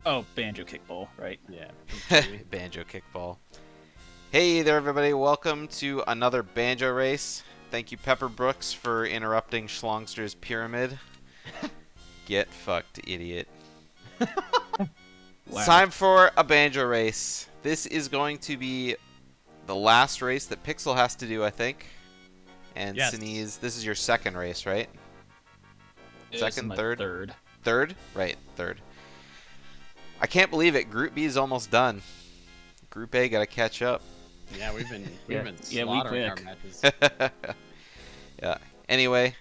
Oh, banjo kickball, right? Yeah. Banjo kickball. Hey there, everybody. Welcome to another banjo race. Thank you, Pepper Brooks, for interrupting Schlongster's pyramid. Get fucked, idiot. It's time for a banjo race. This is going to be the last race that Pixel has to do, I think. And Yes. Synii, this is your second race, right? Second, my third? third. Third? Right, third. I can't believe it. Group B is almost done. Group A gotta catch up. Yeah, we've been Yeah, slaughtering we our quick. matches. Yeah. Anyway,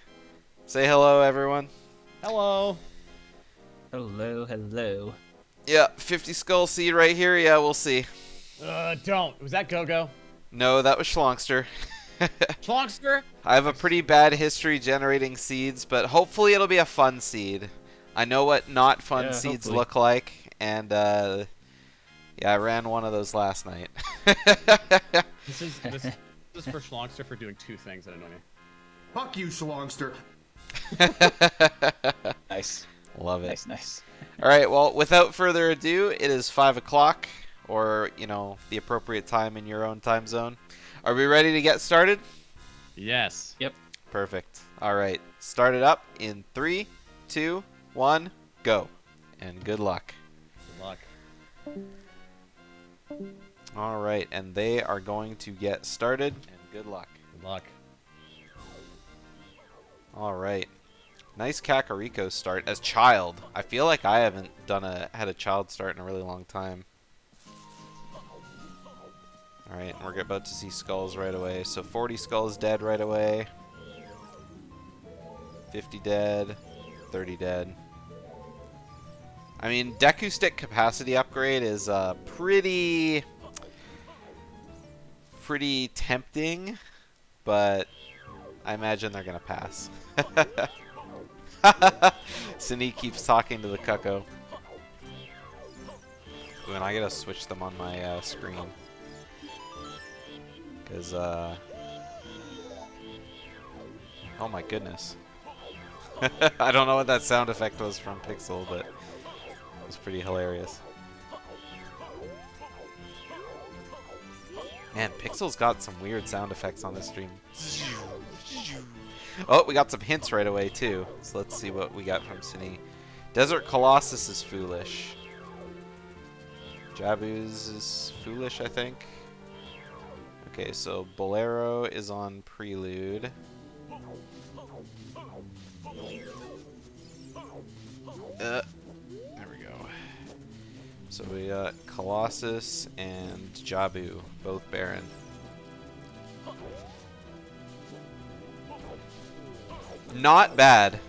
say hello, everyone. Hello. Hello, hello. Yeah, 50 skull seed right here. Yeah, we'll see. Don't. Was that Go-Go? No, that was Schlongster. Schlongster? I have a pretty bad history generating seeds, but hopefully it'll be a fun seed. I know what not fun Yeah, seeds hopefully. look like, and yeah, I ran one of those last night. This is for Schlongster for doing two things that annoy me. Fuck you, Shalongster. Nice. Love it. Nice. All right, well, without further ado, it is 5 o'clock, or, you know, the appropriate time in your own time zone. Are we ready to get started? Yes. Yep. Perfect. All right, start it up in 3, 2, 1, go. And good luck. Good luck. All right, and they are going to get started, and good luck. Good luck. All right. Nice Kakariko start as child. I feel like I haven't had a child start in a really long time. All right, and we're about to see skulls right away. So 40 skulls dead right away. 50 dead. 30 dead. I mean, Deku Stick capacity upgrade is pretty tempting, but I imagine they're gonna pass. Synii keeps talking to the Cucko. Ooh, and I gotta switch them on my screen. Because, oh my goodness. I don't know what that sound effect was from Pixel, but it was pretty hilarious. Man, Pixel's got some weird sound effects on this stream. Oh, we got some hints right away, too. So let's see what we got from Synii. Desert Colossus is foolish. Jabu's is foolish, I think. Okay, so Bolero is on Prelude. There we go. So we got Colossus and Jabu, both Baron. Not bad.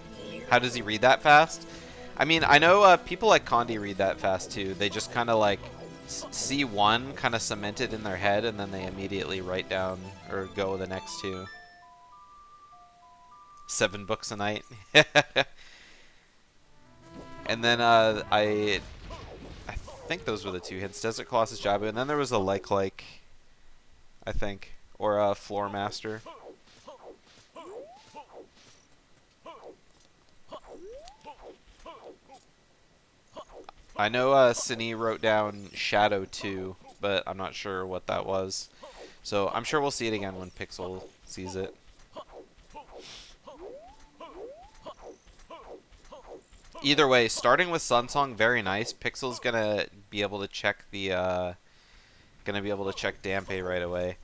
How does he read that fast? I mean, I know people like Condi read that fast too. They just kind of like see one, kind of cement it in their head, and then they immediately write down or go the next two. 7 books a night. And then I think those were the two hints. Desert Colossus, Jabu, and then there was a like, I think, or a Floor Master. I know Synii wrote down Shadow 2, but I'm not sure what that was. So I'm sure we'll see it again when Pixel sees it. Either way, starting with Sunsong, very nice. Pixel's gonna be able to check the Dampe right away.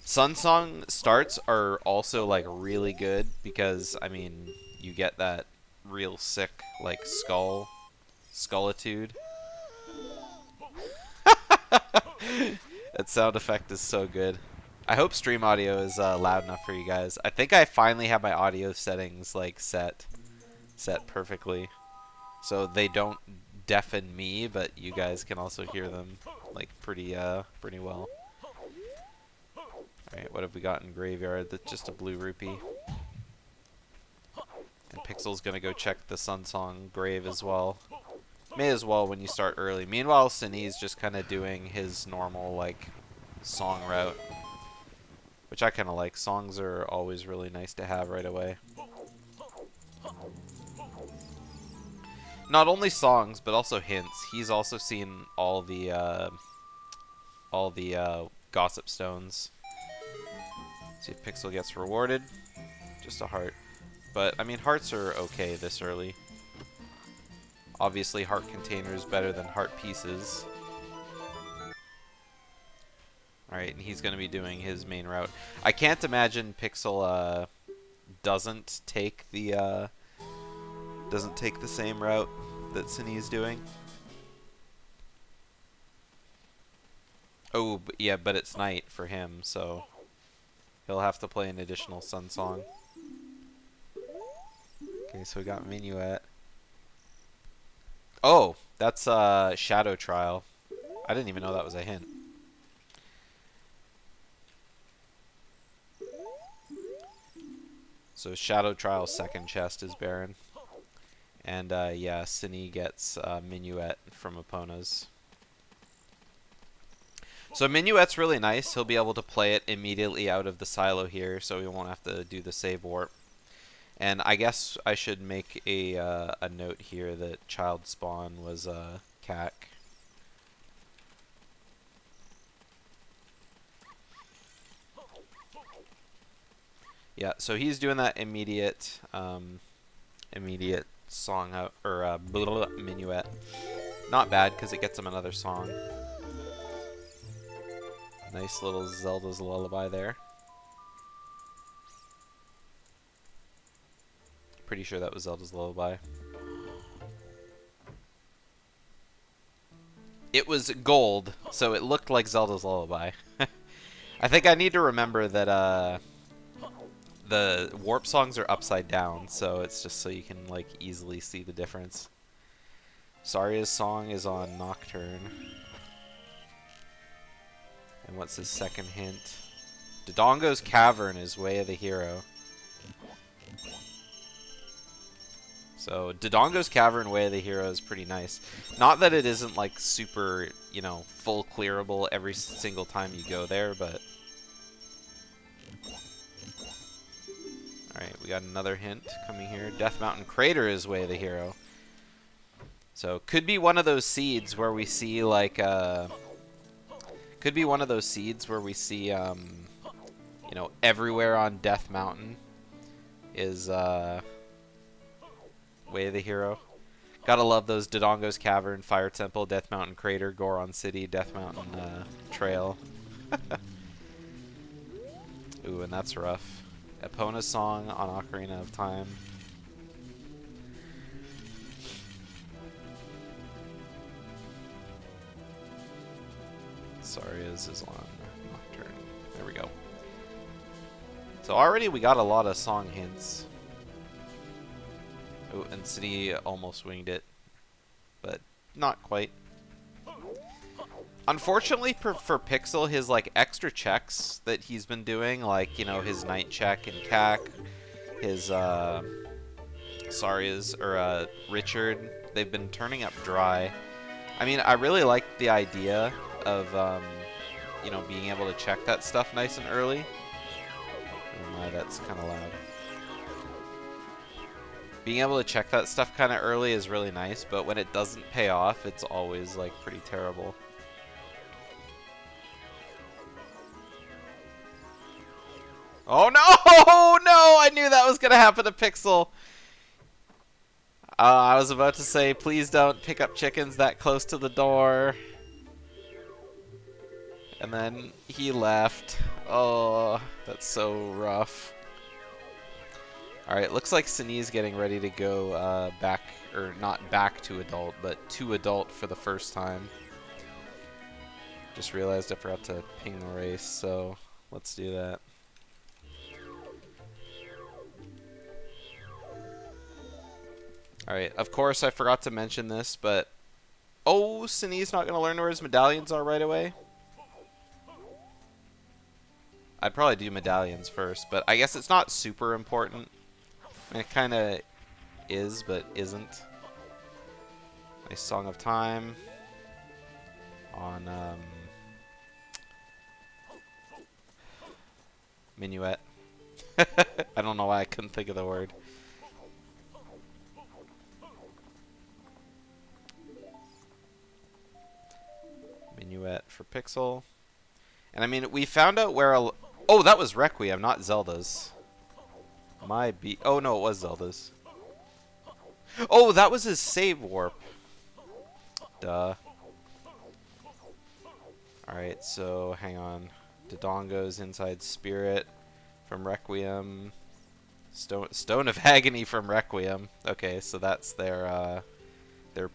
Sunsong starts are also like really good because I mean you get that real sick like Skullitude. That sound effect is so good. I hope stream audio is loud enough for you guys. I think I finally have my audio settings like set perfectly, so they don't deafen me, but you guys can also hear them like pretty well. All right, what have we got in Graveyard? That's just a blue rupee. And Pixel's gonna go check the Sunsong grave as well. May as well when you start early. Meanwhile, Synnii's just kind of doing his normal, like, song route. Which I kind of like. Songs are always really nice to have right away. Not only songs, but also hints. He's also seen all the gossip stones. See if Pixel gets rewarded. Just a heart. But, I mean, hearts are okay this early. Obviously, heart container is better than heart pieces. Alright, and he's going to be doing his main route. I can't imagine Pixel doesn't take the same route that Synii is doing. Oh, yeah, but it's night for him, so he'll have to play an additional sun song. Okay, so we got Minuet. Oh, that's Shadow Trial. I didn't even know that was a hint. So Shadow Trial's second chest is Baron. And yeah, Synii gets Minuet from Epona's. So Minuet's really nice. He'll be able to play it immediately out of the silo here, so he won't have to do the save warp. And I guess I should make a note here that Child Spawn was CAC. Yeah, so he's doing that immediate song out, or Minuet. Not bad, because it gets him another song. Nice little Zelda's Lullaby there. Pretty sure that was Zelda's Lullaby. It was gold, so it looked like Zelda's Lullaby. I think I need to remember that the warp songs are upside down, so it's just so you can like easily see the difference. Saria's song is on Nocturne. And what's his second hint? Dodongo's Cavern is Way of the Hero. So Dodongo's Cavern, Way of the Hero is pretty nice. Not that it isn't like super, you know, full clearable every single time you go there, but... Alright, we got another hint coming here. Death Mountain Crater is Way of the Hero. So could be one of those seeds where we see like could be one of those seeds where we see you know, everywhere on Death Mountain is Way of the Hero. Gotta love those Dodongo's Cavern, Fire Temple, Death Mountain Crater, Goron City, Death Mountain Trail. Ooh, and that's rough. Epona's song on Ocarina of Time. Saria's is on Nocturne. There we go. So already we got a lot of song hints. Oh, and Synii almost winged it, but not quite. Unfortunately for Pixel, his like extra checks that he's been doing, like, you know, his night check and CAC, his Saria's or Richard, they've been turning up dry. I mean, I really like the idea of you know, being able to check that stuff nice and early. Oh my, that's kind of loud. Being able to check that stuff kind of early is really nice, but when it doesn't pay off, it's always like pretty terrible. Oh no! Oh no! I knew that was gonna happen to Pixel. I was about to say, please don't pick up chickens that close to the door. And then he left. Oh, that's so rough. Alright, looks like Synii's getting ready to go back, or not back to adult, but to adult for the first time. Just realized I forgot to ping the race, so let's do that. Alright, of course I forgot to mention this, but... Oh, Synii's not going to learn where his medallions are right away? I'd probably do medallions first, but I guess it's not super important. I mean, it kind of is, but isn't. Nice Song of Time. On, Minuet. I don't know why I couldn't think of the word. Minuet for Pixel. And I mean, we found out where... Oh, that was Requiem, not Zelda's. Oh, no, it was Zelda's. Oh, that was his save warp. Duh. Alright, so hang on. Dodongo's inside Spirit from Requiem. Stone of Agony from Requiem. Okay, so that's their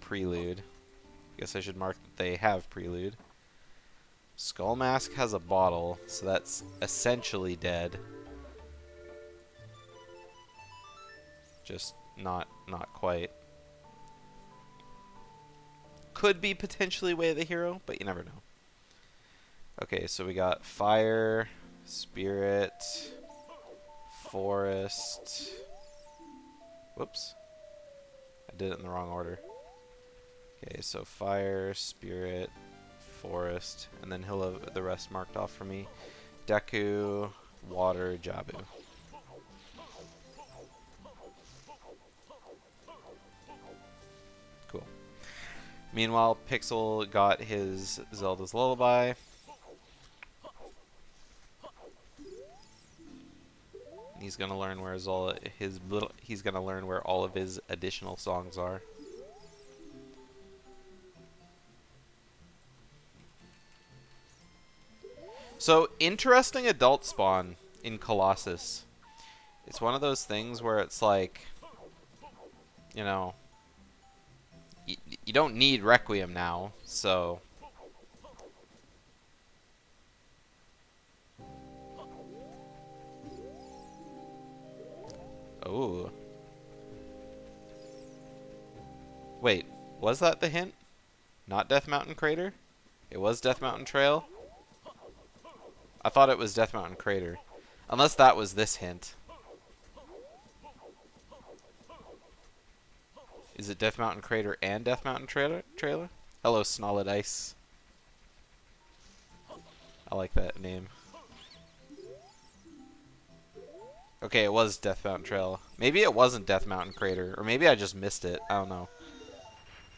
prelude. Guess I should mark that they have prelude. Skull Mask has a bottle, so that's essentially dead. Just not quite. Could be potentially Way of the Hero, but you never know. Okay, so we got Fire, Spirit, Forest. Whoops. I did it in the wrong order. Okay, so Fire, Spirit, Forest, and then he'll have the rest marked off for me. Deku, Water, Jabu. Cool. Meanwhile, Pixel got his Zelda's Lullaby. He's gonna learn where he's gonna learn where all of his additional songs are. So, interesting adult spawn in Colossus. It's one of those things where it's like, you know, you don't need Requiem now, so... Oh. Wait, was that the hint? Not Death Mountain Crater? It was Death Mountain Trail? I thought it was Death Mountain Crater. Unless that was this hint. Is it Death Mountain Crater and Death Mountain Trailer? Hello, Snolid Ice. I like that name. Okay, it was Death Mountain Trail. Maybe it wasn't Death Mountain Crater, or maybe I just missed it. I don't know.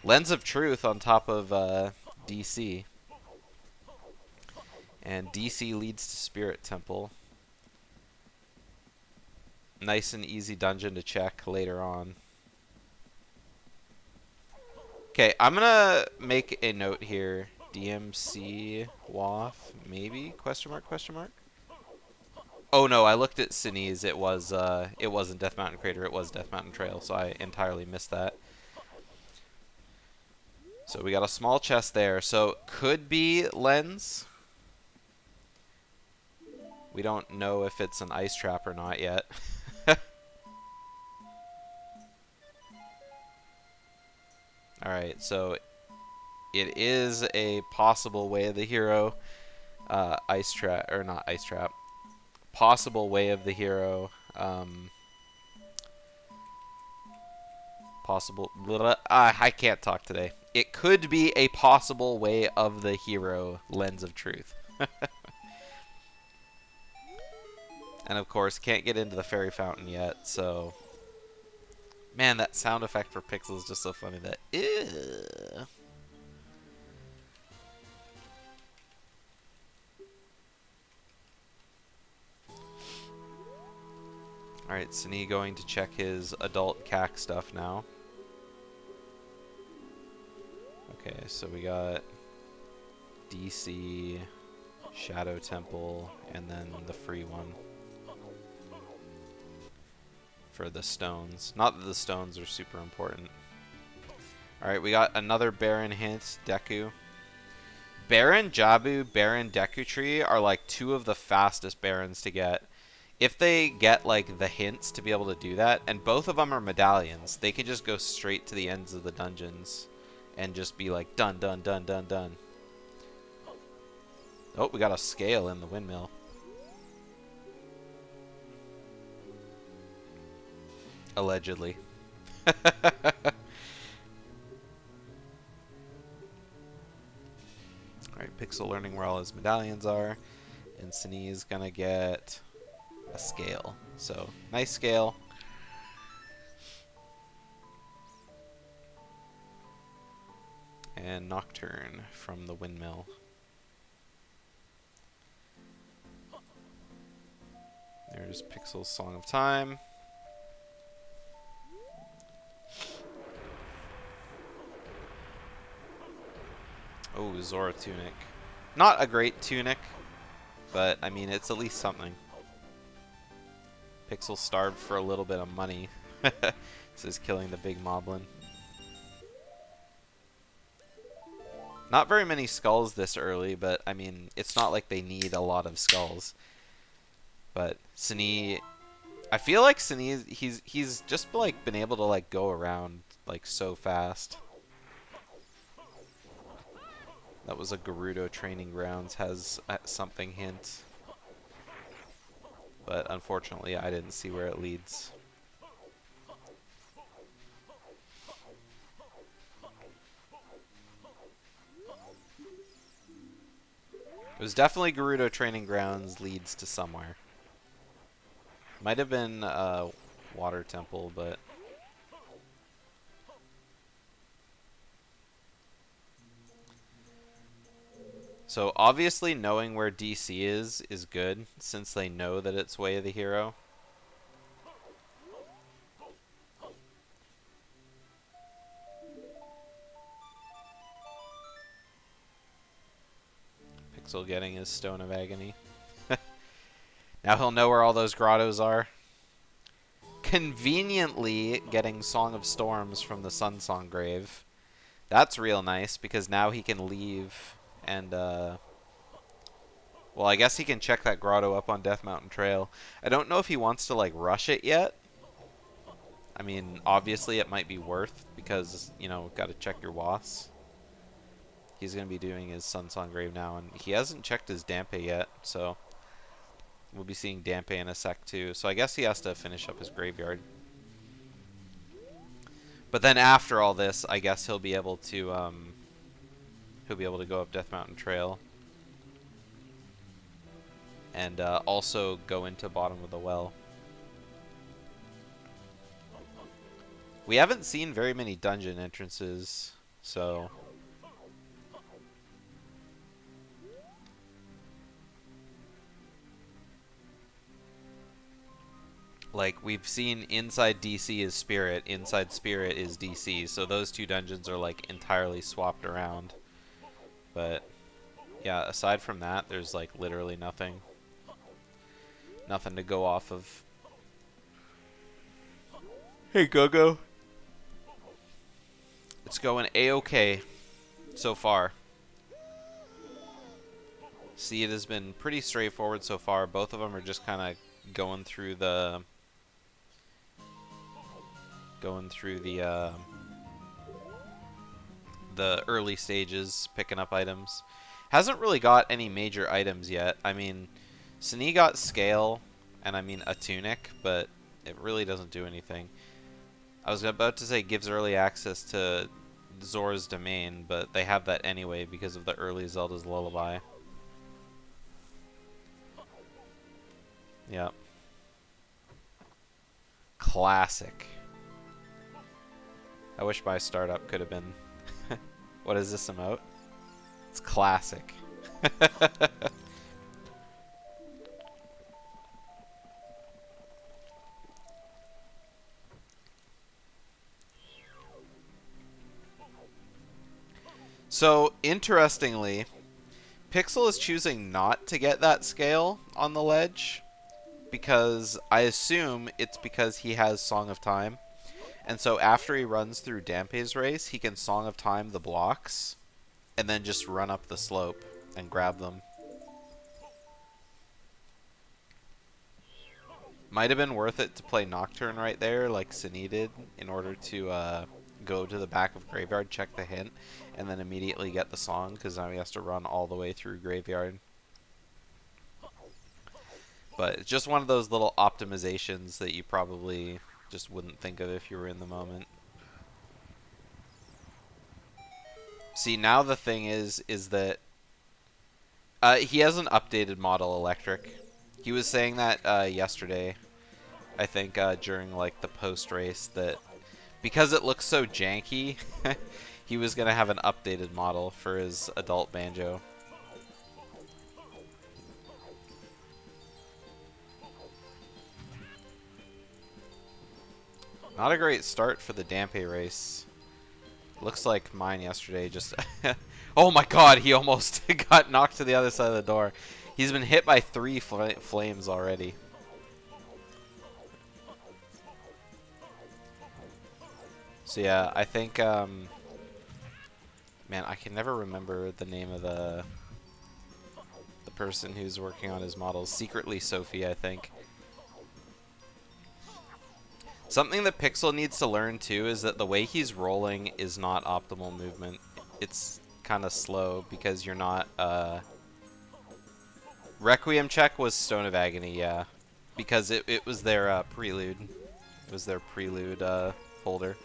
Lens of Truth on top of DC. And DC leads to Spirit Temple. Nice and easy dungeon to check later on. Okay, I'm gonna make a note here. DMC WAF, maybe? Question mark, question mark? Oh no, I looked at Synnii's. It wasn't Death Mountain Crater, it was Death Mountain Trail, so I entirely missed that. So we got a small chest there. So could be Lens. We don't know if it's an ice trap or not yet. Alright, so it is a possible Way of the Hero ice trap, or not ice trap. Possible Way of the Hero possible I can't talk today. It could be a possible Way of the Hero Lens of Truth. And of course, can't get into the fairy fountain yet, so... Man, that sound effect for Pixel is just so funny that... Ew. Alright, Synii going to check his adult CAC stuff now. Okay, so we got DC, Shadow Temple, and then the free one for the stones. Not that the stones are super important. Alright, we got another Baron hint, Deku. Baron, Jabu, Baron, Deku Tree are like two of the fastest Barons to get. If they get like the hints to be able to do that, and both of them are medallions, they can just go straight to the ends of the dungeons and just be like done, done, done, done, done. Oh, we got a scale in the windmill. Allegedly. Alright, Pixel learning where all his medallions are. And Synii is gonna get a scale. So, nice scale. And Nocturne from the windmill. There's Pixel's Song of Time. Oh, Zora Tunic. Not a great tunic, but I mean, it's at least something. Pixel starved for a little bit of money. This is killing the big moblin. Not very many skulls this early, but I mean, it's not like they need a lot of skulls. But Synii, I feel like Synii, he's just like been able to like go around like so fast. That was a Gerudo Training Grounds has something hint. But unfortunately, I didn't see where it leads. It was definitely Gerudo Training Grounds leads to somewhere. Might have been Water Temple, but... So obviously knowing where DC is good, since they know that it's Way of the Hero. Pixel getting his Stone of Agony. Now he'll know where all those grottos are. Conveniently getting Song of Storms from the Sunsong Grave. That's real nice, because now he can leave and, well, I guess he can check that grotto up on Death Mountain Trail. I don't know if he wants to, like, rush it yet. I mean, obviously it might be worth, because, you know, gotta check your WAS. He's gonna be doing his Sunsong Grave now, and he hasn't checked his Dampe yet, so... We'll be seeing Dampe in a sec too, so I guess he has to finish up his graveyard. But then after all this, I guess he'll be able to go up Death Mountain Trail. And also go into Bottom of the Well. We haven't seen very many dungeon entrances, so... Like, we've seen inside DC is Spirit, inside Spirit is DC, so those two dungeons are, like, entirely swapped around. But, yeah, aside from that, there's, like, literally nothing. Nothing to go off of. Hey, Gogo. It's going A-okay so far. See, it has been pretty straightforward so far. Both of them are just kind of going through the early stages, picking up items. Hasn't really got any major items yet. I mean, Synii got scale, and I mean a tunic, but it really doesn't do anything. I was about to say gives early access to Zora's Domain, but they have that anyway because of the early Zelda's Lullaby. Yep. Classic. I wish my startup could have been... What is this emote? It's classic. So, interestingly, Pixel is choosing not to get that scale on the ledge, because I assume it's because he has Song of Time. And so after he runs through Dampe's race, he can Song of Time the blocks, and then just run up the slope and grab them. Might have been worth it to play Nocturne right there, like Synii did, in order to go to the back of Graveyard, check the hint, and then immediately get the song, because now he has to run all the way through Graveyard. But it's just one of those little optimizations that you probably just wouldn't think of if you were in the moment. See, now the thing is that he has an updated model Electric. He was saying that yesterday, I think, during like the post race, that because it looks so janky, he was gonna have an updated model for his adult banjo. Not a great start for the Dampe race. Looks like mine yesterday just... Oh my god, he almost got knocked to the other side of the door. He's been hit by 3 flames already. So yeah, I think... man, I can never remember the name of the person who's working on his models. Secretly Sophie, I think. Something that Pixel needs to learn too is that the way he's rolling is not optimal movement. It's kind of slow because you're not, Requiem check was Stone of Agony, yeah. Because it was their, prelude. It was their prelude, holder.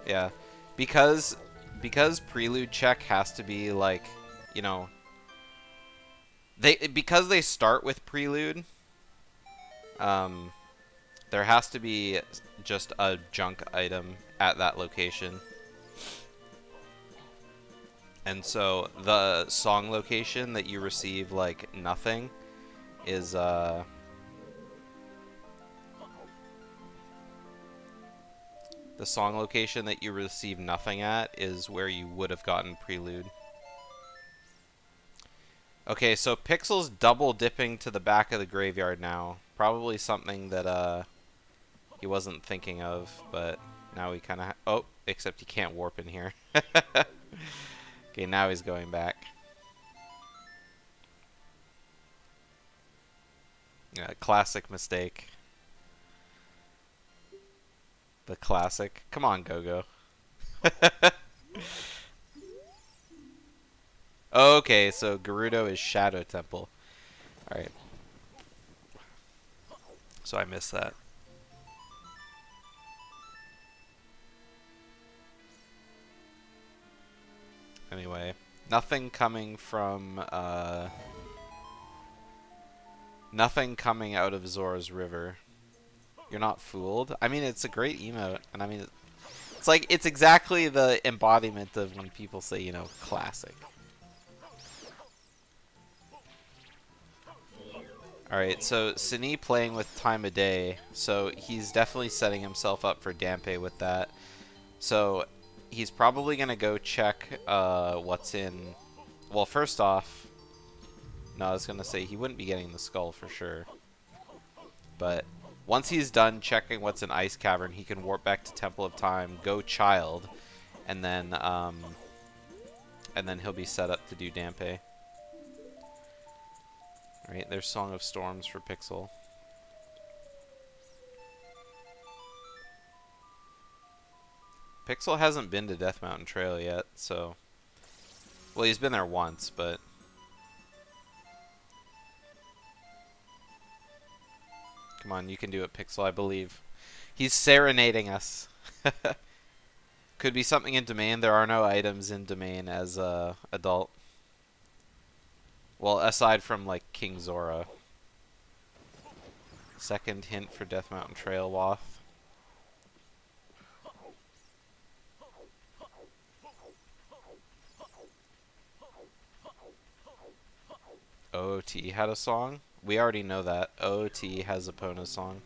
Yeah. Because prelude check has to be, like, you know... Because they start with prelude, there has to be just a junk item at that location. And so the song location that you receive like nothing is the song location that you receive nothing at is where you would have gotten prelude. Okay, so Pixel's double dipping to the back of the graveyard now. Probably something that he wasn't thinking of, but now he kind of... Oh, except he can't warp in here. Okay, now he's going back. Yeah, classic mistake. The classic. Come on, Go-Go. Okay, so Gerudo is Shadow Temple. Alright. So I missed that. Anyway, nothing coming from, nothing coming out of Zora's River. You're not fooled. I mean, it's a great emote, and I mean, it's like, it's exactly the embodiment of when people say, you know, classic. Alright, so Synii playing with Time of Day, so he's definitely setting himself up for Dampe with that. So he's probably going to go check what's in... Well, first off... No, I was going to say he wouldn't be getting the skull for sure. But once he's done checking what's in Ice Cavern, he can warp back to Temple of Time, go Child, and then he'll be set up to do Dampe. Alright, there's Song of Storms for Pixel. Pixel hasn't been to Death Mountain Trail yet, so... Well, he's been there once, but... Come on, you can do it, Pixel, I believe. He's serenading us. Could be something in Domain. There are no items in Domain as adult. Well, aside from, like, King Zora. Second hint for Death Mountain Trail Wath. OOT had a song? We already know that. OOT has a Pona song.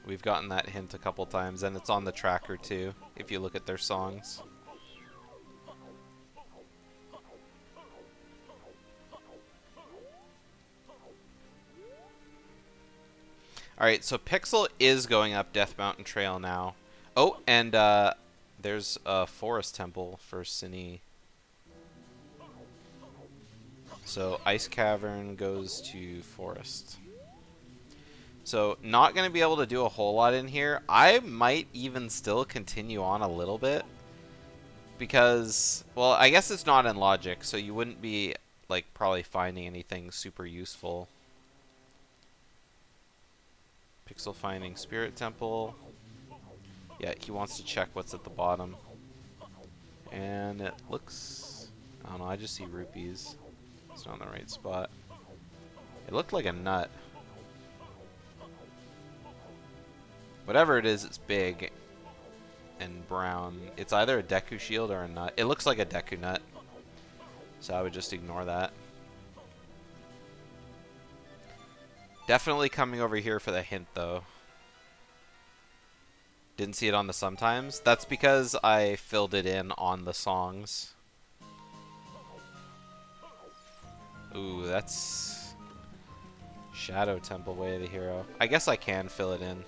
We've gotten that hint a couple times, and it's on the tracker too, if you look at their songs. Alright, so Pixel is going up Death Mountain Trail now. Oh, and there's a Forest Temple for Synii. So Ice Cavern goes to Forest. So not going to be able to do a whole lot in here. I might even still continue on a little bit. Because, well, I guess it's not in logic, so you wouldn't be, like, probably finding anything super useful. Pixel finding Spirit Temple. Yeah, he wants to check what's at the bottom. And it looks... I don't know, I just see rupees. It's not in the right spot. It looked like a nut. Whatever it is, it's big and brown. It's either a Deku shield or a nut. It looks like a Deku nut, so I would just ignore that. Definitely coming over here for the hint, though. Didn't see it on the sometimes. That's because I filled it in on the songs. Ooh, that's Shadow Temple Way of the Hero. I guess I can fill it in.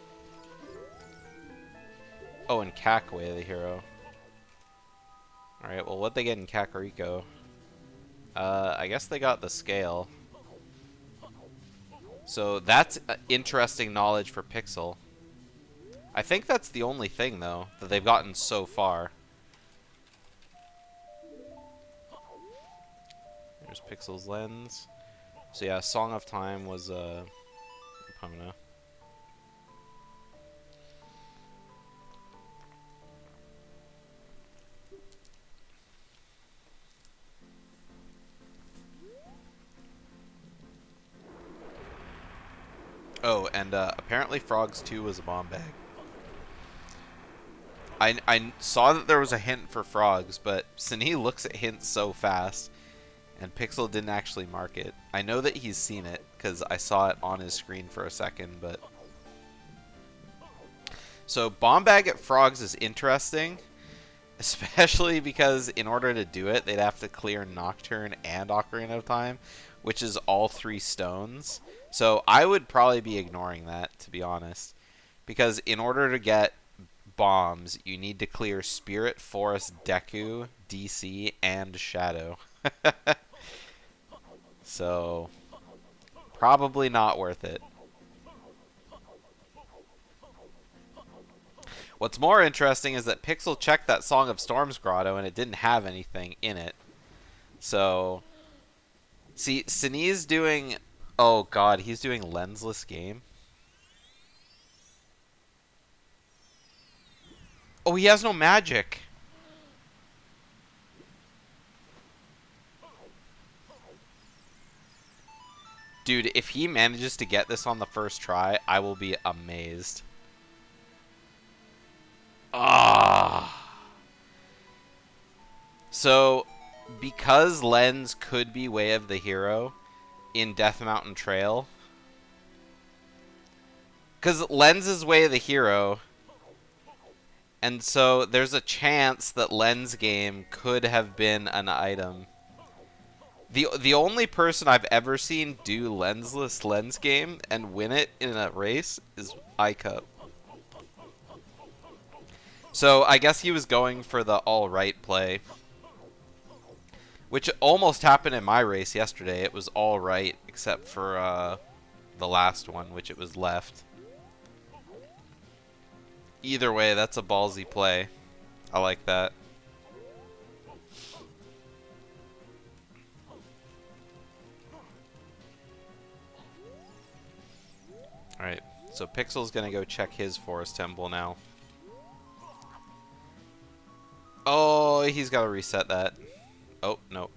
Oh, and Cac Way of the Hero. Alright, well, what'd they get in Kakariko? I guess they got the scale. So that's interesting knowledge for Pixel. I think that's the only thing, though, that they've gotten so far. There's Pixel's lens. So yeah, Song of Time was Epona. Oh, and apparently Frogs 2 was a bomb bag. I saw that there was a hint for Frogs, but Synii looks at hints so fast, and Pixel didn't actually mark it. I know that he's seen it, because I saw it on his screen for a second, but... So, bomb bag at Frogs is interesting, especially because in order to do it, they'd have to clear Nocturne and Ocarina of Time, which is all 3 stones. So I would probably be ignoring that, to be honest. Because in order to get bombs, you need to clear Spirit, Forest, Deku, DC, and Shadow. So, probably not worth it. What's more interesting is that Pixel checked that Song of Storms Grotto and it didn't have anything in it. So, see, Sinii's doing... Oh god, he's doing lensless game. Oh, he has no magic. Dude, if he manages to get this on the first try, I will be amazed. Ah. So, because Lens could be Way of the Hero in Death Mountain Trail, because Lens is Way of the Hero, and so there's a chance that Lens game could have been an item. The only person I've ever seen do lensless Lens game and win it in a race is iCup. So I guess he was going for the all-right play, which almost happened in my race yesterday. It was all right, except for the last one, which it was left. Either way, that's a ballsy play. I like that. Alright, so Pixel's gonna go check his Forest Temple now. Oh, he's gotta reset that. Oh, no.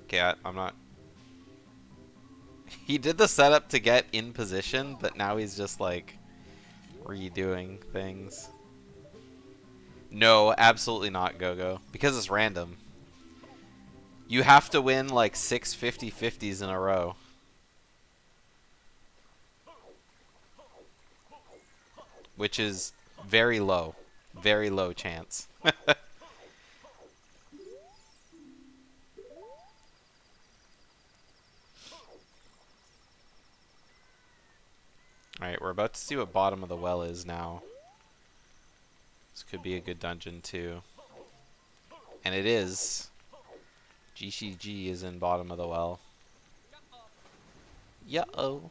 Okay, I'm not... He did the setup to get in position, but now he's just, like, redoing things. No, absolutely not, Go-Go. Because it's random. You have to win, like, 6 50-50s in a row. Which is very low. Very low chance. Alright, we're about to see what bottom of the well is now. This could be a good dungeon too. And it is. GCG is in bottom of the well. Yo-oh.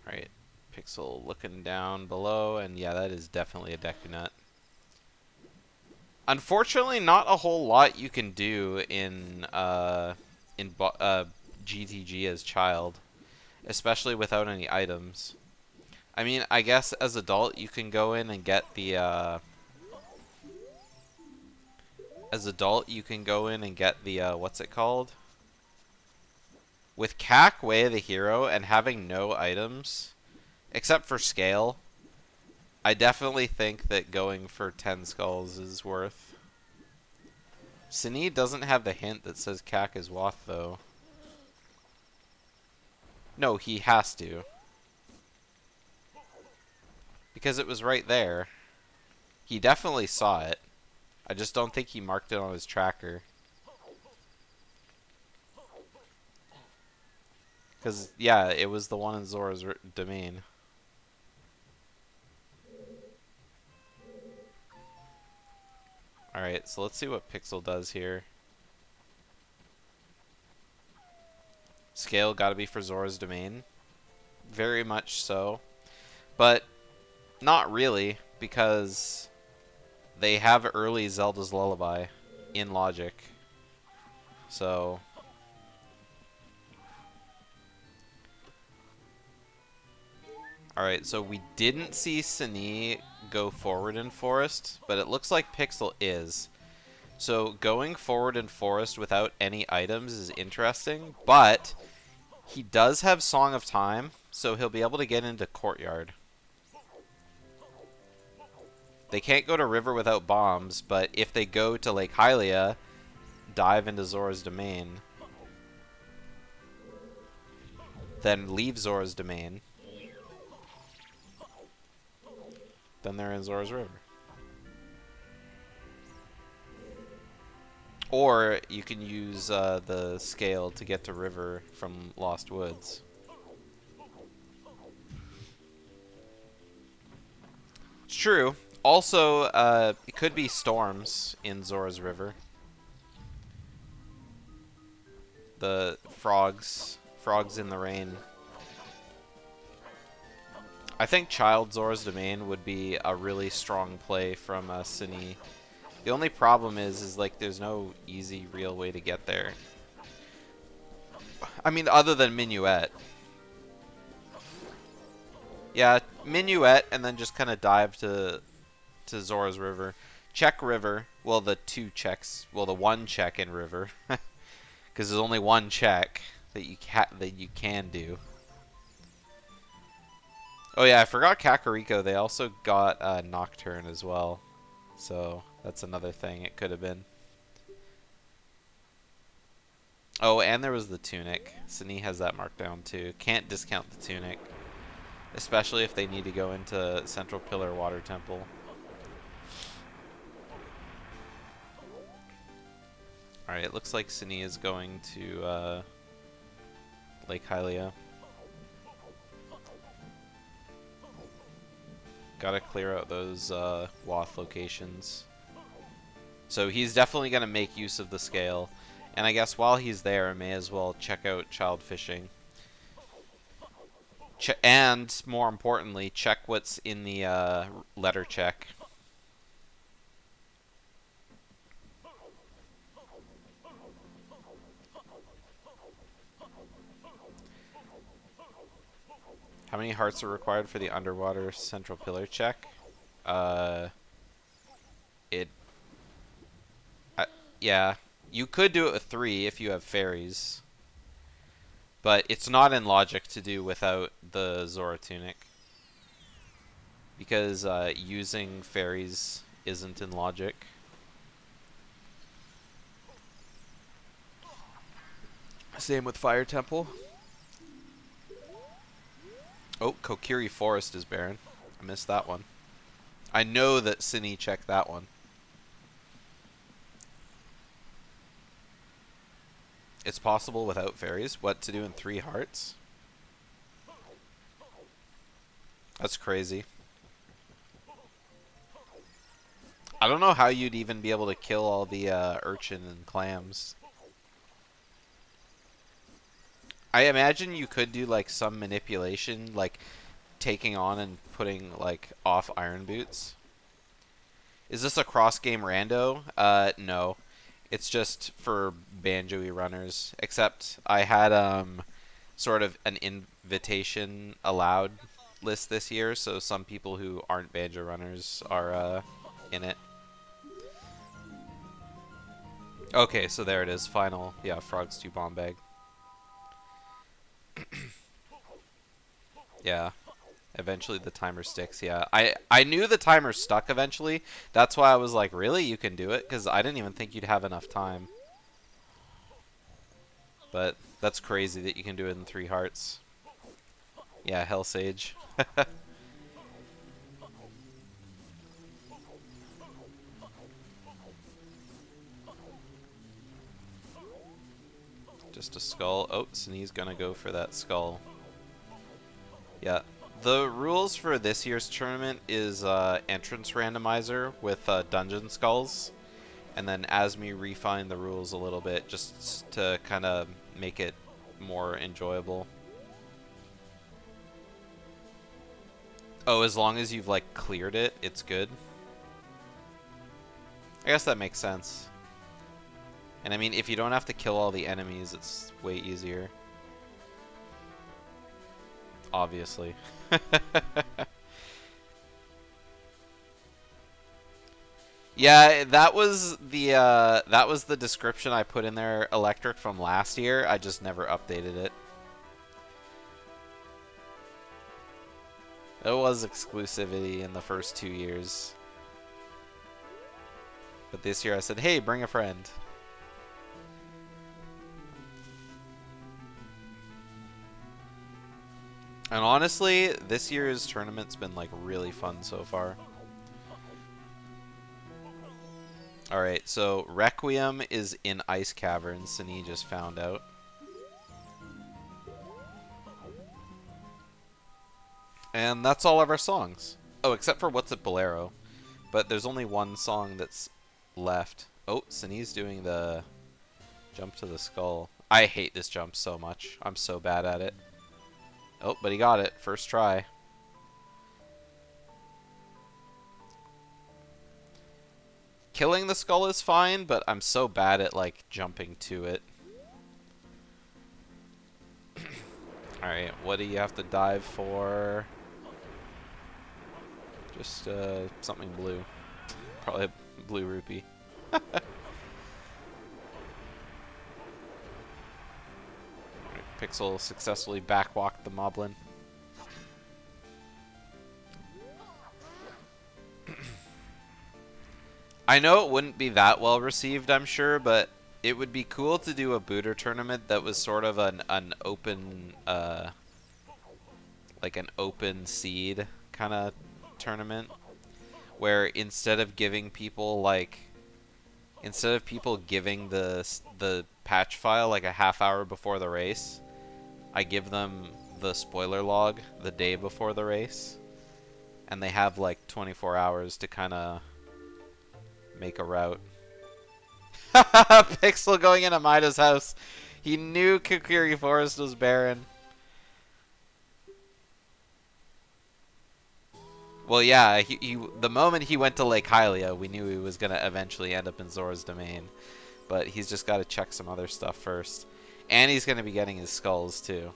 Alright, Pixel looking down below, and yeah, that is definitely a Deku Nut. Unfortunately, not a whole lot you can do in GTG as child. Especially without any items. I mean, I guess as adult you can go in and get the what's it called? With Cac Way of the Hero and having no items, Except for scale. I definitely think that going for 10 skulls is worth. Synii doesn't have the hint that says Kak is Wath, though. No, he has to. Because it was right there. He definitely saw it. I just don't think he marked it on his tracker. Because, yeah, it was the one in Zora's domain. Alright, so let's see what Pixel does here. Scale gotta be for Zora's domain. Very much so. But not really, because they have early Zelda's Lullaby in logic. So alright, so we didn't see Synii go forward in Forest, but it looks like Pixel is. So going forward in Forest without any items is interesting, but he does have Song of Time, so he'll be able to get into Courtyard. They can't go to River without bombs, but if they go to Lake Hylia, dive into Zora's domain, then leave Zora's domain, then they're in Zora's River. Or you can use the scale to get to River from Lost Woods. It's true. Also, it could be storms in Zora's River. The frogs in the rain. I think Child Zora's Domain would be a really strong play from Synii. The only problem is like there's no easy, real way to get there. I mean, other than Minuet. Yeah, Minuet, and then just kind of dive to Zora's River. Check River. Well, the two checks. Well, the one check in River, because there's only one check that you can do. Oh yeah, I forgot Kakariko. They also got Nocturne as well, so that's another thing it could have been. Oh, and there was the Tunic. Synii has that marked down too. Can't discount the Tunic, especially if they need to go into Central Pillar Water Temple. Alright, it looks like Synii is going to Lake Hylia. Gotta clear out those Wath locations. So he's definitely gonna make use of the scale. And I guess while he's there, I may as well check out Child Fishing. And, more importantly, check what's in the letter check. How many hearts are required for the underwater central pillar check? Yeah. You could do it with 3 if you have fairies. But it's not in logic to do without the Zora Tunic. Because using fairies isn't in logic. Same with Fire Temple. Oh, Kokiri Forest is barren. I missed that one. I know that Synii checked that one. It's possible without fairies. What to do in 3 hearts? That's crazy. I don't know how you'd even be able to kill all the urchin and clams. I imagine you could do like some manipulation, like taking on and putting like off iron boots. Is this a cross-game rando? No. It's just for Banjo-y runners. Except I had sort of an invitation allowed list this year, so some people who aren't Banjo runners are in it. Okay, so there it is. Final, yeah, Frogs 2 bomb bag. Yeah. Eventually the timer sticks, yeah. I knew the timer stuck eventually. That's why I was like, really? You can do it? Because I didn't even think you'd have enough time. But that's crazy that you can do it in 3 hearts. Yeah, Hell Sage. Just a skull. Oh, Synnii's gonna go for that skull. Yeah. The rules for this year's tournament is entrance randomizer with dungeon skulls. And then Asmi refined the rules a little bit just to kind of make it more enjoyable. Oh, as long as you've like cleared it, it's good. I guess that makes sense. And I mean, if you don't have to kill all the enemies, it's way easier. Obviously. Yeah, that was the description I put in there, Electric, from last year. I just never updated it. It was exclusivity in the first 2 years. But this year I said, hey, bring a friend. And honestly, this year's tournament's been like really fun so far. Alright, so Requiem is in Ice Caverns, Synii just found out. And that's all of our songs. Oh, except for What's It Bolero. But there's only one song that's left. Oh, Synnii's doing the jump to the skull. I hate this jump so much. I'm so bad at it. Oh, but he got it. First try. Killing the skull is fine, but I'm so bad at, like, jumping to it. Alright, what do you have to dive for? Just, something blue. Probably a blue rupee. Pixel successfully backwalked the moblin. I know it wouldn't be that well received, I'm sure, but it would be cool to do a booter tournament that was sort of an open, like an open seed kind of tournament, where instead of giving people like, instead of people giving the patch file like a half hour before the race, I give them the spoiler log the day before the race, and they have like 24 hours to kind of make a route. Pixel going into Maida's house. He knew Kokiri Forest was barren. Well, yeah, the moment he went to Lake Hylia, we knew he was going to eventually end up in Zora's Domain. But he's just got to check some other stuff first. And he's going to be getting his skulls, too.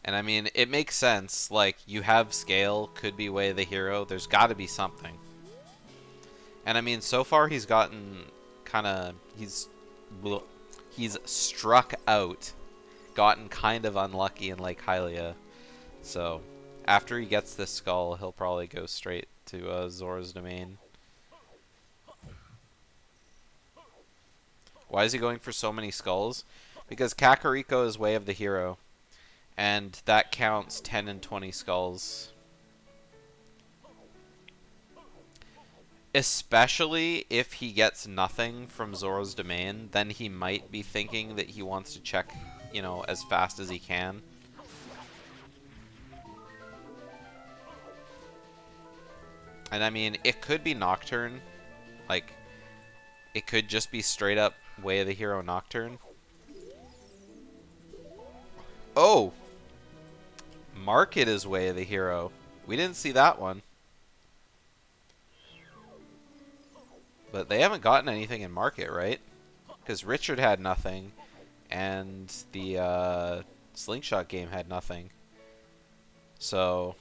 And I mean, it makes sense. Like, you have scale, could be Way of the Hero. There's got to be something. And I mean, so far he's gotten kind of, he's struck out, gotten kind of unlucky in Lake Hylia. So, after he gets this skull, he'll probably go straight to Zora's Domain. Why is he going for so many skulls? Because Kakariko is Way of the Hero. And that counts 10 and 20 skulls. Especially if he gets nothing from Zora's Domain, then he might be thinking that he wants to check, you know, as fast as he can. And I mean, it could be Nocturne. Like, it could just be straight up Way of the Hero Nocturne. Oh! Market is Way of the Hero. We didn't see that one. But they haven't gotten anything in Market, right? Because Richard had nothing, and the Slingshot game had nothing. So...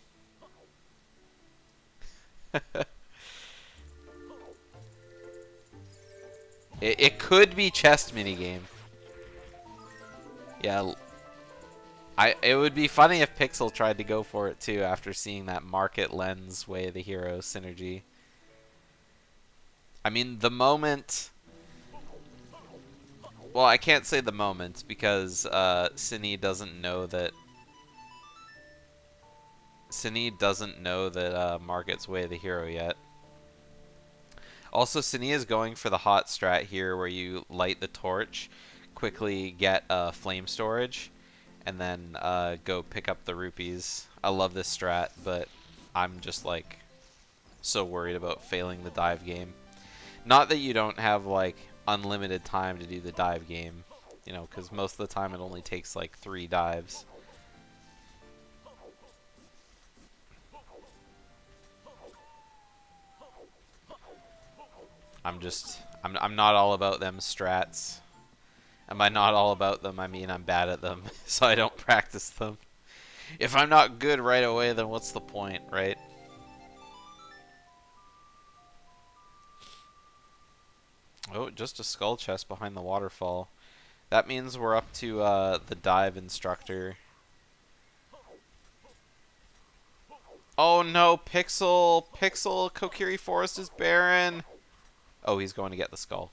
It could be chest minigame. Yeah. It would be funny if Pixel tried to go for it too after seeing that Market Lens Way of the Hero synergy. I mean, the moment... Well, I can't say the moment because Synii doesn't know that... Synii doesn't know that Market's Way of the Hero yet. Also, Synii is going for the hot strat here where you light the torch, quickly get flame storage, and then go pick up the rupees. I love this strat, but I'm just like so worried about failing the dive game. Not that you don't have like unlimited time to do the dive game, you know, because most of the time it only takes like 3 dives. I'm not all about them strats. And by not all about them, I mean I'm bad at them, so I don't practice them. If I'm not good right away, then what's the point, right? Oh, just a skull chest behind the waterfall. That means we're up to the dive instructor. Oh no, Pixel! Pixel! Kokiri Forest is barren! Oh, he's going to get the skull.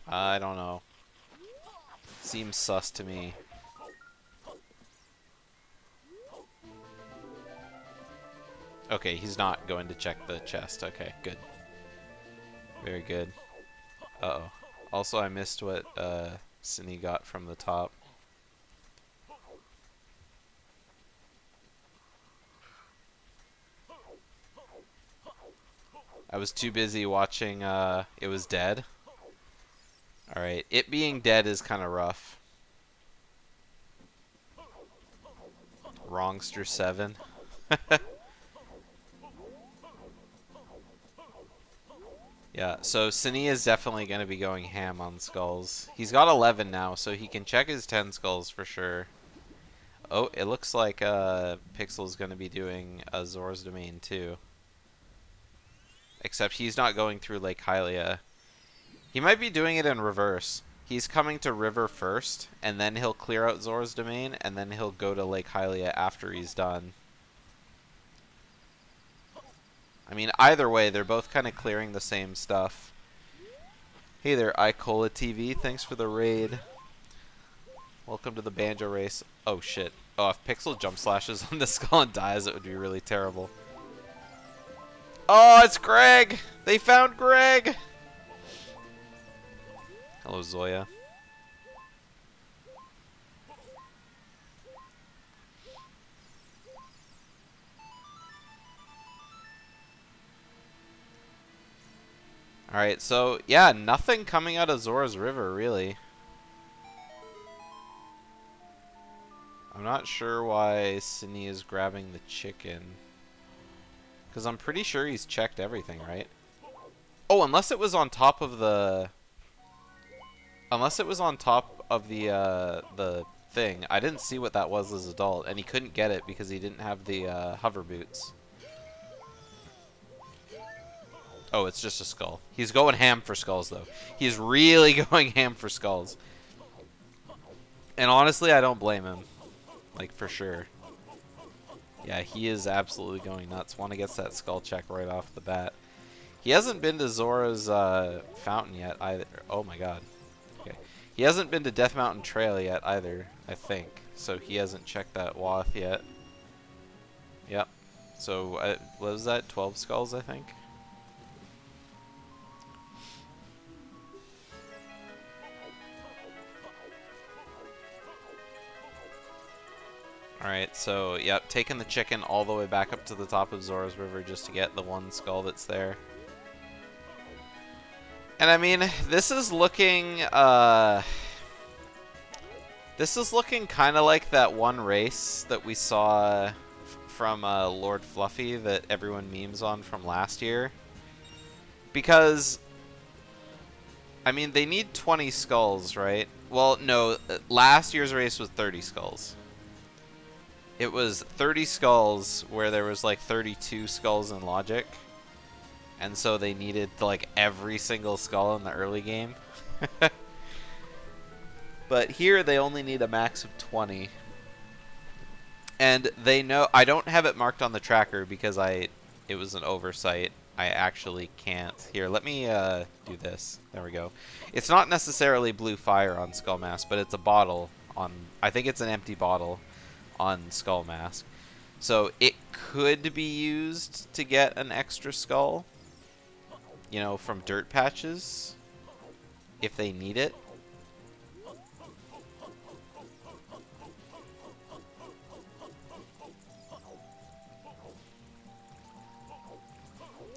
I don't know. Seems sus to me. Okay, he's not going to check the chest. Okay, good. Very good. Uh-oh. Also, I missed what Synii got from the top. I was too busy watching It Was Dead. Alright, it being dead is kind of rough. Wrongster 7. Yeah, so Synii is definitely going to be going ham on skulls. He's got 11 now, so he can check his 10 skulls for sure. Oh, it looks like Pixel's going to be doing Zora's Domain too. Except he's not going through Lake Hylia. He might be doing it in reverse. He's coming to River first, and then he'll clear out Zora's Domain, and then he'll go to Lake Hylia after he's done. I mean, either way, they're both kind of clearing the same stuff. Hey there, Icola TV. Thanks for the raid. Welcome to the Banjo race. Oh, shit. Oh, if Pixel jump slashes on the skull and dies, it would be really terrible. Oh, it's Greg! They found Greg! Hello, Zoya. Alright, so, yeah, nothing coming out of Zora's River, really. I'm not sure why Synii is grabbing the chicken. Because I'm pretty sure he's checked everything, right? Oh, unless it was on top of the... Unless it was on top of the thing. I didn't see what that was as adult, and he couldn't get it because he didn't have the hover boots. Oh, it's just a skull. He's going ham for skulls, though. He's really going ham for skulls. And honestly, I don't blame him. Like, for sure. Yeah, he is absolutely going nuts. Wanna gets that skull check right off the bat. He hasn't been to Zora's fountain yet either. Oh my god. Okay. He hasn't been to Death Mountain Trail yet either, I think. So he hasn't checked that Wath yet. Yep. So, what was that? 12 skulls, I think? Alright, so, yep, taking the chicken all the way back up to the top of Zora's River just to get the one skull that's there. And I mean, this is looking kind of like that one race that we saw from Lord Fluffy that everyone memes on from last year. Because, I mean, they need 20 skulls, right? Well, no, last year's race was 30 skulls. It was 30 skulls where there was like 32 skulls in logic. and so they needed like every single skull in the early game. But here they only need a max of 20. And they know I don't have it marked on the tracker because it was an oversight. I actually can't. Here, let me do this. There we go. It's not necessarily blue fire on Skull Mask, but it's a bottle on, I think it's an empty bottle on Skull Mask. So it could be used to get an extra skull, you know, from dirt patches if they need it.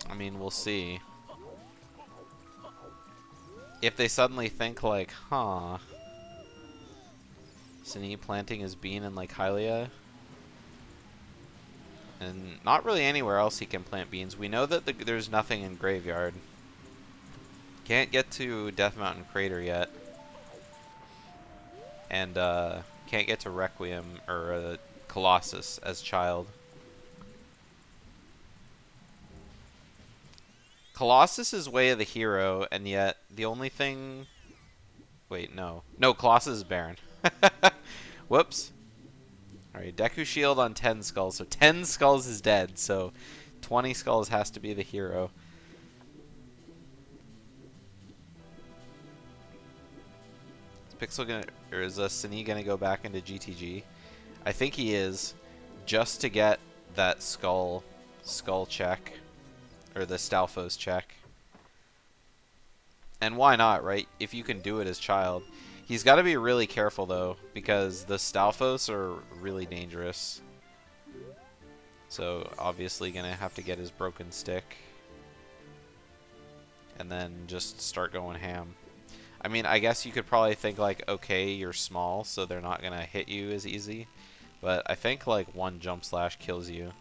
I mean, we'll see. If they suddenly think like, huh, Synii planting his bean in like Hylia, and not really anywhere else he can plant beans. We know that there's nothing in Graveyard. Can't get to Death Mountain Crater yet. And can't get to Requiem or Colossus as child. Colossus is Way of the Hero, and yet the only thing... Wait, no. No, Colossus is Baron. Whoops. Alright, Deku Shield on 10 skulls. So 10 skulls is dead, so 20 skulls has to be the hero. Is Pixel gonna... Or is Synii gonna go back into GTG? I think he is. Just to get that skull check. Or the Stalfos check. And why not, right? If you can do it as child. He's got to be really careful, though, because the Stalfos are really dangerous. So, obviously going to have to get his broken stick. And then just start going ham. I mean, I guess you could probably think, like, okay, you're small, so they're not going to hit you as easy. But I think, like, one jump slash kills you.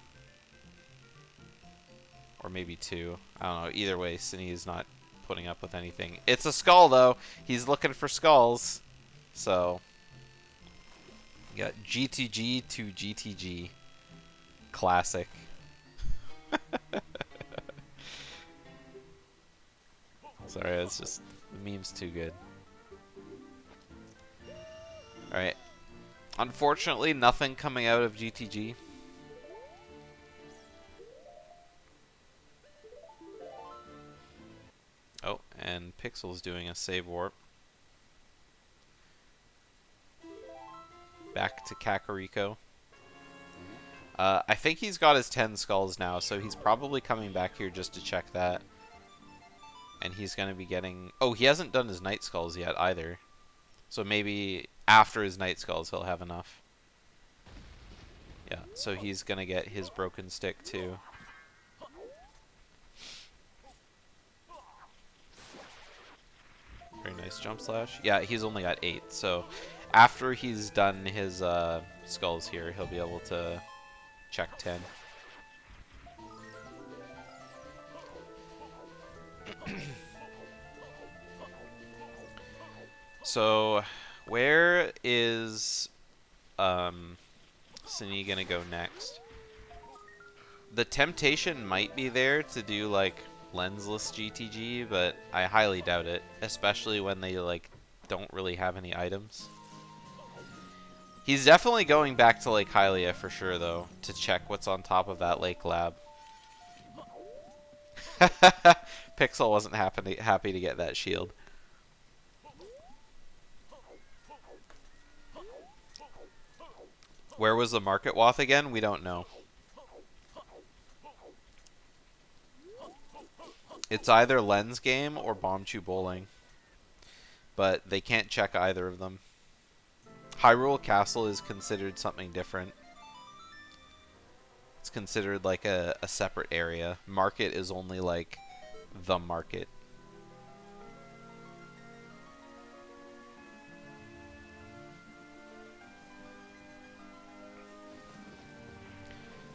Or maybe two. I don't know. Either way, Synii is not putting up with anything. It's a skull, though. He's looking for skulls. So, you got GTG to GTG. Classic. Sorry, it's just... The meme's too good. Alright. Unfortunately, nothing coming out of GTG. Oh, and Pixel's doing a save warp. Back to Kakariko. I think he's got his 10 skulls now, so he's probably coming back here just to check that. And he's going to be getting... Oh, he hasn't done his Night Skulls yet either. So maybe after his Night Skulls he'll have enough. Yeah, so he's going to get his broken stick too. Very nice jump slash. Yeah, he's only got 8, so after he's done his skulls here, he'll be able to check 10. So, where is Synii gonna go next? The temptation might be there to do like lensless GTG, but I highly doubt it, especially when they like don't really have any items. He's definitely going back to Lake Hylia for sure, though, to check what's on top of that lake lab. Pixel wasn't happy to get that shield. Where was the Market Wath again? We don't know. It's either Lens Game or Bombchu Bowling. But they can't check either of them. Hyrule Castle is considered something different. It's considered like a separate area. Market is only like the market.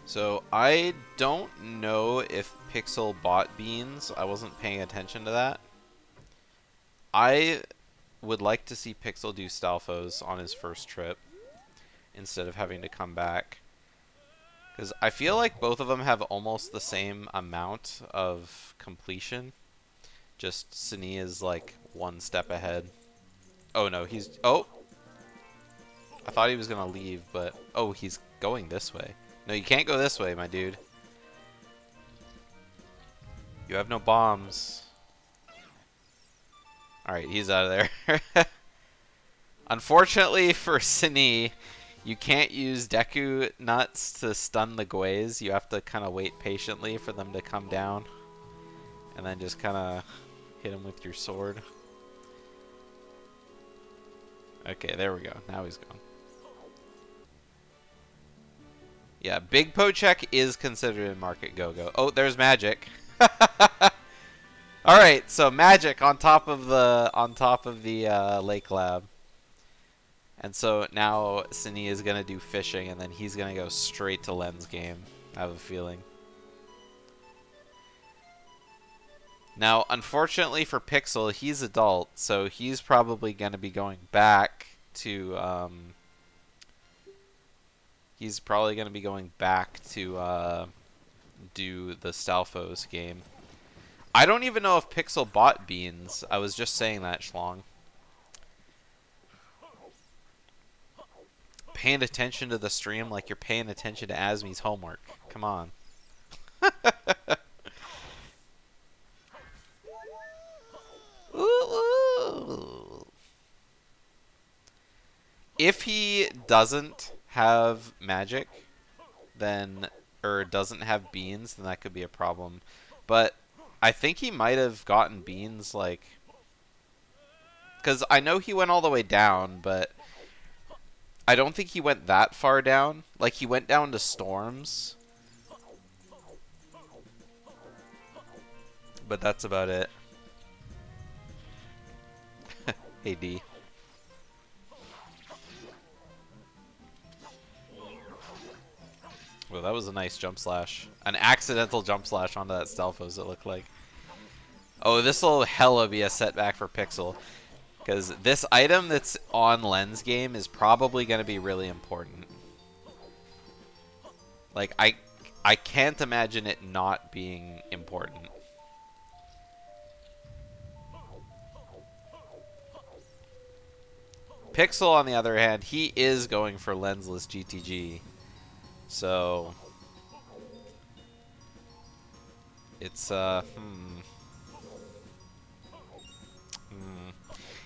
So I don't know if Pixel bought beans. I wasn't paying attention to that. I would like to see Pixel do Stalfos on his first trip instead of having to come back. Because I feel like both of them have almost the same amount of completion. Just Synii is like one step ahead. Oh no, he's... Oh! I thought he was going to leave, but... Oh, he's going this way. No, you can't go this way, my dude. You have no bombs. Alright, he's out of there. Unfortunately for Synii, you can't use Deku Nuts to stun the Guays. You have to kind of wait patiently for them to come down. And then just kind of hit him with your sword. Okay, there we go. Now he's gone. Yeah, Big Pochek is considered in Market Go-Go. Oh, there's Magic. All right, so Magic on top of the Lake Lab. And so now Synii is gonna do fishing, and then he's gonna go straight to Len's game. I have a feeling. Now, unfortunately for Pixel, he's adult, so he's probably gonna be going back to do the Stalfos game. I don't even know if Pixel bought beans. I was just saying that, Schlong. Paying attention to the stream like you're paying attention to Asmi's homework. Come on. Ooh. If he doesn't have magic, then, or doesn't have beans, then that could be a problem. But I think he might have gotten beans, like, because I know he went all the way down, but I don't think he went that far down. Like, he went down to storms, but that's about it. Hey, D. Well, that was a nice jump slash. An accidental jump slash onto that Stalfos, it looked like. Oh, this will hella be a setback for Pixel. Because this item that's on Len's game is probably going to be really important. Like, I can't imagine it not being important. Pixel, on the other hand, he is going for lensless GTG. So it's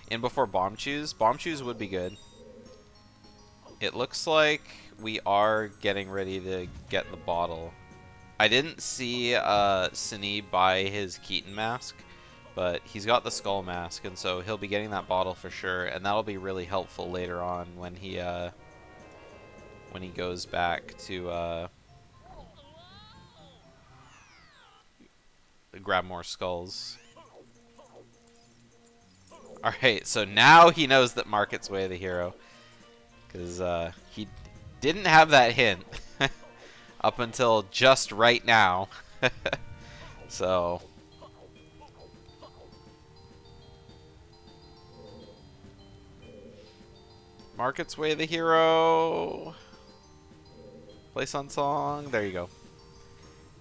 in before bomb choose. Bomb choose would be good. It looks like we are getting ready to get the bottle. I didn't see Synii buy his Keaton mask, but he's got the skull mask, and so he'll be getting that bottle for sure, and that'll be really helpful later on when he goes back to grab more skulls. Alright, so now he knows that Market's Way the hero. Because he didn't have that hint up until just right now. So Market's Way the hero. Place on song. There you go.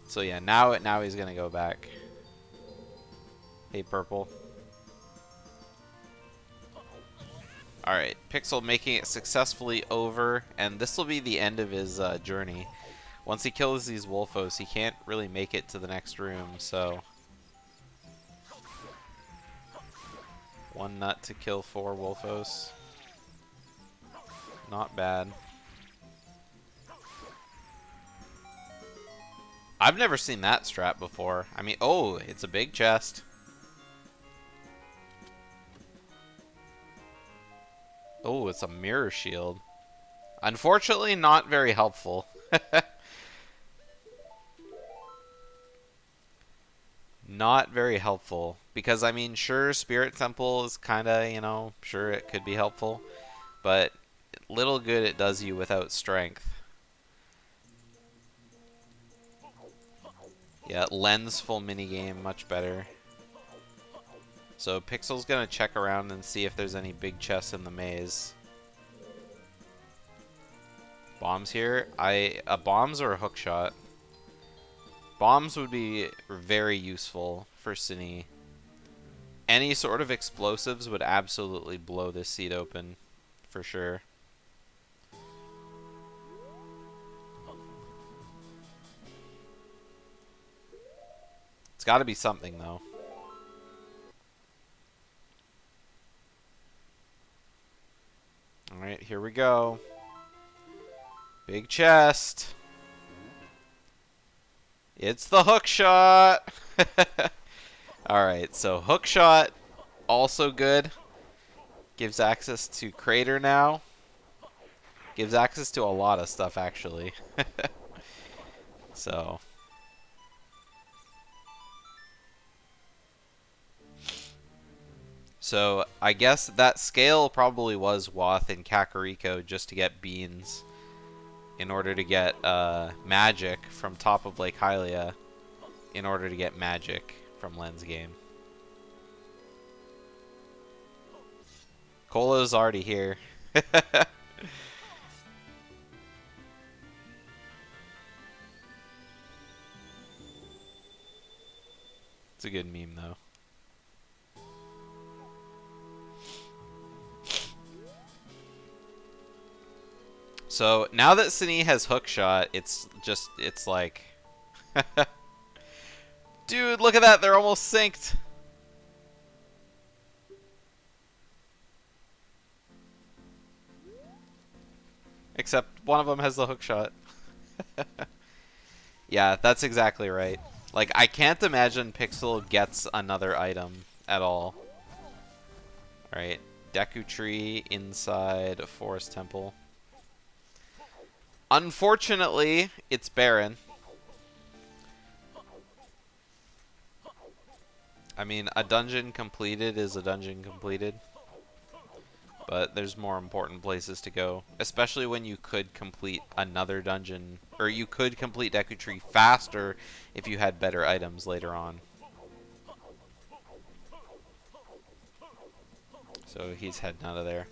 So yeah, now he's gonna go back. Hey, Purple. Alright, Pixel making it successfully over, and this will be the end of his journey. Once he kills these Wolfos, he can't really make it to the next room, so... One nut to kill 4 Wolfos. Not bad. I've never seen that strat before. I mean, oh, it's a big chest. Oh, it's a mirror shield. Unfortunately, not very helpful. Not very helpful. Because, I mean, sure, Spirit Temple is kind of, you know, sure it could be helpful. But little good it does you without strength. Yeah, lens full minigame, much better. So Pixel's gonna check around and see if there's any big chests in the maze. Bombs here. Bombs or a hook shot. Bombs would be very useful for Synii. Any sort of explosives would absolutely blow this seat open, for sure. It's got to be something, though. Alright, here we go. Big chest. It's the hook shot. Alright, so hook shot, also good. Gives access to crater now. Gives access to a lot of stuff, actually. So. So, I guess that scale probably was Wath and Kakariko just to get beans. In order to get magic from top of Lake Hylia. In order to get magic from Len's game. Colo's already here. It's a good meme, though. So, now that Synii has hookshot, it's like... Dude, look at that! They're almost synced! Except one of them has the hookshot. Yeah, that's exactly right. Like, I can't imagine Pixel gets another item at all. Alright, Deku Tree inside a Forest Temple. Unfortunately, it's barren. I mean, a dungeon completed is a dungeon completed. But there's more important places to go. Especially when you could complete another dungeon. Or you could complete Deku Tree faster if you had better items later on. So he's heading out of there.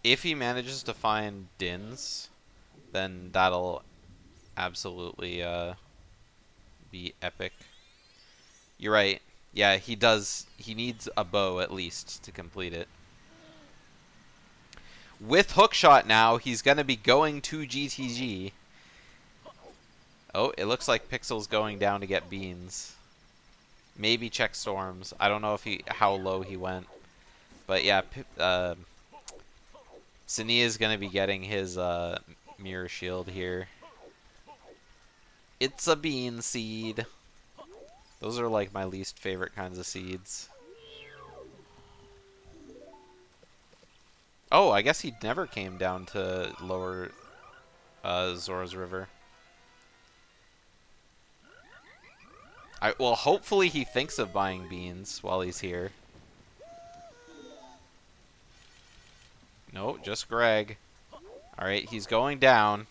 If he manages to find Dins, then that'll absolutely be epic. You're right. Yeah, he does. He needs a bow at least to complete it. With hookshot now, he's going to be going to GTG. Oh, it looks like Pixel's going down to get beans. Maybe check storms. I don't know if how low he went. But yeah, Synii is going to be getting his mirror shield here. It's a bean seed. Those are like my least favorite kinds of seeds. Oh, I guess he never came down to lower Zora's River. Well, hopefully he thinks of buying beans while he's here. No, just Greg. Alright, he's going down.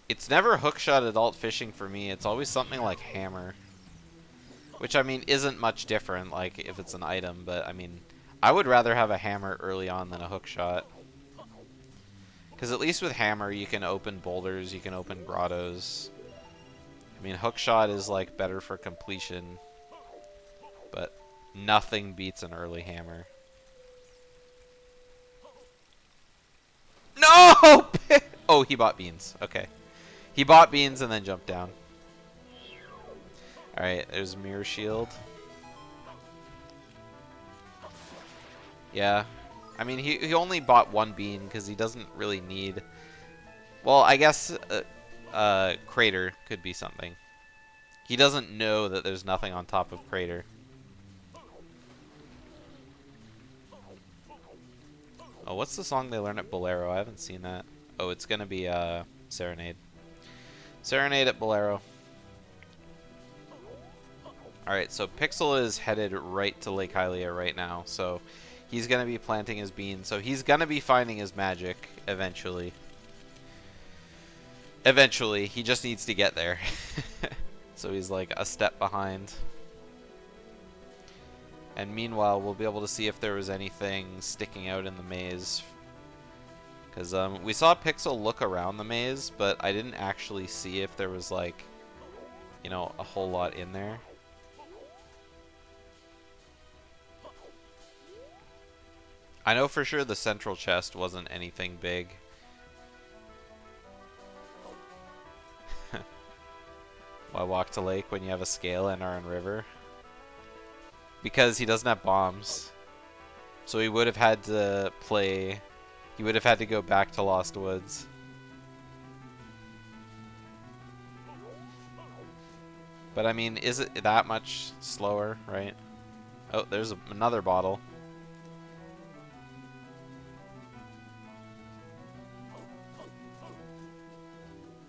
It's never hookshot adult fishing for me. It's always something like hammer. Which, I mean, isn't much different, like, if it's an item. But, I mean, I would rather have a hammer early on than a hookshot. Because at least with hammer, you can open boulders, you can open grottos. I mean, hookshot is, like, better for completion. But nothing beats an early hammer. No! Oh, he bought beans. Okay. He bought beans and then jumped down. Alright, there's Mirror Shield. Yeah. I mean, he only bought one bean because he doesn't really need... Well, I guess Crater could be something. He doesn't know that there's nothing on top of Crater. Oh, what's the song they learn at Bolero? I haven't seen that. Oh, it's gonna be Serenade. Serenade at Bolero. Alright, so Pixel is headed right to Lake Hylia right now. So he's going to be planting his beans. So he's going to be finding his magic eventually. Eventually. He just needs to get there. So he's like a step behind. And meanwhile, we'll be able to see if there was anything sticking out in the maze. Because we saw Pixel look around the maze, but I didn't actually see if there was, like, you know, a whole lot in there. I know for sure the central chest wasn't anything big. Why walk to lake when you have a scale and are in river? Because he doesn't have bombs. So he would have had to play... He would have had to go back to Lost Woods. But I mean, is it that much slower, right? Oh, there's another bottle.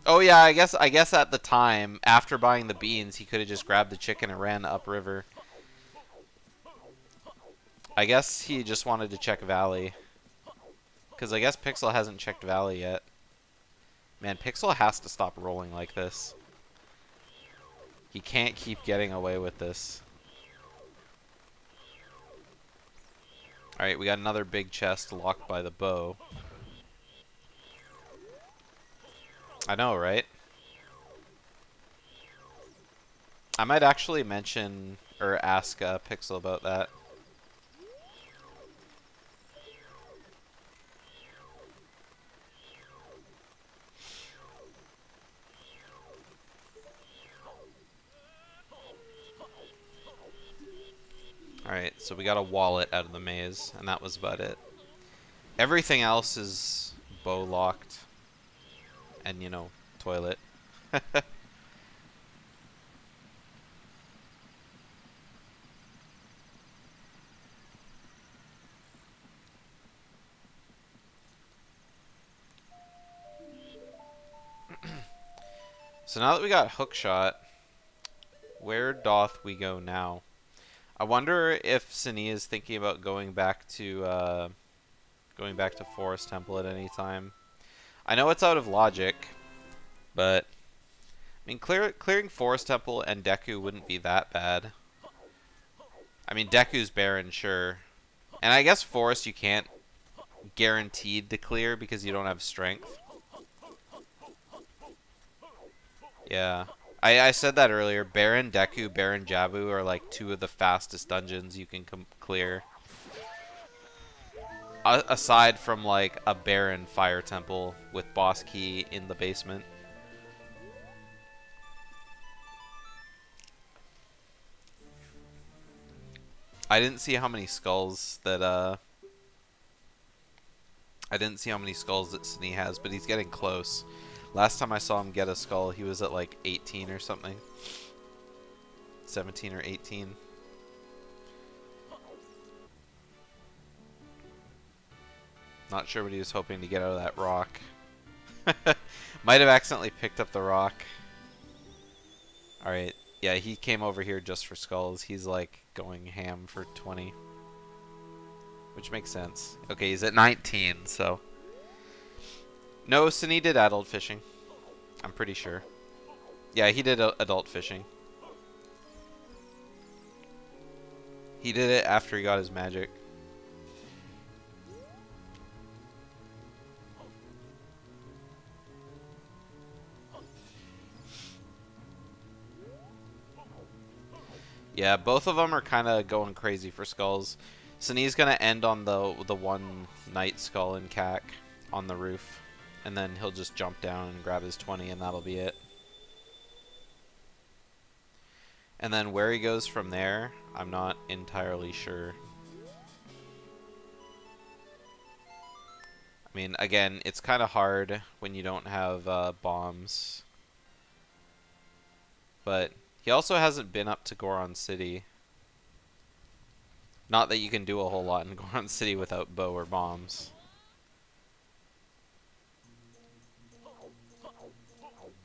Oh yeah, I guess at the time, after buying the beans, he could have just grabbed the chicken and ran upriver. I guess he just wanted to check Valley. Because I guess Pixel hasn't checked Valley yet. Man, Pixel has to stop rolling like this. He can't keep getting away with this. Alright, we got another big chest locked by the bow. I know, right? I might actually mention or ask Pixel about that. Alright, so we got a wallet out of the maze, and that was about it. Everything else is bow locked. And, you know, toilet. So now that we got hookshot, where doth we go now? I wonder if Synii is thinking about going back to Forest Temple at any time. I know it's out of logic, but I mean, clearing Forest Temple and Deku wouldn't be that bad. I mean, Deku's barren, sure, and I guess Forest you can't guaranteed to clear because you don't have strength. Yeah. I said that earlier. Baron Deku, Baron Jabu are like two of the fastest dungeons you can clear. Aside from like a Baron Fire Temple with boss key in the basement. I didn't see how many skulls that Synii has, but he's getting close. Last time I saw him get a skull, he was at like 18 or something. 17 or 18. Not sure what he was hoping to get out of that rock. Might have accidentally picked up the rock. Alright, yeah, he came over here just for skulls. He's like going ham for 20. Which makes sense. Okay, he's at 19, so... No, Synii did adult fishing. I'm pretty sure. Yeah, he did adult fishing. He did it after he got his magic. Yeah, both of them are kind of going crazy for skulls. Synnii's gonna end on the one night skull in CAC on the roof. And then he'll just jump down and grab his 20 and that'll be it. And then where he goes from there, I'm not entirely sure. I mean, again, it's kind of hard when you don't have bombs. But he also hasn't been up to Goron City. Not that you can do a whole lot in Goron City without bow or bombs.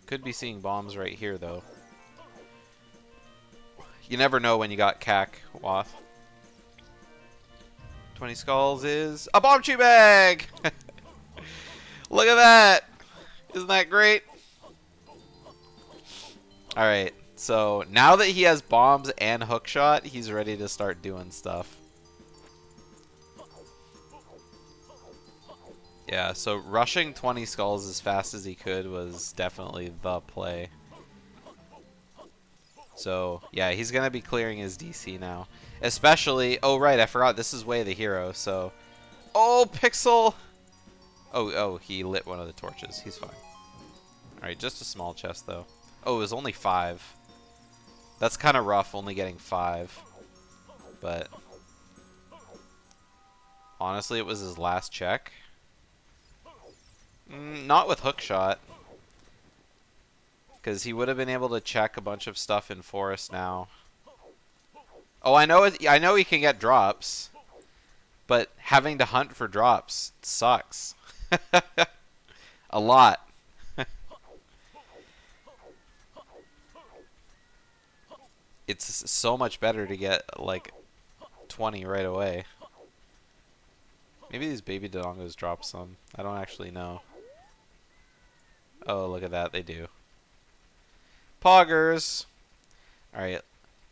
Could be seeing bombs right here, though. You never know when you got CAC, Wath. 20 skulls is a bomb chew bag! Look at that! Isn't that great? Alright, So now that he has bombs and hookshot, he's ready to start doing stuff. Yeah, so rushing 20 skulls as fast as he could was definitely the play. So, yeah, he's going to be clearing his DC now. Especially, oh right, I forgot, this is Way the Hero, so... Oh, Pixel! Oh, he lit one of the torches. He's fine. Alright, just a small chest, though. Oh, it was only 5. That's kind of rough, only getting 5. But... honestly, it was his last check. Not with hookshot. Because he would have been able to check a bunch of stuff in forest now. Oh, I know he can get drops. But having to hunt for drops sucks. A lot. It's so much better to get, like, 20 right away. Maybe these baby dodongos drop some. I don't actually know. Oh, look at that. They do. Poggers! Alright.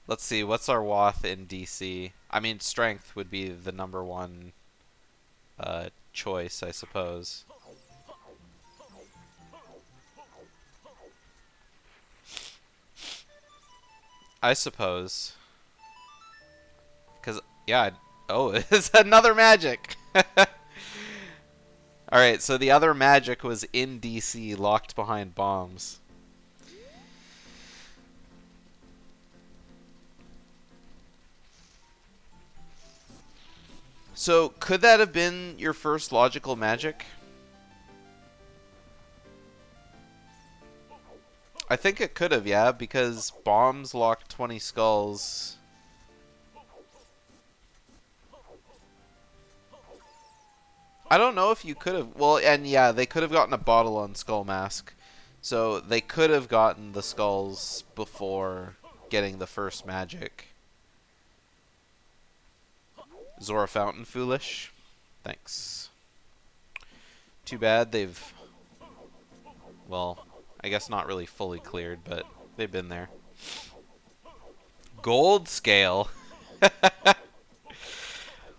Let's see. What's our Wath in DC? I mean, strength would be the #1 choice, I suppose. I suppose. Because, yeah. Oh, it's another magic! Alright, so the other magic was in DC, locked behind bombs. So, could that have been your first logical magic? I think it could have, yeah, because bombs locked 20 skulls. I don't know if you could have... well, and yeah, they could have gotten a bottle on Skull Mask. So, they could have gotten the skulls before getting the first magic. Zora Fountain Foolish. Thanks. Too bad they've... well, I guess not really fully cleared, but they've been there. Gold Scale.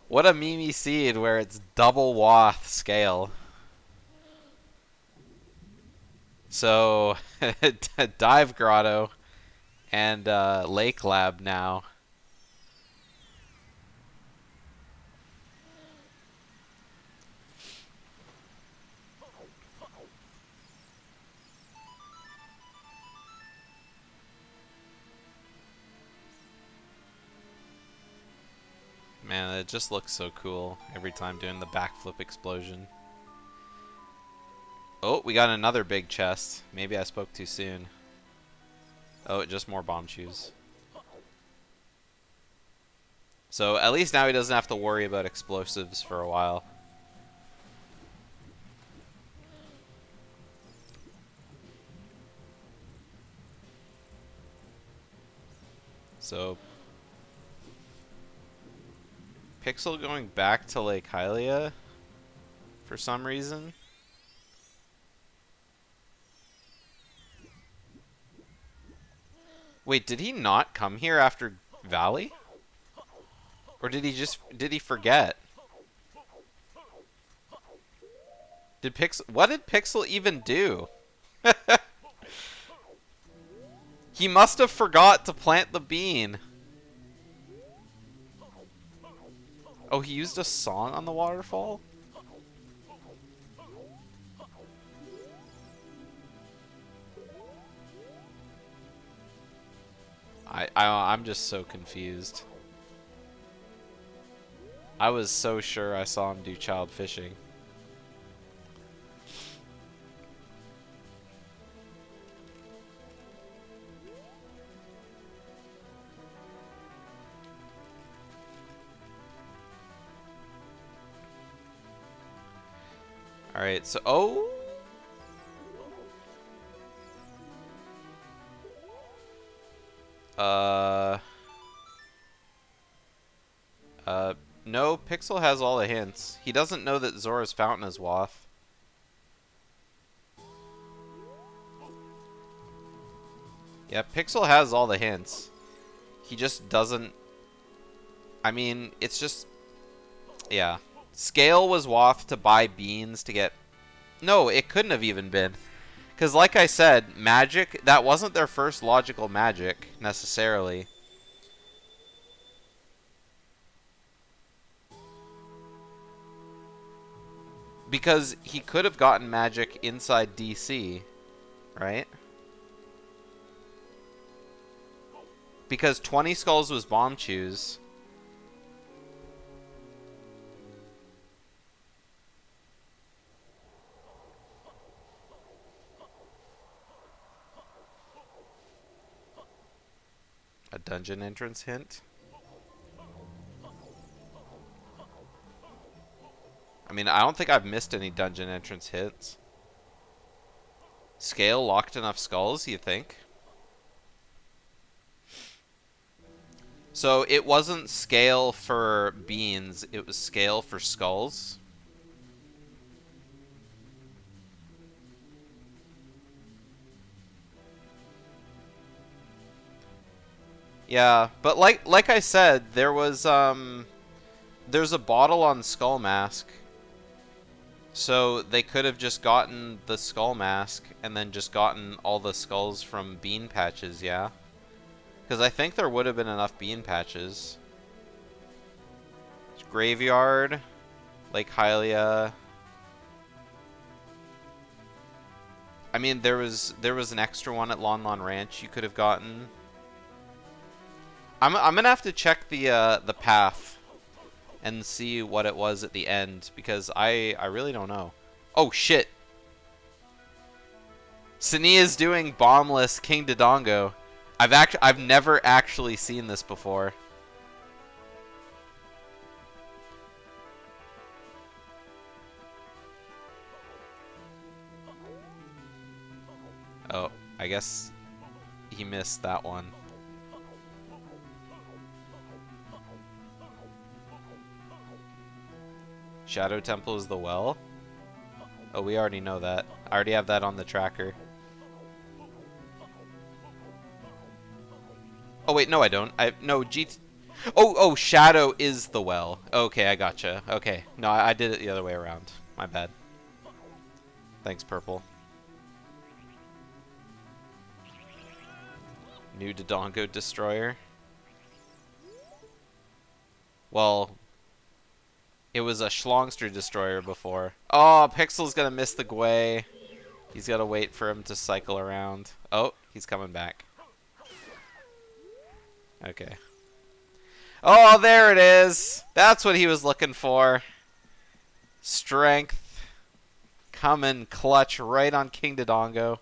What a Mimi seed where it's double Wath scale. So, Dive Grotto and Lake Lab now. Man, it just looks so cool every time doing the backflip explosion. Oh, we got another big chest. Maybe I spoke too soon. Oh, just more bomb shoes. So at least now he doesn't have to worry about explosives for a while. So... Pixel going back to Lake Hylia for some reason. Wait, did he not come here after Valley? Or did he forget? What did Pixel even do? He must have forgot to plant the bean. Oh, he used a song on the waterfall? I'm just so confused. I was so sure I saw him do child fishing. Alright, so... oh! No, Pixel has all the hints. He doesn't know that Zora's Fountain is Wath. Yeah, Pixel has all the hints. He just doesn't... I mean, it's just... Yeah. Scale was waft to buy beans to get... No, it couldn't have even been. Because like I said, magic, that wasn't their first logical magic, necessarily. Because he could have gotten magic inside DC, right? Because 20 skulls was bomb choose. A dungeon entrance hint. I mean, I don't think I've missed any dungeon entrance hints. Scale locked enough skulls, you think? So it wasn't scale for beans, it was scale for skulls. Yeah, but like I said, there's a bottle on Skull Mask. So they could have just gotten the Skull Mask and then just gotten all the skulls from bean patches, yeah? Because I think there would have been enough bean patches. Graveyard, Lake Hylia. I mean, there was an extra one at Lon Lon Ranch you could have gotten. I'm gonna have to check the path and see what it was at the end, because I really don't know. Oh shit! Synii is doing bombless King Dodongo. I've never actually seen this before. Oh, I guess he missed that one. Shadow Temple is the well? Oh, we already know that. I already have that on the tracker. Oh wait, no I don't. No, Oh, Shadow is the well. Okay, I gotcha. Okay. No, I did it the other way around. My bad. Thanks, Purple. New Dodongo Destroyer. Well, it was a Schlongster Destroyer before. Oh, Pixel's gonna miss the Gwei. He's gotta wait for him to cycle around. Oh, he's coming back. Okay. Oh, there it is! That's what he was looking for. Strength. Coming clutch right on King Dodongo.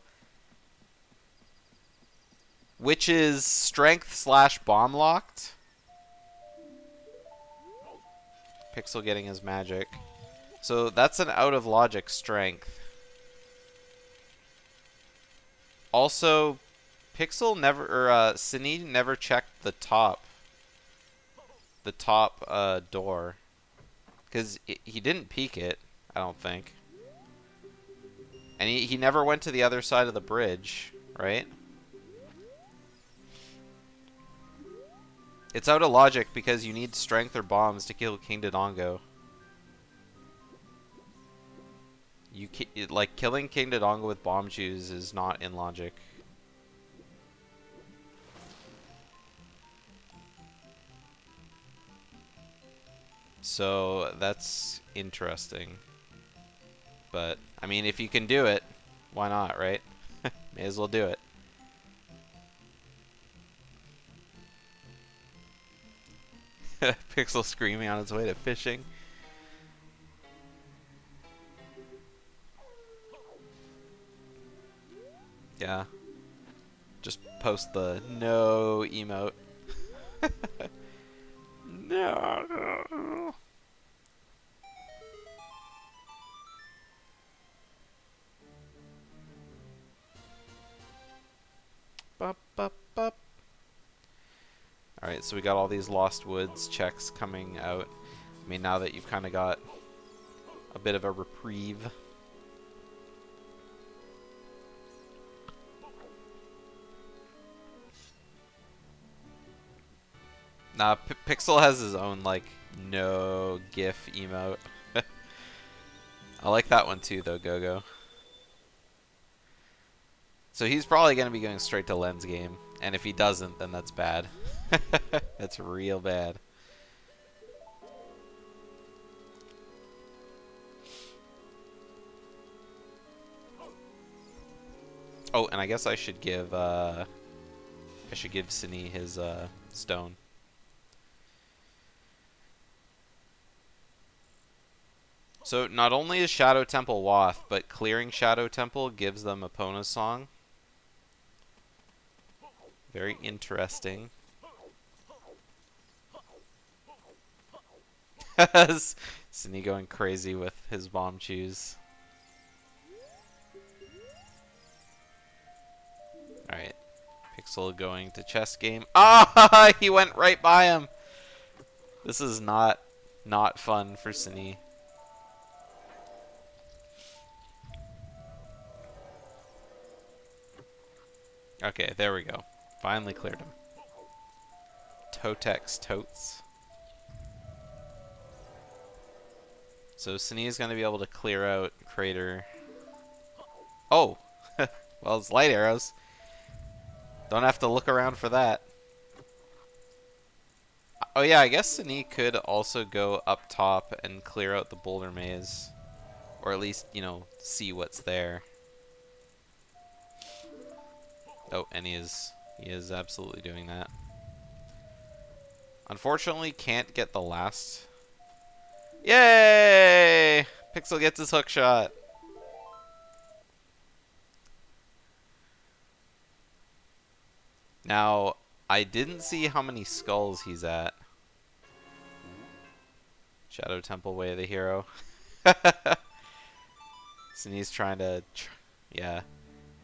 Which is strength / bomb locked. Pixel getting his magic. So that's an out of logic strength. Also, Pixel never, or Synii never checked the top door. Because he didn't peek it, I don't think. And he never went to the other side of the bridge, right? It's out of logic because you need strength or bombs to kill King Dodongo. Like, killing King Dodongo with bomb juice is not in logic. So, that's interesting. But, I mean, if you can do it, why not, right? May as well do it. Pixel screaming on his way to fishing. Yeah. Just post the no emote. No. Bup, bup, bup. Alright, so we got all these Lost Woods checks coming out. I mean, now that you've kind of got a bit of a reprieve. Nah, Pixel has his own, like, no GIF emote. I like that one too, though, Gogo. So he's probably going to be going straight to Lens game. And if he doesn't, then that's bad. That's real bad. Oh, and I guess I should give Synii his stone. So not only is Shadow Temple Wath, but clearing Shadow Temple gives them Epona's Song. Very interesting. Synii going crazy with his bomb chews. Alright. Pixel going to chess game. Ah! He went right by him! This is not fun for Synii. Okay, there we go. Finally cleared him. Totex totes. So Synii is going to be able to clear out Crater. Oh! Well, it's light arrows. Don't have to look around for that. Oh yeah, I guess Synii could also go up top and clear out the boulder maze. Or at least, you know, see what's there. Oh, and he is absolutely doing that. Unfortunately, can't get the last. Yay! Pixel gets his hook shot. Now, I didn't see how many skulls he's at. Shadow Temple Way of the Hero. Synnii's trying to... yeah.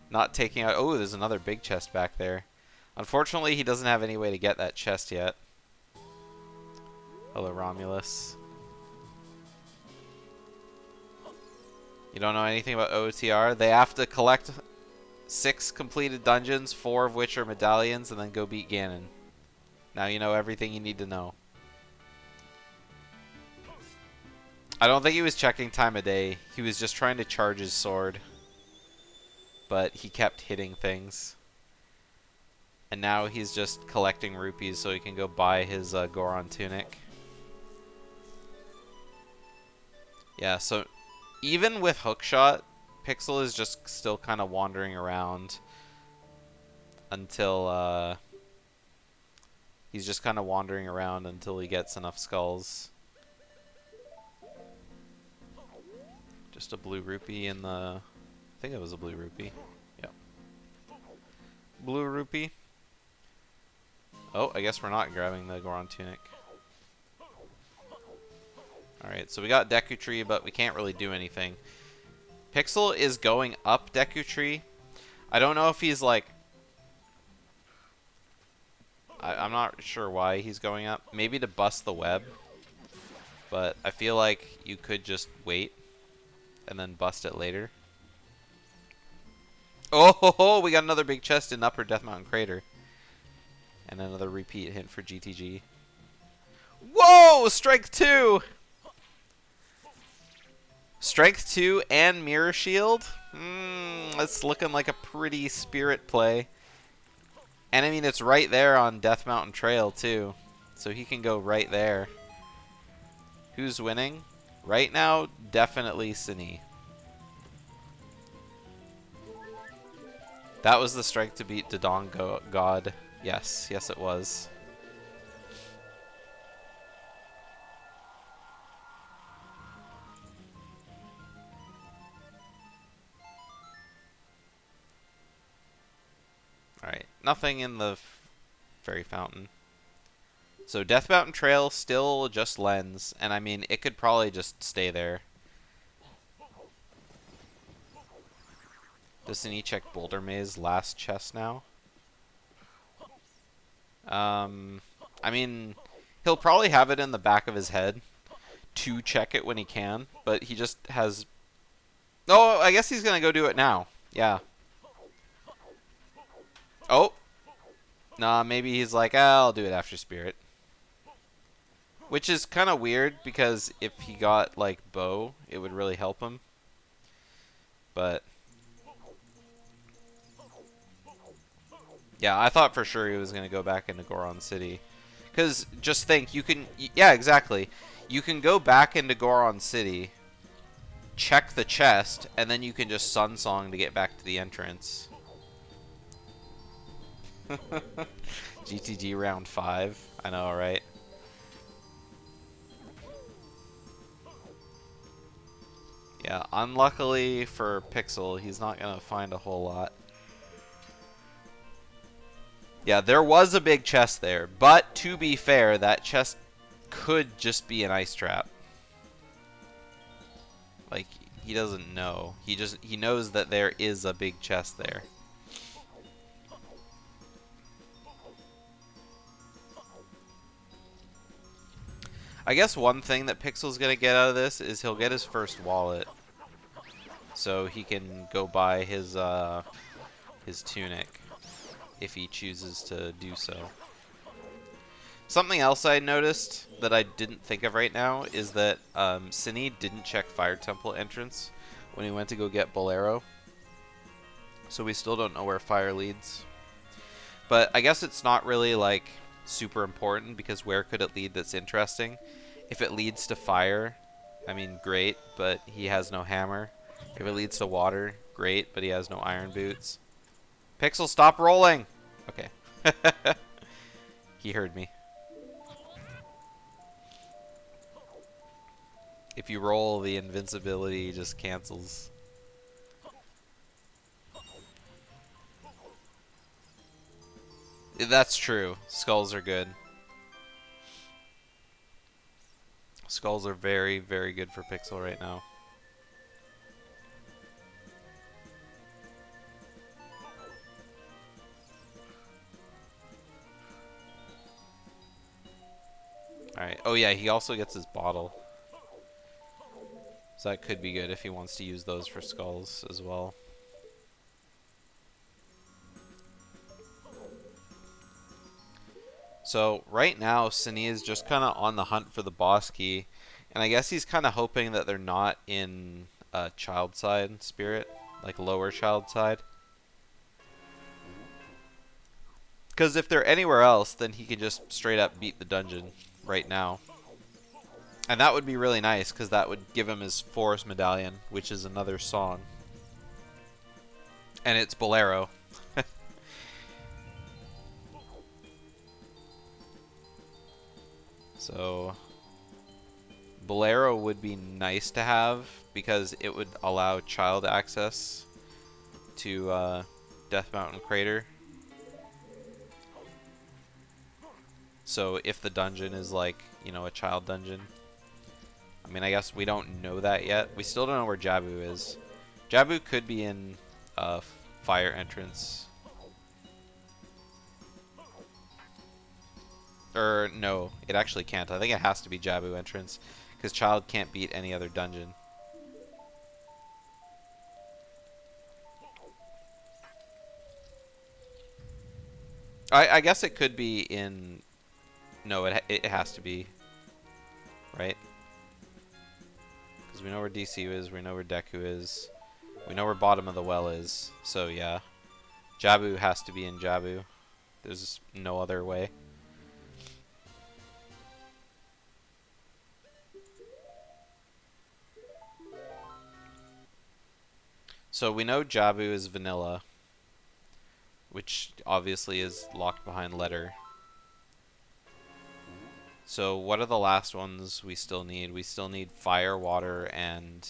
Not taking out... oh, there's another big chest back there. Unfortunately, he doesn't have any way to get that chest yet. Hello, Romulus. You don't know anything about OTR? They have to collect 6 completed dungeons, 4 of which are medallions, and then go beat Ganon. Now you know everything you need to know. I don't think he was checking time of day. He was just trying to charge his sword. But he kept hitting things. And now he's just collecting rupees so he can go buy his Goron tunic. Yeah, so even with hookshot, Pixel is just still kind of wandering around until he's just kind of wandering around until he gets enough skulls. Just a blue rupee in the... I think it was a blue rupee. Yep. Blue rupee. Oh, I guess we're not grabbing the Goron tunic. Alright, so we got Deku Tree, but we can't really do anything. Pixel is going up Deku Tree. I don't know if he's like... I'm not sure why he's going up. Maybe to bust the web. But I feel like you could just wait and then bust it later. Oh, ho, ho, we got another big chest in Upper Death Mountain Crater. And another repeat hint for GTG. Whoa! Strength 2! Strength 2 and Mirror Shield? That's looking like a pretty spirit play. And I mean, it's right there on Death Mountain Trail, too. So he can go right there. Who's winning? Right now, definitely Synii. That was the strength to beat Dodong God. Yes, yes it was. Alright, nothing in the Fairy Fountain. So Death Mountain Trail still just Lens, and I mean, it could probably just stay there. Does Synii check Boulder Maze last chest now? I mean, he'll probably have it in the back of his head to check it when he can, but he just has... oh, I guess he's gonna go do it now. Yeah. Oh! Nah, maybe he's like, I'll do it after Spirit. Which is kind of weird because if he got like bow, it would really help him. But yeah, I thought for sure he was going to go back into Goron City. Because just think, you can... Yeah, exactly. You can go back into Goron City, check the chest, and then you can just Sun Song to get back to the entrance. GTG round 5. I know, right? Yeah, unluckily for Pixel, he's not going to find a whole lot. Yeah, there was a big chest there, but to be fair, that chest could just be an ice trap. Like, he doesn't know. He knows that there is a big chest there. I guess one thing that Pixel's gonna get out of this is he'll get his first wallet. So he can go buy his tunic if he chooses to do so. Something else I noticed that I didn't think of right now is that Synii didn't check Fire Temple entrance when he went to go get Bolero. So we still don't know where fire leads. But I guess it's not really like super important because where could it lead that's interesting? If it leads to fire, I mean great, but he has no hammer. If it leads to water, great, but he has no iron boots. Pixel, stop rolling! Okay. He heard me. If you roll, the invincibility just cancels. That's true. Skulls are good. Skulls are very, very good for Pixel right now. Alright. Oh yeah, he also gets his bottle. So that could be good if he wants to use those for skulls as well. So right now, Synii is just kind of on the hunt for the boss key. And I guess he's kind of hoping that they're not in child side spirit, like lower child side. Because if they're anywhere else, then he could just straight up beat the dungeon right now. And that would be really nice, because that would give him his Forest Medallion, which is another song. And it's Bolero. So, Bolero would be nice to have, because it would allow child access to Death Mountain Crater. So if the dungeon is like, you know, a child dungeon. I mean, I guess we don't know that yet. We still don't know where Jabu is. Jabu could be in fire entrance. Or no, it actually can't. I think it has to be Jabu entrance, because child can't beat any other dungeon. I guess it could be in... No, it has to be. Right? Because we know where DC is, we know where Deku is. We know where Bottom of the Well is. So yeah. Jabu has to be in Jabu. There's no other way. So we know Jabu is vanilla, which obviously is locked behind letter. So what are the last ones we still need? We still need fire, water, and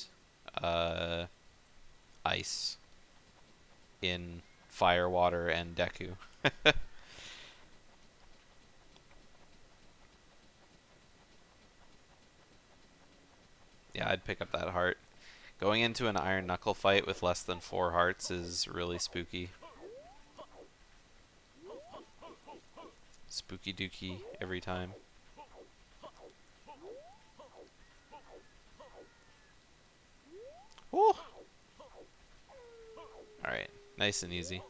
ice in fire, water, and Deku. Yeah, I'd pick up that heart. Going into an Iron Knuckle fight with less than 4 hearts is really spooky. Spooky dookie every time. Woo! Alright, nice and easy.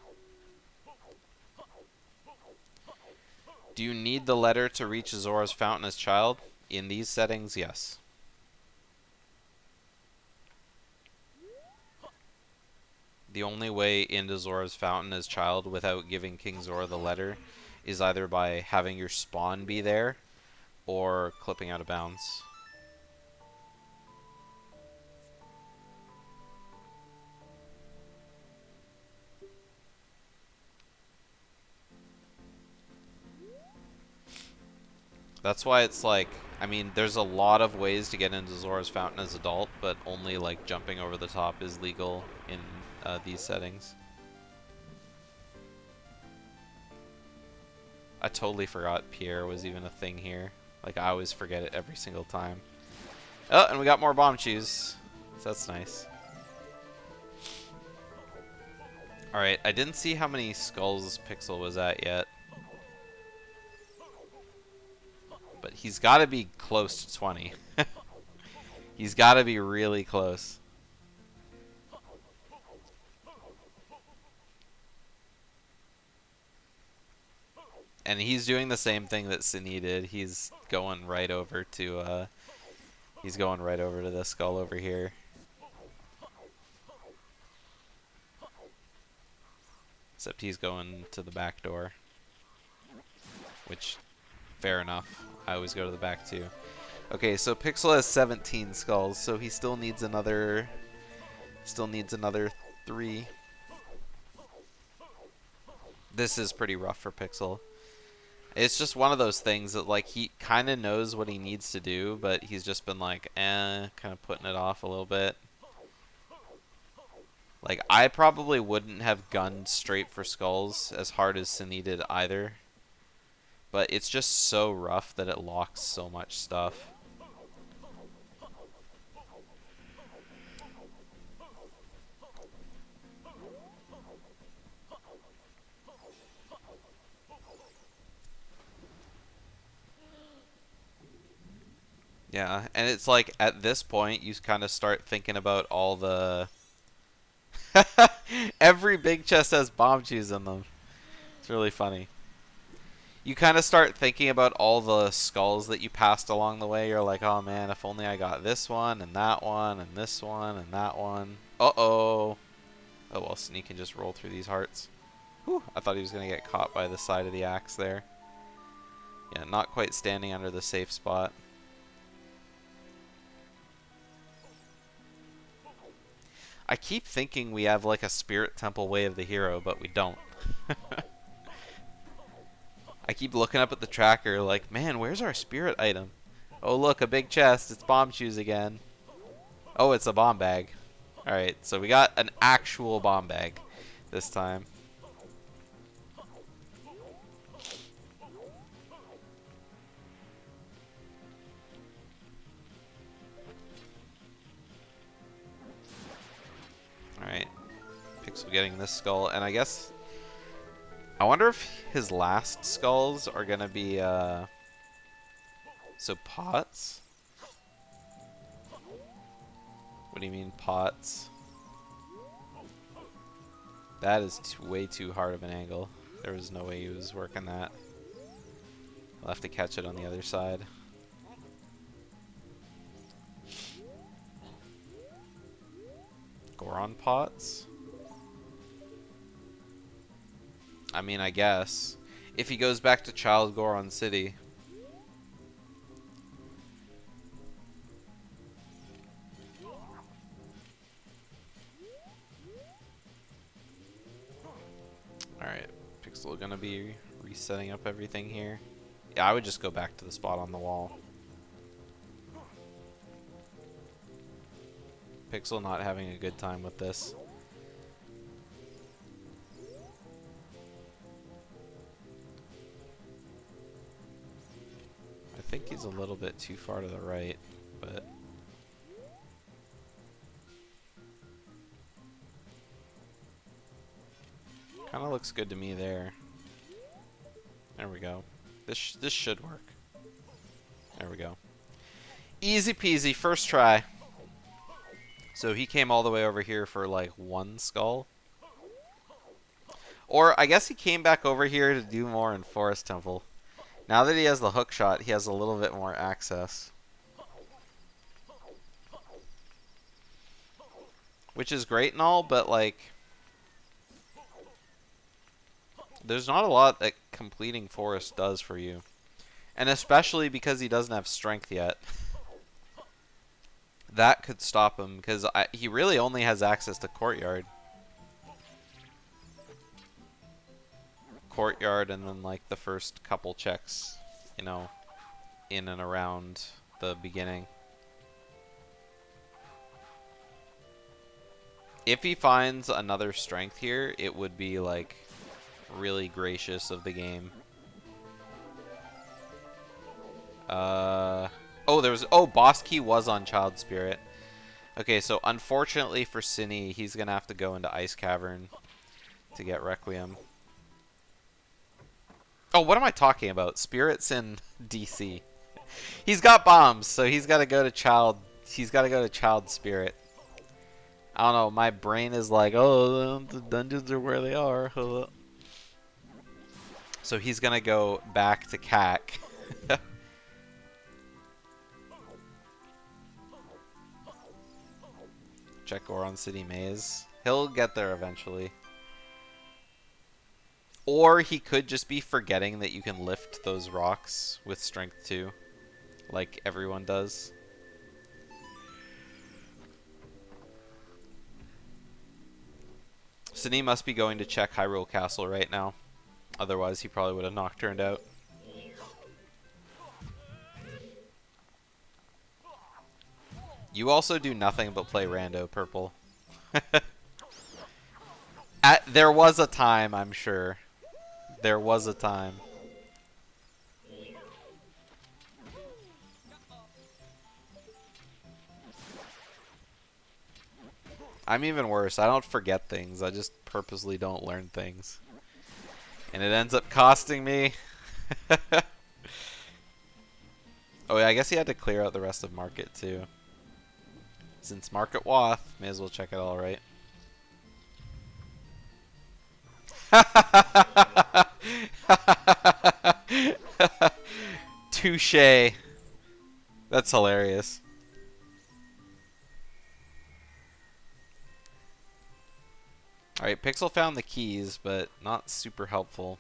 Do you need the letter to reach Zora's fountain as child? In these settings, yes. The only way into Zora's Fountain as child without giving King Zora the letter is either by having your spawn be there or clipping out of bounds. That's why it's like, I mean, there's a lot of ways to get into Zora's Fountain as adult, but only like jumping over the top is legal in these settings. I totally forgot Pierre was even a thing here. Like, I always forget it every single time. Oh, and we got more bomb chews. So that's nice. Alright, I didn't see how many skulls Pixel was at yet. But he's got to be close to 20. He's got to be really close. And he's doing the same thing that Synii did. He's going right over to this skull over here. Except he's going to the back door. Which, fair enough. I always go to the back too. Okay, so Pixel has 17 skulls, so he still needs another 3. This is pretty rough for Pixel. It's just one of those things that, like, he kind of knows what he needs to do, but he's just been like, kind of putting it off a little bit. Like, I probably wouldn't have gunned straight for skulls as hard as Synii did either. But it's just so rough that it locks so much stuff. Yeah, and it's like, at this point, you kind of start thinking about all the... Every big chest has bomb chews in them. It's really funny. You kind of start thinking about all the skulls that you passed along the way. You're like, oh man, if only I got this one, and that one, and this one, and that one. Uh-oh. Oh well, Synii can just roll through these hearts. Whew, I thought he was going to get caught by the side of the axe there. Yeah, not quite standing under the safe spot. I keep thinking we have like a spirit temple way of the hero, but we don't. I keep looking up at the tracker like, man, where's our spirit item? Oh look, a big chest. It's bomb chews again. Oh, it's a bomb bag. Alright, so we got an actual bomb bag this time. Alright. Pixel getting this skull, and I guess... I wonder if his last skulls are gonna be, so pots? What do you mean, pots? That is way too hard of an angle. There was no way he was working that. I'll have to catch it on the other side. Goron pots? I mean, I guess. If he goes back to Child Goron City. Alright, Pixel gonna be resetting up everything here. Yeah, I would just go back to the spot on the wall. Pixel not having a good time with this. I think he's a little bit too far to the right, but... Kinda looks good to me there. There we go. This should work. There we go. Easy peasy, first try. So he came all the way over here for like one skull. Or I guess he came back over here to do more in Forest Temple. Now that he has the hook shot, he has a little bit more access. Which is great and all, but like, there's not a lot that completing Forest does for you. And especially because he doesn't have strength yet. That could stop him, because he really only has access to Courtyard. Courtyard and then like the first couple checks, you know, in and around the beginning. If he finds another strength here, it would be like really gracious of the game. Boss Key was on Child Spirit. Okay, so unfortunately for Synii, he's gonna have to go into Ice Cavern to get Requiem. Oh, what am I talking about? Spirit's in DC. He's got bombs, so he's got to go to Child. He's got to go to Child Spirit. I don't know. My brain is like, oh, the dungeons are where they are. So he's gonna go back to CAC. Check Goron City Maze. He'll get there eventually. Or he could just be forgetting that you can lift those rocks with strength 2, like everyone does. Synii must be going to check Hyrule Castle right now. Otherwise, he probably would have Nocturned out. You also do nothing but play Rando Purple. There was a time, I'm sure. There was a time. I'm even worse. I don't forget things. I just purposely don't learn things. And it ends up costing me. Oh yeah, I guess he had to clear out the rest of Market too. Since Market Wath, may as well check it all right. Touche. That's hilarious. Alright, Pixel found the keys, but not super helpful.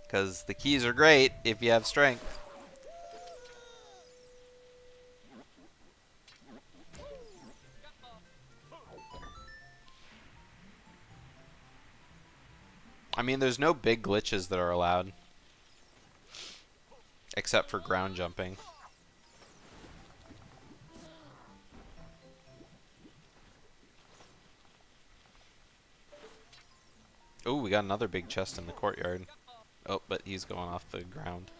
Because the keys are great if you have strength. I mean, there's no big glitches that are allowed. Except for ground jumping. Oh, we got another big chest in the courtyard. Oh, but he's going off the ground.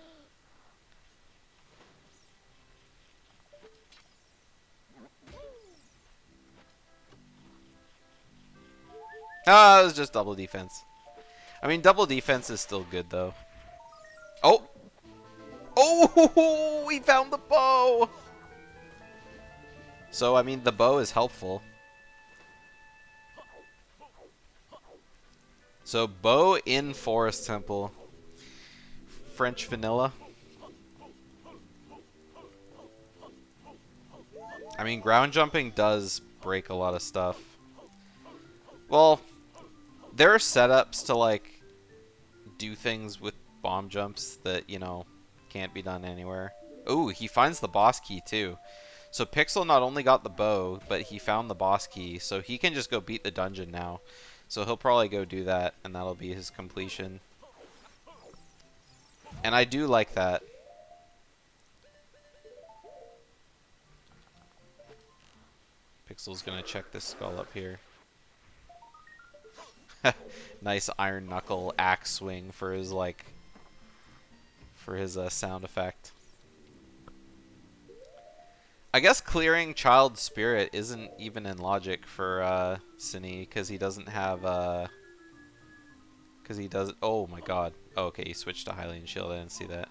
Ah, it was just double defense. I mean, double defense is still good, though. Oh! Oh! We found the bow! So, I mean, the bow is helpful. So, bow in Forest Temple. French vanilla. I mean, ground jumping does break a lot of stuff. Well, there are setups to, like, do things with bomb jumps that, you know, can't be done anywhere. Ooh, he finds the boss key, too. So Pixel not only got the bow, but he found the boss key, so he can just go beat the dungeon now. So he'll probably go do that, and that'll be his completion. And I do like that. Pixel's gonna check this skull up here. Nice iron knuckle axe swing for his, like, for his sound effect. I guess clearing Child Spirit isn't even in logic for Synii, because he doesn't have because he does. Oh my God. Oh, okay, he switched to Hylian Shield. I didn't see that.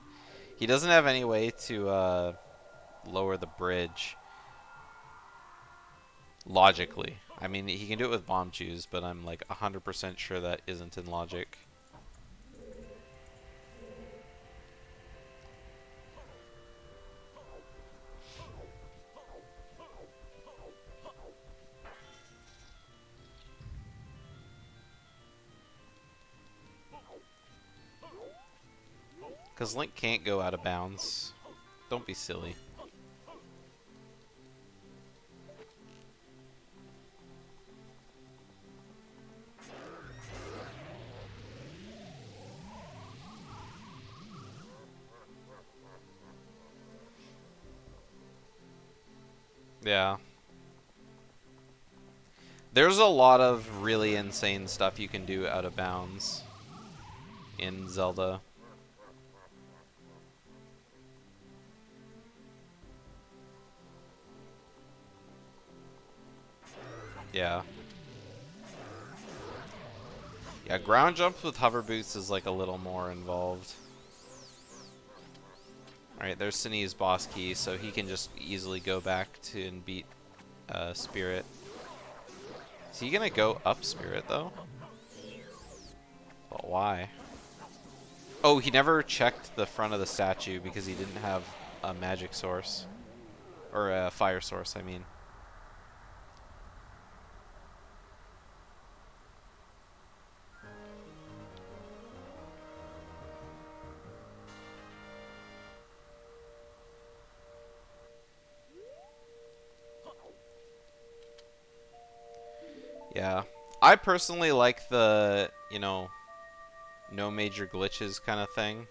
He doesn't have any way to lower the bridge. Logically. I mean, he can do it with Bomb Choose, but I'm like 100% sure that isn't in logic. Because Link can't go out of bounds. Don't be silly. Yeah. There's a lot of really insane stuff you can do out of bounds in Zelda. Yeah. Yeah, ground jumps with hover boots is like a little more involved. Alright, there's Synii's boss key, so he can just easily go back to and beat Spirit. Is he gonna go up Spirit though? But why? Oh, he never checked the front of the statue because he didn't have a magic source. Or a fire source, I mean. Yeah. I personally like the, you know, no major glitches kind of thing.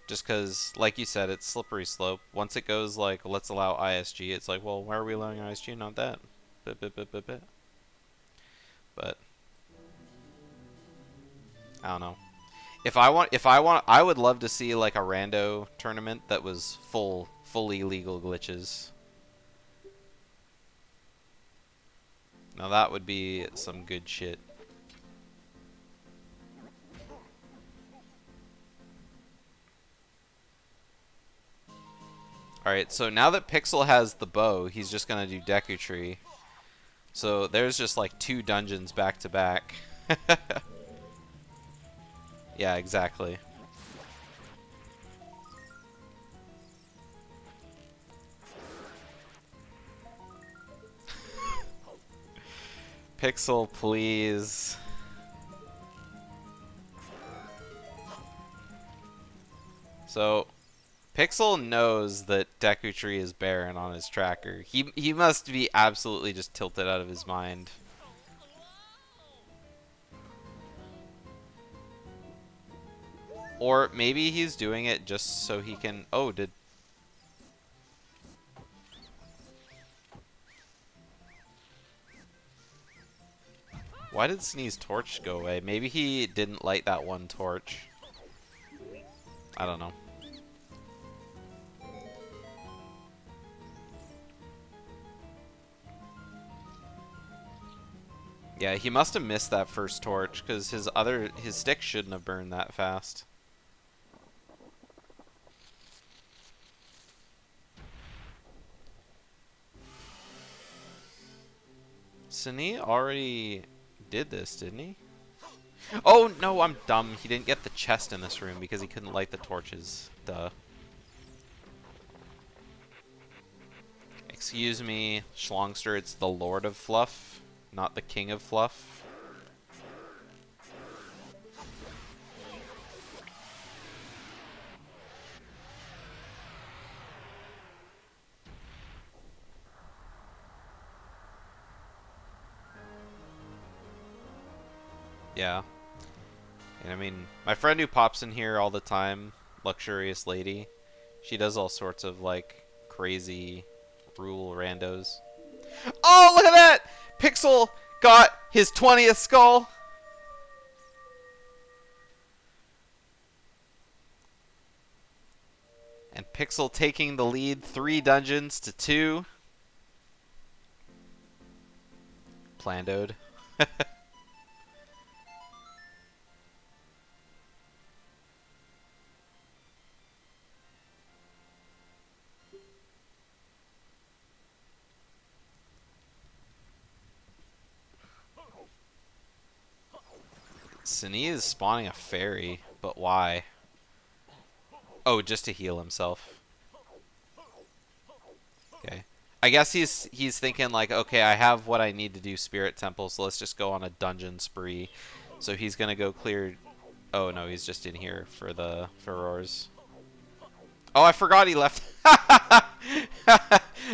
Just because, like you said, it's slippery slope. Once it goes like, let's allow ISG, it's like, well, why are we allowing ISG? Not that. But I don't know. I would love to see like a rando tournament that was fully legal glitches. Now that would be some good shit. Alright, so now that Pixel has the bow, he's just gonna do Deku Tree. So there's just like 2 dungeons back to back. Yeah, exactly. Pixel, please. So, Pixel knows that Deku Tree is barren on his tracker. He must be absolutely just tilted out of his mind. Or maybe he's doing it just so he can... Oh, did... Why did Snee's torch go away? Maybe he didn't light that one torch. I don't know. Yeah, he must have missed that first torch because his stick shouldn't have burned that fast. Synii already did this, didn't he? Oh, no, I'm dumb. He didn't get the chest in this room because he couldn't light the torches. Duh. Excuse me, Schlongster, it's the Lord of Fluff, not the King of Fluff. Yeah. And I mean, my friend who pops in here all the time, Luxurious Lady, she does all sorts of, like, crazy rule randos. Oh, look at that! Pixel got his 20th skull! And Pixel taking the lead 3 dungeons to 2. Plandoed. Synii is spawning a fairy, but why? Oh, just to heal himself. Okay. I guess he's thinking like, okay, I have what I need to do Spirit Temple, so let's just go on a dungeon spree. So he's gonna go clear Oh no, he's just in here for the roars. Oh, I forgot he left.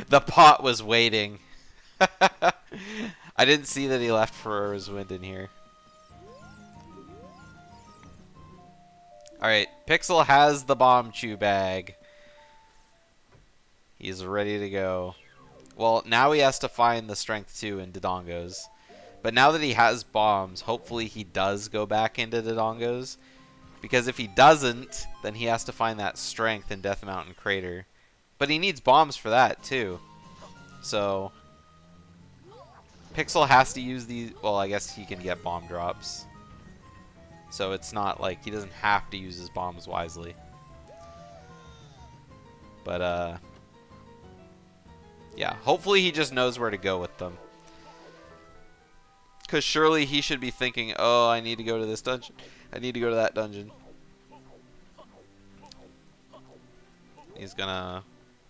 The pot was waiting. I didn't see that he left Ferror's Wind in here. Alright, Pixel has the bomb chew bag. He's ready to go. Well, now he has to find the strength 2 in Dodongos. But now that he has bombs, hopefully he does go back into Dodongos. Because if he doesn't, then he has to find that strength in Death Mountain Crater. But he needs bombs for that, too. So, Pixel has to use these. Well, I guess he can get bomb drops. So it's not like he doesn't have to use his bombs wisely. But, yeah, hopefully he just knows where to go with them. Because surely he should be thinking, oh, I need to go to this dungeon. I need to go to that dungeon. He's gonna...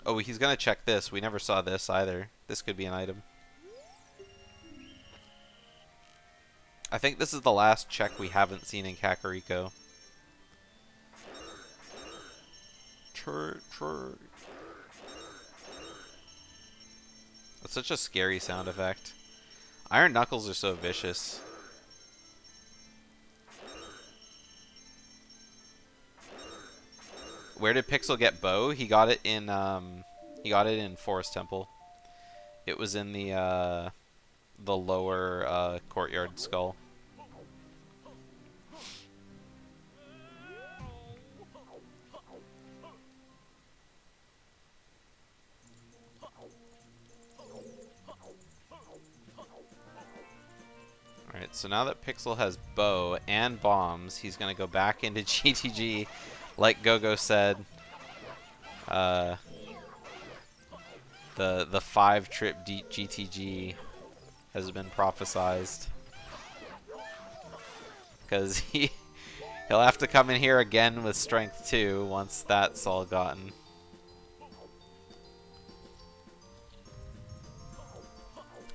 Oh, he's gonna check this. We never saw this either. This could be an item. I think this is the last check we haven't seen in Kakariko. That's such a scary sound effect. Iron Knuckles are so vicious. Where did Pixel get bow? He got it in Forest Temple. It was in the lower courtyard skull. Alright, so now that Pixel has bow and bombs, he's gonna go back into GTG, like Gogo said. The 5-trip GTG has been prophesized. Because he'll have to come in here again with strength 2 once that's all gotten.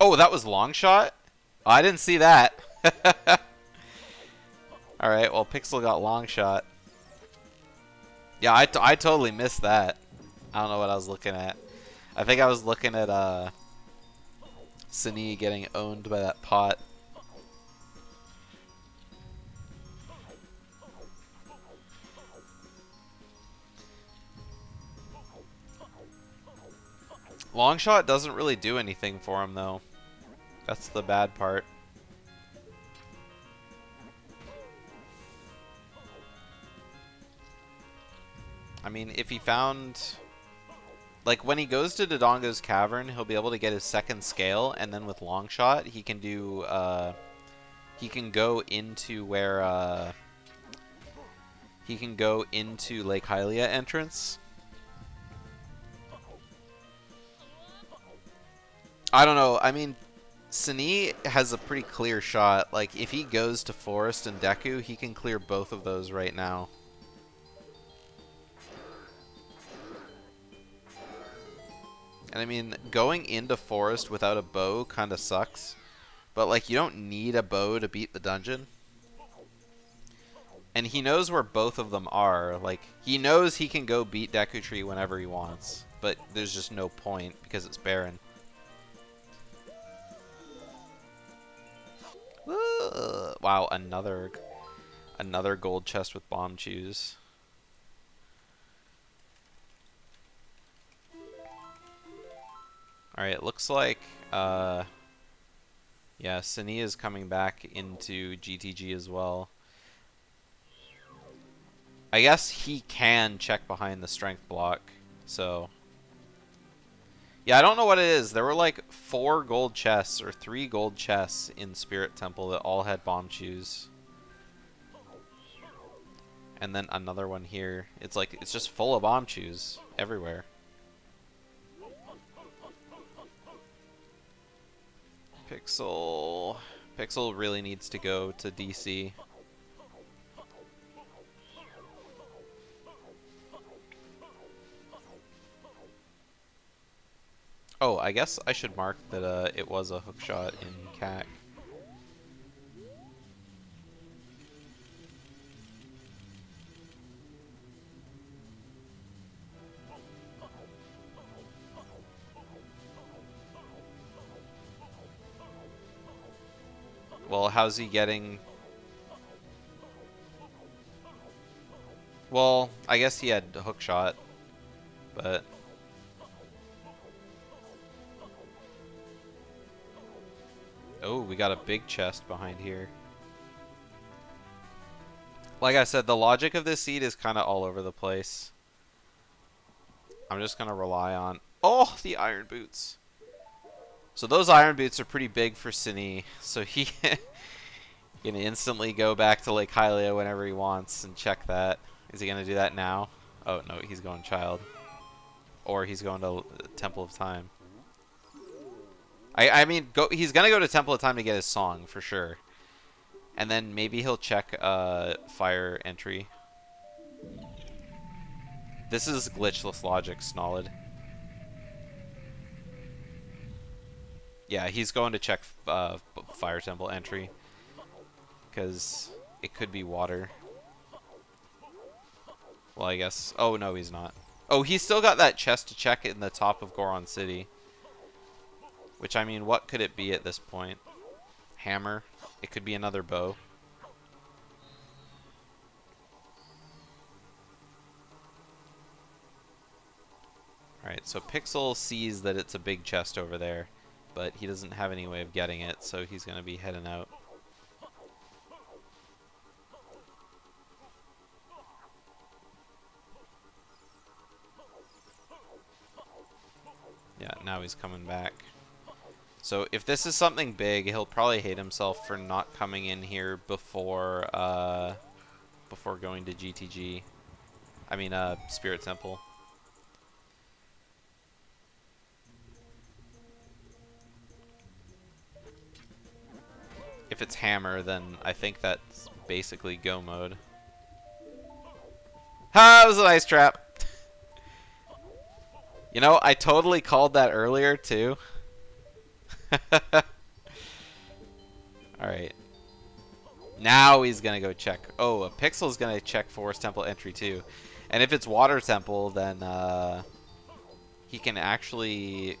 Oh, that was long shot? Oh, I didn't see that. Alright, well, Pixel got long shot. Yeah, I totally missed that. I don't know what I was looking at. I think I was looking at Synii getting owned by that pot. Long shot doesn't really do anything for him, though. That's the bad part. I mean, if he found... Like, when he goes to Dodongo's Cavern, he'll be able to get his second scale, and then with long shot, he can do, he can go into where, he can go into Lake Hylia entrance. I don't know, I mean, Synii has a pretty clear shot. Like, if he goes to Forest and Deku, he can clear both of those right now. And I mean, going into Forest without a bow kind of sucks. But, like, you don't need a bow to beat the dungeon. And he knows where both of them are. Like, he knows he can go beat Deku Tree whenever he wants. But there's just no point because it's barren. Wow, another gold chest with bomb chews. Alright, it looks like, yeah, Synii is coming back into GTG as well. I guess he can check behind the strength block, so... Yeah, I don't know what it is. There were like 4 gold chests, or 3 gold chests in Spirit Temple that all had bomb chews. And then another one here. It's like, it's just full of bomb chews everywhere. Pixel really needs to go to DC. Oh, I guess I should mark that it was a hookshot in CAC. Well, how's he getting... Well, I guess he had a hook shot, but... Oh, we got a big chest behind here. Like I said, the logic of this seed is kind of all over the place. I'm just going to rely on... Oh, the iron boots. So those iron boots are pretty big for Synii, so he can instantly go back to Lake Hylia whenever he wants and check that. Is he going to do that now? Oh, no, he's going Child. Or he's going to Temple of Time. I mean, he's going to go to Temple of Time to get his song, for sure. And then maybe he'll check fire entry. This is glitchless logic, Snolid. Yeah, he's going to check fire temple entry. Because it could be water. Well, I guess... Oh, no, he's not. Oh, he's still got that chest to check in the top of Goron City. Which, I mean, what could it be at this point? Hammer? It could be another bow. Alright, so Pixel sees that it's a big chest over there, but he doesn't have any way of getting it, so he's going to be heading out. Yeah, now he's coming back. So if this is something big, he'll probably hate himself for not coming in here before before going to GTG. I mean, Spirit Temple. If it's hammer, then I think that's basically go mode. Ha! That was a nice trap. You know, I totally called that earlier too. Alright. Now he's gonna go check. Oh, Pixel's gonna check Forest Temple entry too. And if it's Water Temple, then he can actually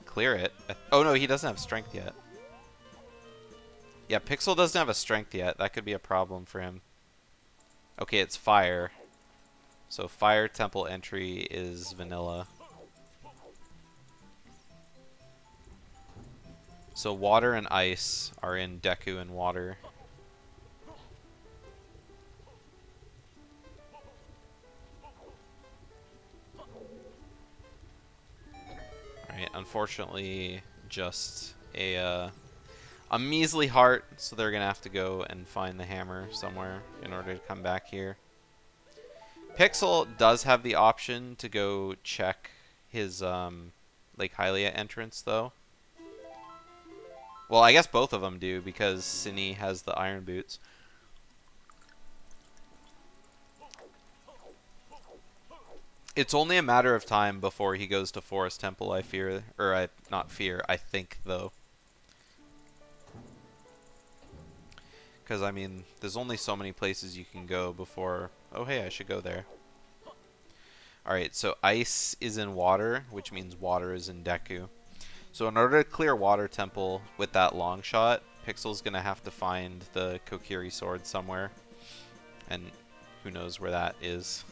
clear it. Oh no, he doesn't have strength yet. Yeah, Pixel doesn't have a strength yet. That could be a problem for him. Okay, it's fire. So fire temple entry is vanilla. So water and ice are in Deku and water. Alright, unfortunately just a measly heart, so they're gonna have to go and find the hammer somewhere in order to come back here. Pixel does have the option to go check his Lake Hylia entrance, though. Well, I guess both of them do, because Synii has the iron boots. It's only a matter of time before he goes to Forest Temple, I fear. Or, not fear, I think, though. Because, I mean, there's only so many places you can go before... Oh, hey, I should go there. Alright, so ice is in water, which means water is in Deku. So in order to clear Water Temple with that long shot, Pixel's going to have to find the Kokiri sword somewhere. And who knows where that is.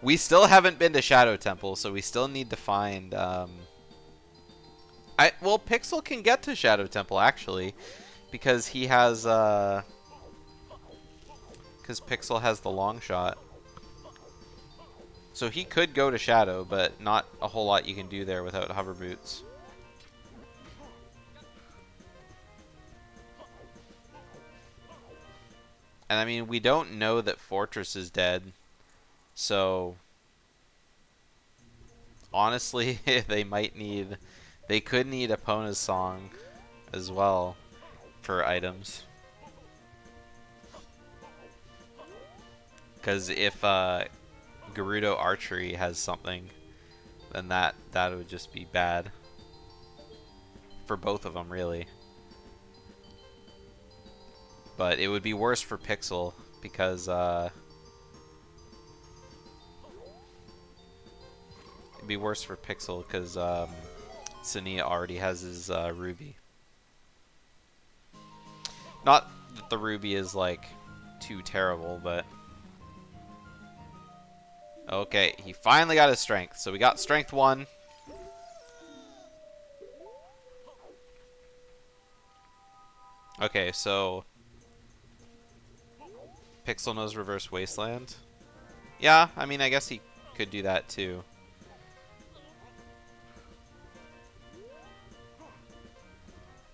We still haven't been to Shadow Temple, so we still need to find... Well, Pixel can get to Shadow Temple, actually. Because he has, because Pixel has the long shot. So he could go to Shadow, but not a whole lot you can do there without hover boots. And I mean, we don't know that Fortress is dead. So, honestly, they could need Epona's song as well for items. Because if Gerudo Archery has something, then that would just be bad. For both of them, really. But it would be worse for Pixel, because it'd be worse for Pixel because Synii already has his Ruby. Not that the ruby is, like, too terrible, but... Okay, he finally got his strength. So we got strength 1. Okay, so... Pixel knows Reverse Wasteland. Yeah, I mean, I guess he could do that, too.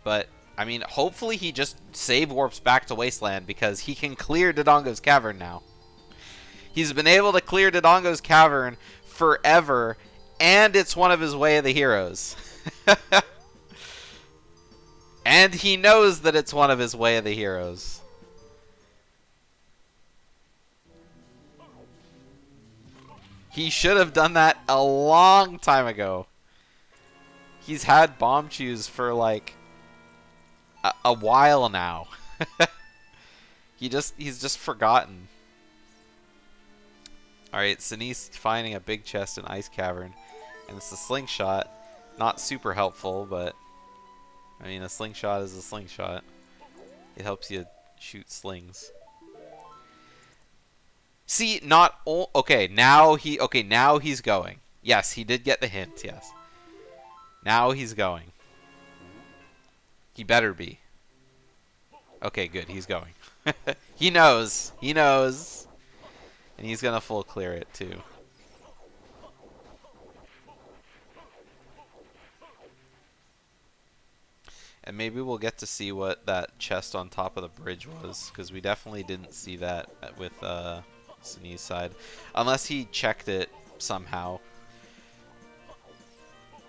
But, I mean, hopefully he just save warps back to Wasteland because he can clear Dodongo's Cavern now. He's been able to clear Dodongo's Cavern forever, and it's one of his Way of the Heroes. And he knows that it's one of his Way of the Heroes. He should have done that a long time ago. He's had Bomb Chews for, like, a while now. He's just forgotten. Alright, Synnii's finding a big chest in Ice Cavern. And it's a slingshot. Not super helpful, but... I mean, a slingshot is a slingshot. It helps you shoot slings. See, not... Okay, now he's going. Yes, he did get the hint, yes. Now he's going. He better be. Okay, good. He's going. He knows. He knows. And he's going to full clear it, too. And maybe we'll get to see what that chest on top of the bridge was. Because we definitely didn't see that with Synnii's side. Unless he checked it somehow.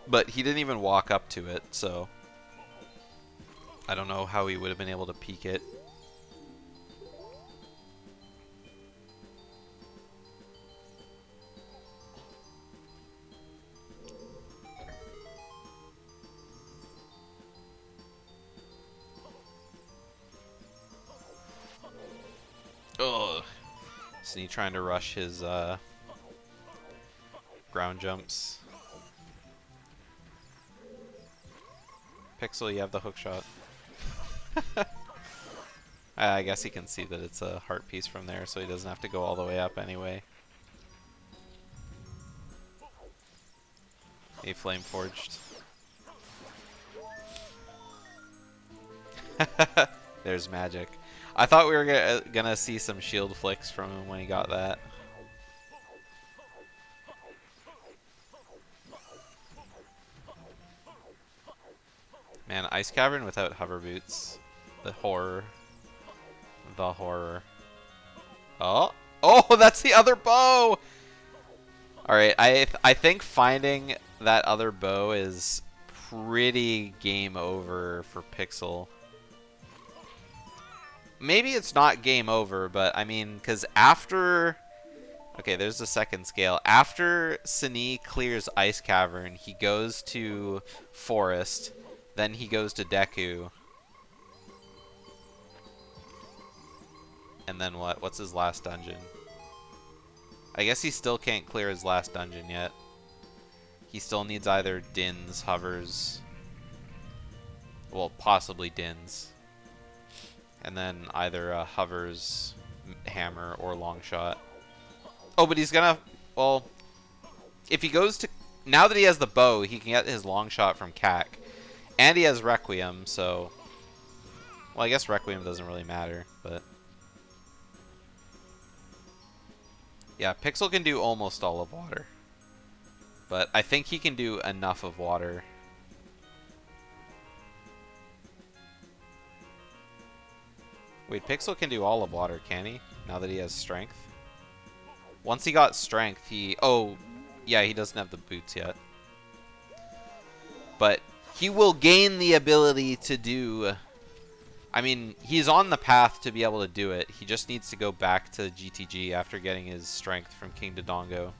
But he didn't even walk up to it, so... I don't know how he would have been able to peek it. Ugh. Synii trying to rush his ground jumps. Pixel, you have the hook shot. I guess he can see that it's a heart piece from there, so he doesn't have to go all the way up anyway. He flame forged. There's magic. I thought we were gonna see some shield flicks from him when he got that. Man, Ice Cavern without hover boots. The horror. The horror. Oh! Oh, that's the other bow! Alright, I think finding that other bow is pretty game over for Pixel. Maybe it's not game over, but I mean, because after... Okay, there's the second scale. After Synii clears Ice Cavern, he goes to Forest, then he goes to Deku. And then what? What's his last dungeon? I guess he still can't clear his last dungeon yet. He still needs either Din's, Hovers... Well, possibly Din's. And then either Hovers, Hammer, or Longshot. Oh, but he's gonna... Well, if he goes to... Now that he has the bow, he can get his Longshot from Kak. And he has Requiem, so... Well, I guess Requiem doesn't really matter, but... Yeah, Pixel can do almost all of water. But I think he can do enough of water. Wait, Pixel can do all of water, can he? Now that he has strength? Once he got strength, he... Oh, yeah, he doesn't have the boots yet. But he will gain the ability to do... I mean, he's on the path to be able to do it. He just needs to go back to GTG after getting his strength from King Dodongo.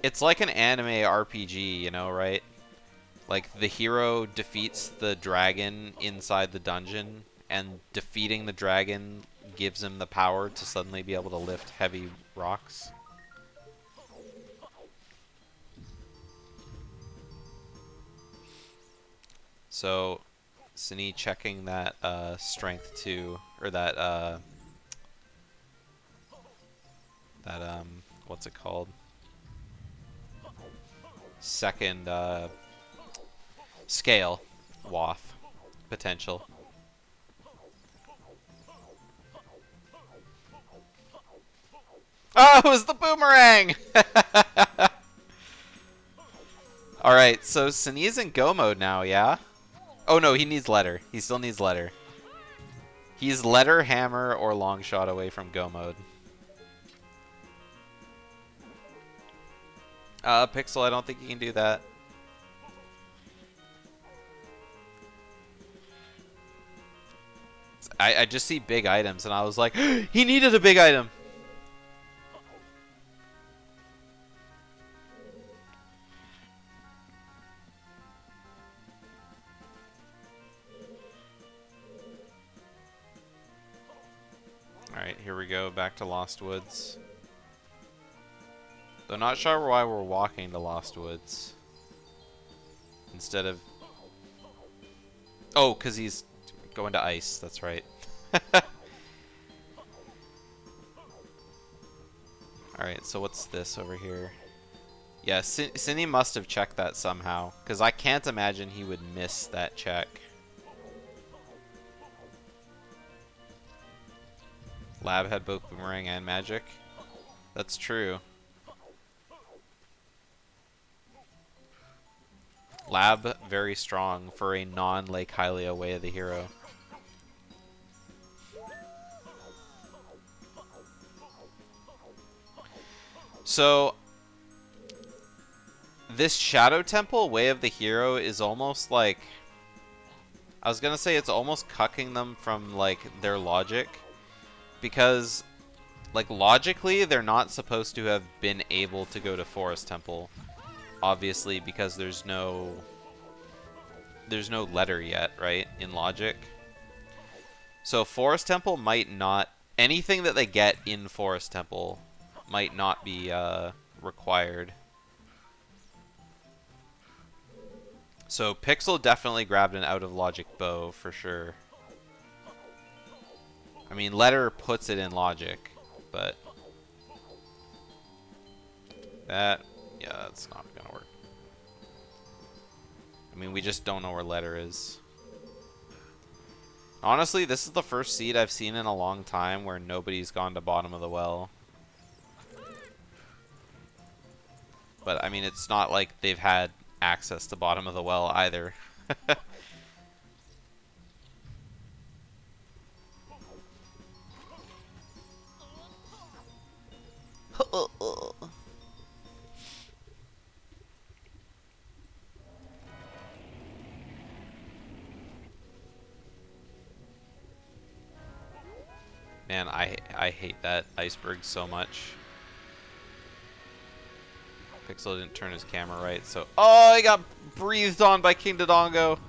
It's like an anime RPG, you know, right? Like, the hero defeats the dragon inside the dungeon, and defeating the dragon gives him the power to suddenly be able to lift heavy rocks. So, Synii checking that strength 2, or that what's it called? Second scale waff potential. Oh, it was the boomerang! Alright, so Synii's in go mode now, yeah? Oh no, he needs letter. He still needs letter. He's letter, hammer, or long shot away from go mode. Pixel, I don't think you can do that. I just see big items, and I was like, he needed a big item! Alright, here we go, back to Lost Woods. Though not sure why we're walking to Lost Woods. Instead of... Oh, because he's going to ice, that's right. Alright, so what's this over here? Yeah, Synii must have checked that somehow, because I can't imagine he would miss that check. Lab had both boomerang and magic. That's true. Lab, very strong for a non-Lake Hylia way of the hero. So, this Shadow Temple way of the hero is almost like... I was gonna say it's almost cucking them from, like, their logic. Because, like, logically, they're not supposed to have been able to go to Forest Temple. Obviously, because there's no letter yet, right, in logic. So Forest Temple might not... Anything that they get in Forest Temple might not be required. So Pixel definitely grabbed an out-of-logic bow, for sure. I mean, letter puts it in logic, but... yeah, that's not gonna work. I mean, we just don't know where letter is. Honestly, this is the first seed I've seen in a long time where nobody's gone to bottom of the well. But, I mean, it's not like they've had access to bottom of the well either. Man, I hate that iceberg so much. Pixel didn't turn his camera right, so... Oh, he got breathed on by King Dodongo!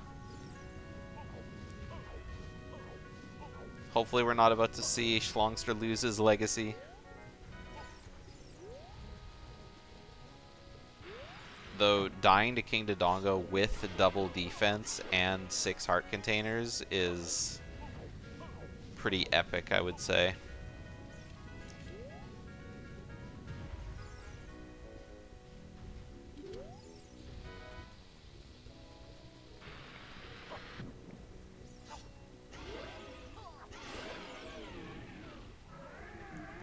Hopefully we're not about to see Schlongster lose his legacy. Though, dying to King Dodongo with double defense and 6 heart containers is pretty epic, I would say.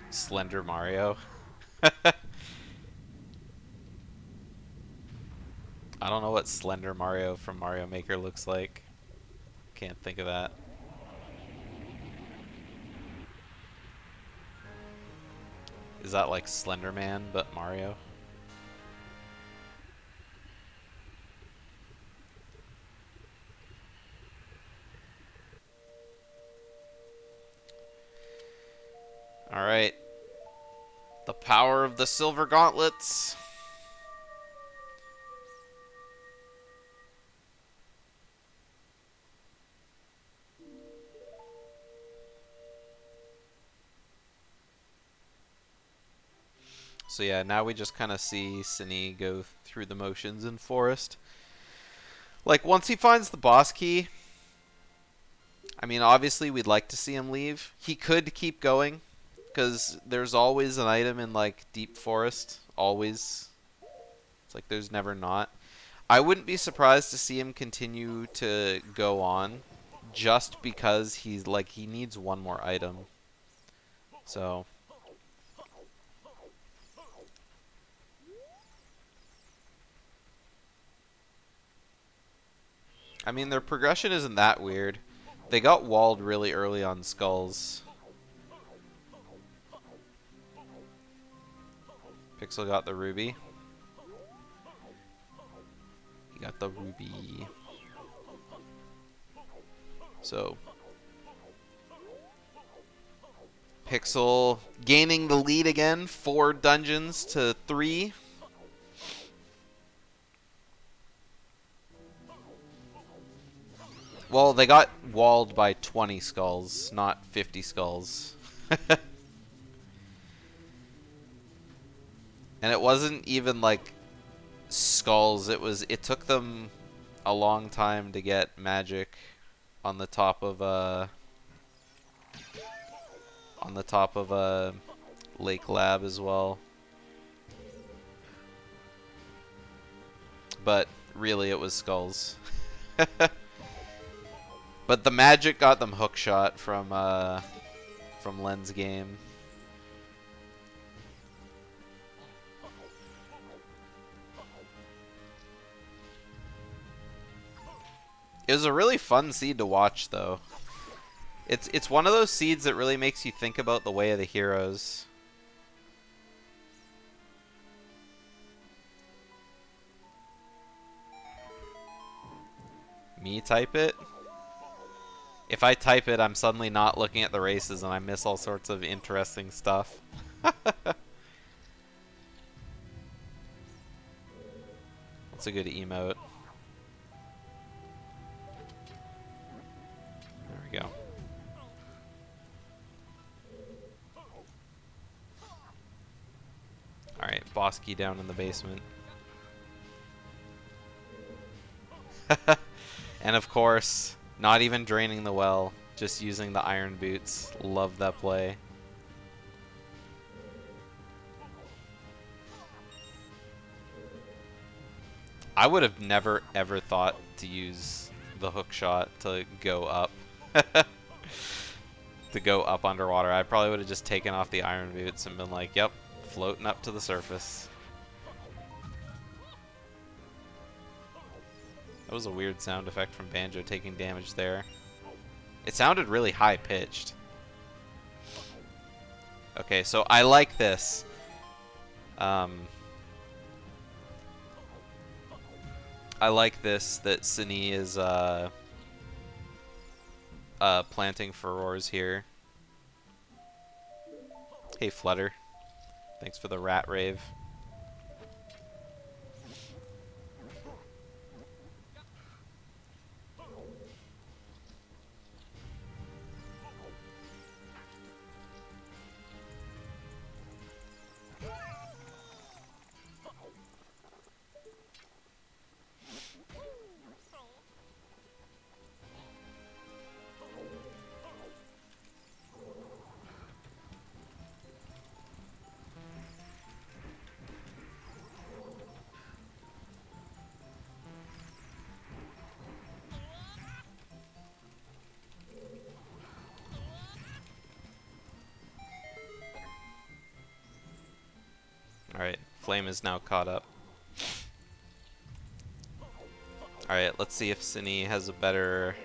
Slender Mario. I don't know what Slender Mario from Mario Maker looks like. Can't think of that. Is that like Slender Man, but Mario? Alright. The power of the silver gauntlets. So yeah, now we just kind of see Synii go through the motions in Forest. Like, once he finds the boss key, I mean, obviously we'd like to see him leave. He could keep going, because there's always an item in, like, Deep Forest. Always. It's like there's never not. I wouldn't be surprised to see him continue to go on, just because he's, like, he needs one more item. So... I mean, their progression isn't that weird. They got walled really early on skulls. Pixel got the ruby. He got the ruby. So, Pixel gaining the lead again, 4 dungeons to 3. Well, they got walled by 20 skulls, not 50 skulls. And it wasn't even like skulls, it took them a long time to get magic on the top of a Lake Lab as well. But really it was skulls. But the magic got them hookshot from Len's game. It was a really fun seed to watch, though. It's one of those seeds that really makes you think about the way of the heroes. Me type it? If I type it, I'm suddenly not looking at the races and I miss all sorts of interesting stuff. What's a good emote? There we go. Alright, boss key down in the basement. And of course, not even draining the well, just using the iron boots. Love that play. I would have never ever thought to use the hook shot to go up. To go up underwater. I probably would have just taken off the iron boots and been like, yep, floating up to the surface. That was a weird sound effect from Banjo taking damage there. It sounded really high-pitched. Okay, so I like this. I like this, that Synii is planting furores here. Hey, Flutter. Thanks for the rat rave. Alright, Flame is now caught up. Alright, let's see if Synii has a better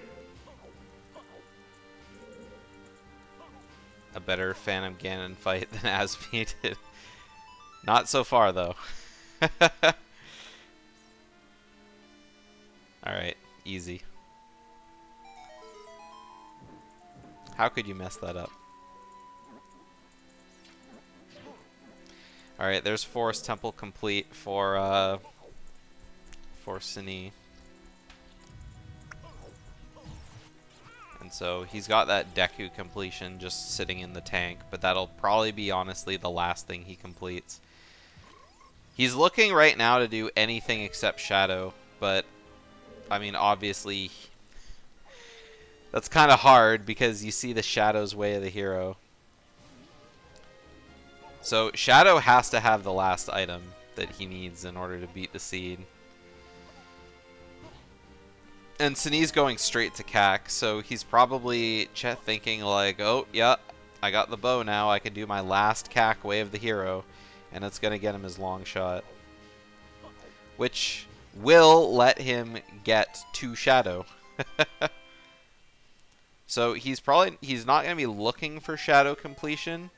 Phantom Ganon fight than Aspi did. Not so far, though. Alright, easy. How could you mess that up? Alright, there's Forest Temple complete for Synii. And so he's got that Deku completion just sitting in the tank, but that'll probably be honestly the last thing he completes. He's looking right now to do anything except Shadow, but I mean, obviously, that's kind of hard because you see the Shadow's way of the hero. So Shadow has to have the last item that he needs in order to beat the seed. And Synii's going straight to CAC, so he's probably thinking like, oh, yeah, I got the bow now. I can do my last CAC way of the hero, and it's going to get him his long shot. Which will let him get to Shadow. So he's not going to be looking for Shadow completion,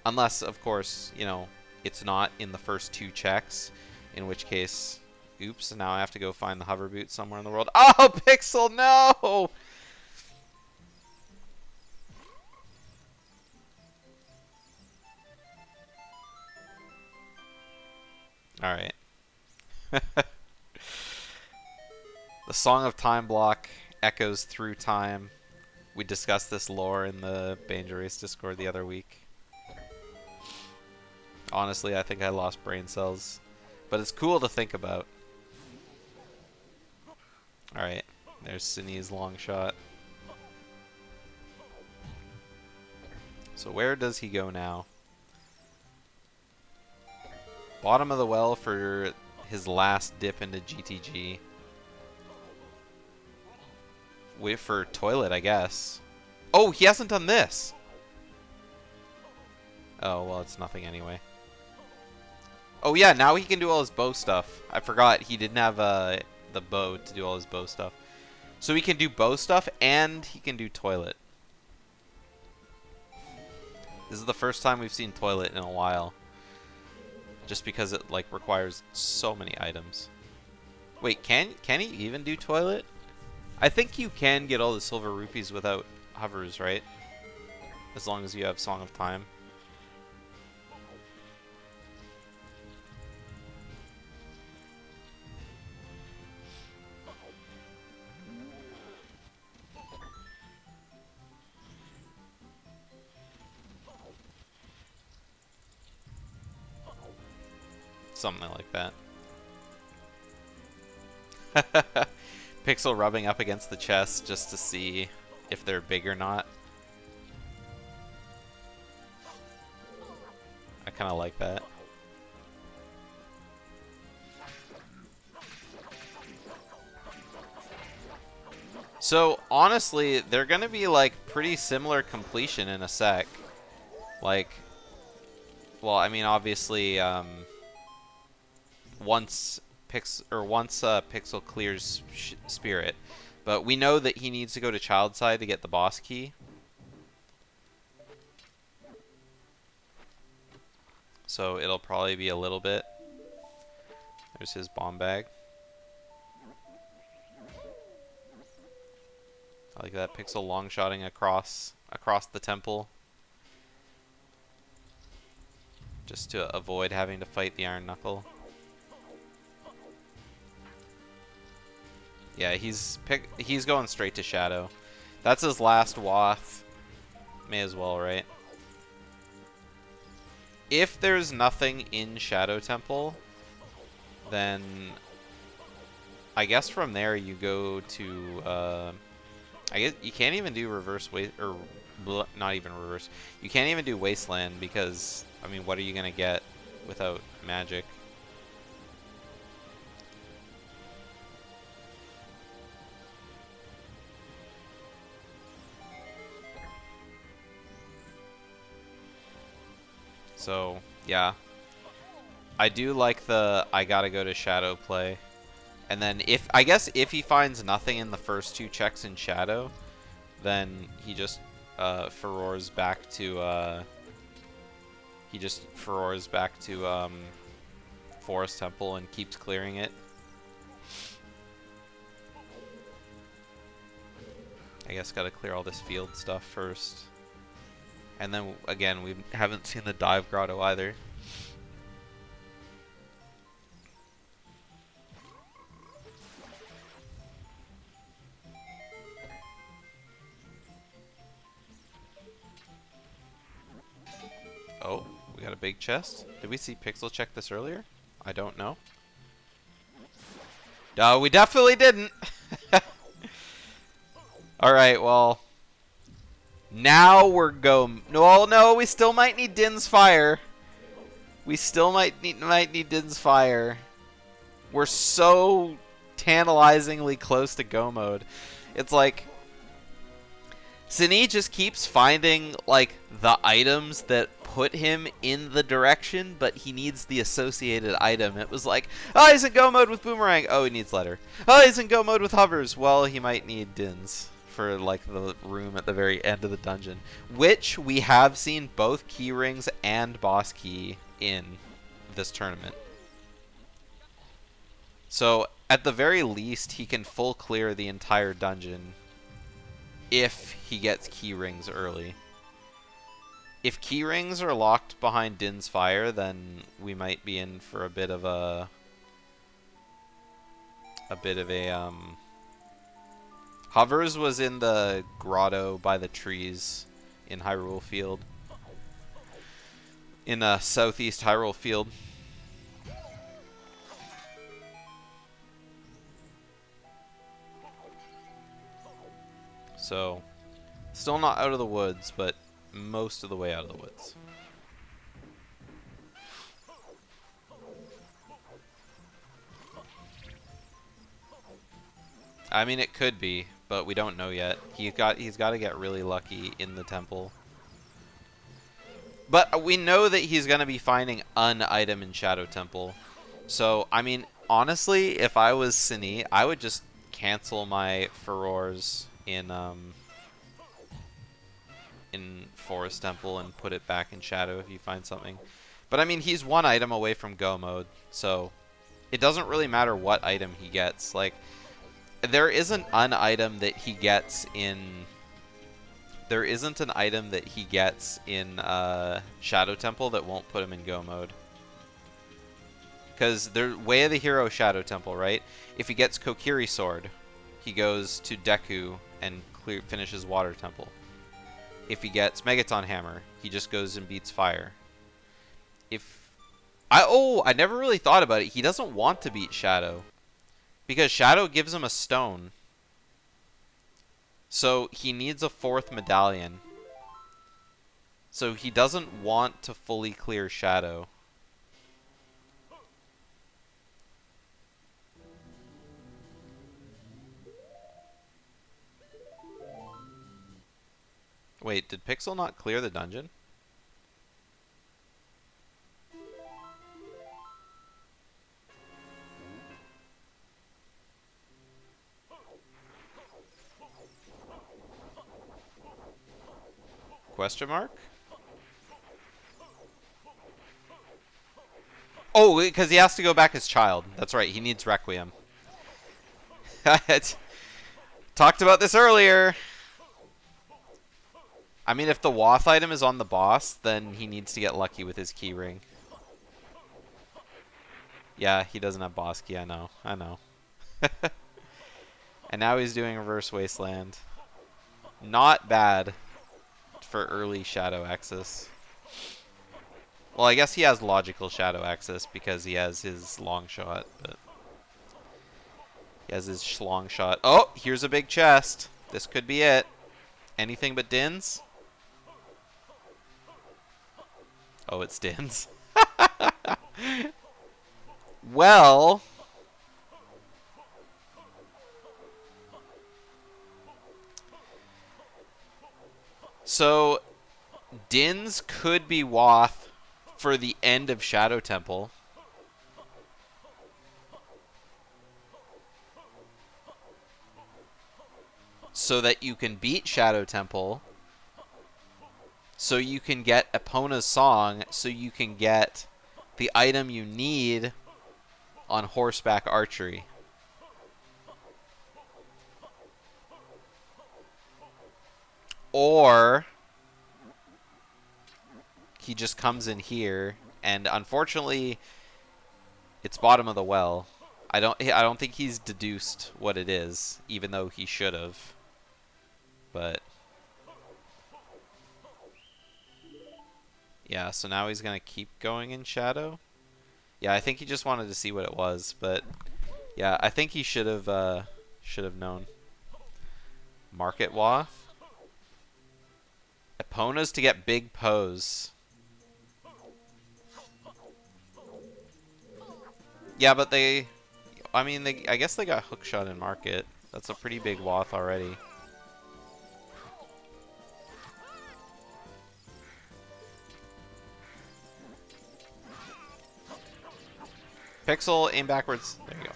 unless, of course, you know, it's not in the first 2 checks, in which case, oops, now I have to go find the hover boot somewhere in the world. Oh, Pixel, no! Alright. The Song of Time block echoes through time. We discussed this lore in the BanjOrace Discord the other week. Honestly, I think I lost brain cells. But it's cool to think about. Alright, there's Synii's long shot. So where does he go now? Bottom of the well for his last dip into GTG. Wait for toilet, I guess. Oh, he hasn't done this! Oh, well, it's nothing anyway. Oh yeah, now he can do all his bow stuff. I forgot he didn't have the bow to do all his bow stuff. So he can do bow stuff and he can do toilet. This is the first time we've seen toilet in a while. Just because it like requires so many items. Wait, can he even do toilet? I think you can get all the silver rupees without hovers, right? As long as you have Song of Time. Something like that. Pixel rubbing up against the chest just to see if they're big or not. I kind of like that. So honestly, they're gonna be like pretty similar completion in a sec. Like, well, I mean, obviously, once Pixel clears Spirit, but we know that he needs to go to Child Side to get the boss key. So it'll probably be a little bit. There's his bomb bag. I like that. Pixel long-shotting across the temple. Just to avoid having to fight the Iron Knuckle. Yeah, he's going straight to Shadow. That's his last wath. May as well, right? If there's nothing in Shadow Temple, then I guess from there you go to I guess you can't even do reverse not even reverse. You can't even do Wasteland because I mean, what are you gonna get without magic? So, yeah. I do like the I gotta go to Shadow play. And then I guess if he finds nothing in the first 2 checks in Shadow, then he just furores back to Forest Temple and keeps clearing it. I guess gotta clear all this field stuff first. And then, again, we haven't seen the Dive Grotto either. Oh, we got a big chest. Did we see Pixel check this earlier? I don't know. No, we definitely didn't. Alright, well. Now we're No, we still might need Din's Fire. We still might need Din's Fire. We're so tantalizingly close to go mode. It's like Synii just keeps finding like the items that put him in the direction, but he needs the associated item. It was like, oh, he's in go mode with Boomerang. Oh, he needs Letter. Oh, he's in go mode with Hovers. Well, he might need Din's for like the room at the very end of the dungeon, which we have seen both key rings and boss key in this tournament. So at the very least, he can full clear the entire dungeon if he gets key rings early. If key rings are locked behind Din's Fire, then we might be in for a bit of a Hovers was in the grotto by the trees in Hyrule Field. In southeast Hyrule Field. So, still not out of the woods, but most of the way out of the woods. I mean, it could be, but we don't know yet. He's got to get really lucky in the temple. But we know that he's going to be finding an item in Shadow Temple. So, I mean, honestly, if I was Synii, I would just cancel my furores in Forest Temple and put it back in Shadow if you find something. But I mean, he's one item away from go mode, so it doesn't really matter what item he gets. Like, there isn't an item that he gets in. There isn't an item that he gets in Shadow Temple that won't put him in go mode. Because they're Way of the Hero Shadow Temple, right? If he gets Kokiri Sword, he goes to Deku and finishes Water Temple. If he gets Megaton Hammer, he just goes and beats Fire. I never really thought about it. He doesn't want to beat Shadow. Because Shadow gives him a stone. So he needs a 4th medallion. So he doesn't want to fully clear Shadow. Wait, did Pixel not clear the dungeon? Question mark? Oh, because he has to go back as child. That's right, he needs Requiem. Talked about this earlier. I mean, if the Wath item is on the boss, then he needs to get lucky with his key ring. Yeah, he doesn't have boss key, I know. And now he's doing Reverse Wasteland. Not bad for early Shadow Access. Well, I guess he has logical Shadow Access because he has his long shot, but he has his schlong shot. Oh, here's a big chest. This could be it. Anything but Din's? Oh, it's Din's. Well, so Din's could be Wath for the end of Shadow Temple. So that you can beat Shadow Temple. So you can get Epona's Song. So you can get the item you need on horseback archery. Or he just comes in here, and unfortunately, it's bottom of the well. I don't think he's deduced what it is, even though he should have. But yeah, so now he's gonna keep going in Shadow. Yeah, I think he just wanted to see what it was, but yeah, I think he should have known. Market Waff. Epona's to get big pose. Yeah, but I guess they got hookshot in market. That's a pretty big wath already. Pixel, aim backwards. There you go.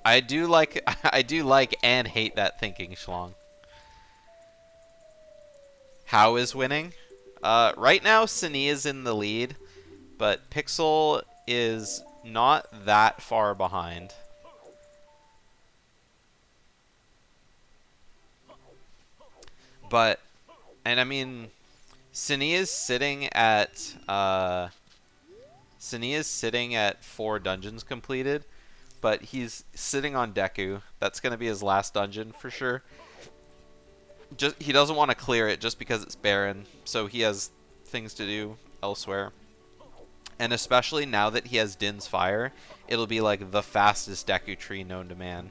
I do like and hate that thinking, Schlong. How is winning? Right now, Synii is in the lead, but Pixel is not that far behind. But, and I mean, Synii is sitting at 4 dungeons completed, but he's sitting on Deku. That's gonna be his last dungeon for sure. He doesn't want to clear it just because it's barren, so he has things to do elsewhere. And especially now that he has Din's Fire, it'll be like the fastest Deku tree known to man.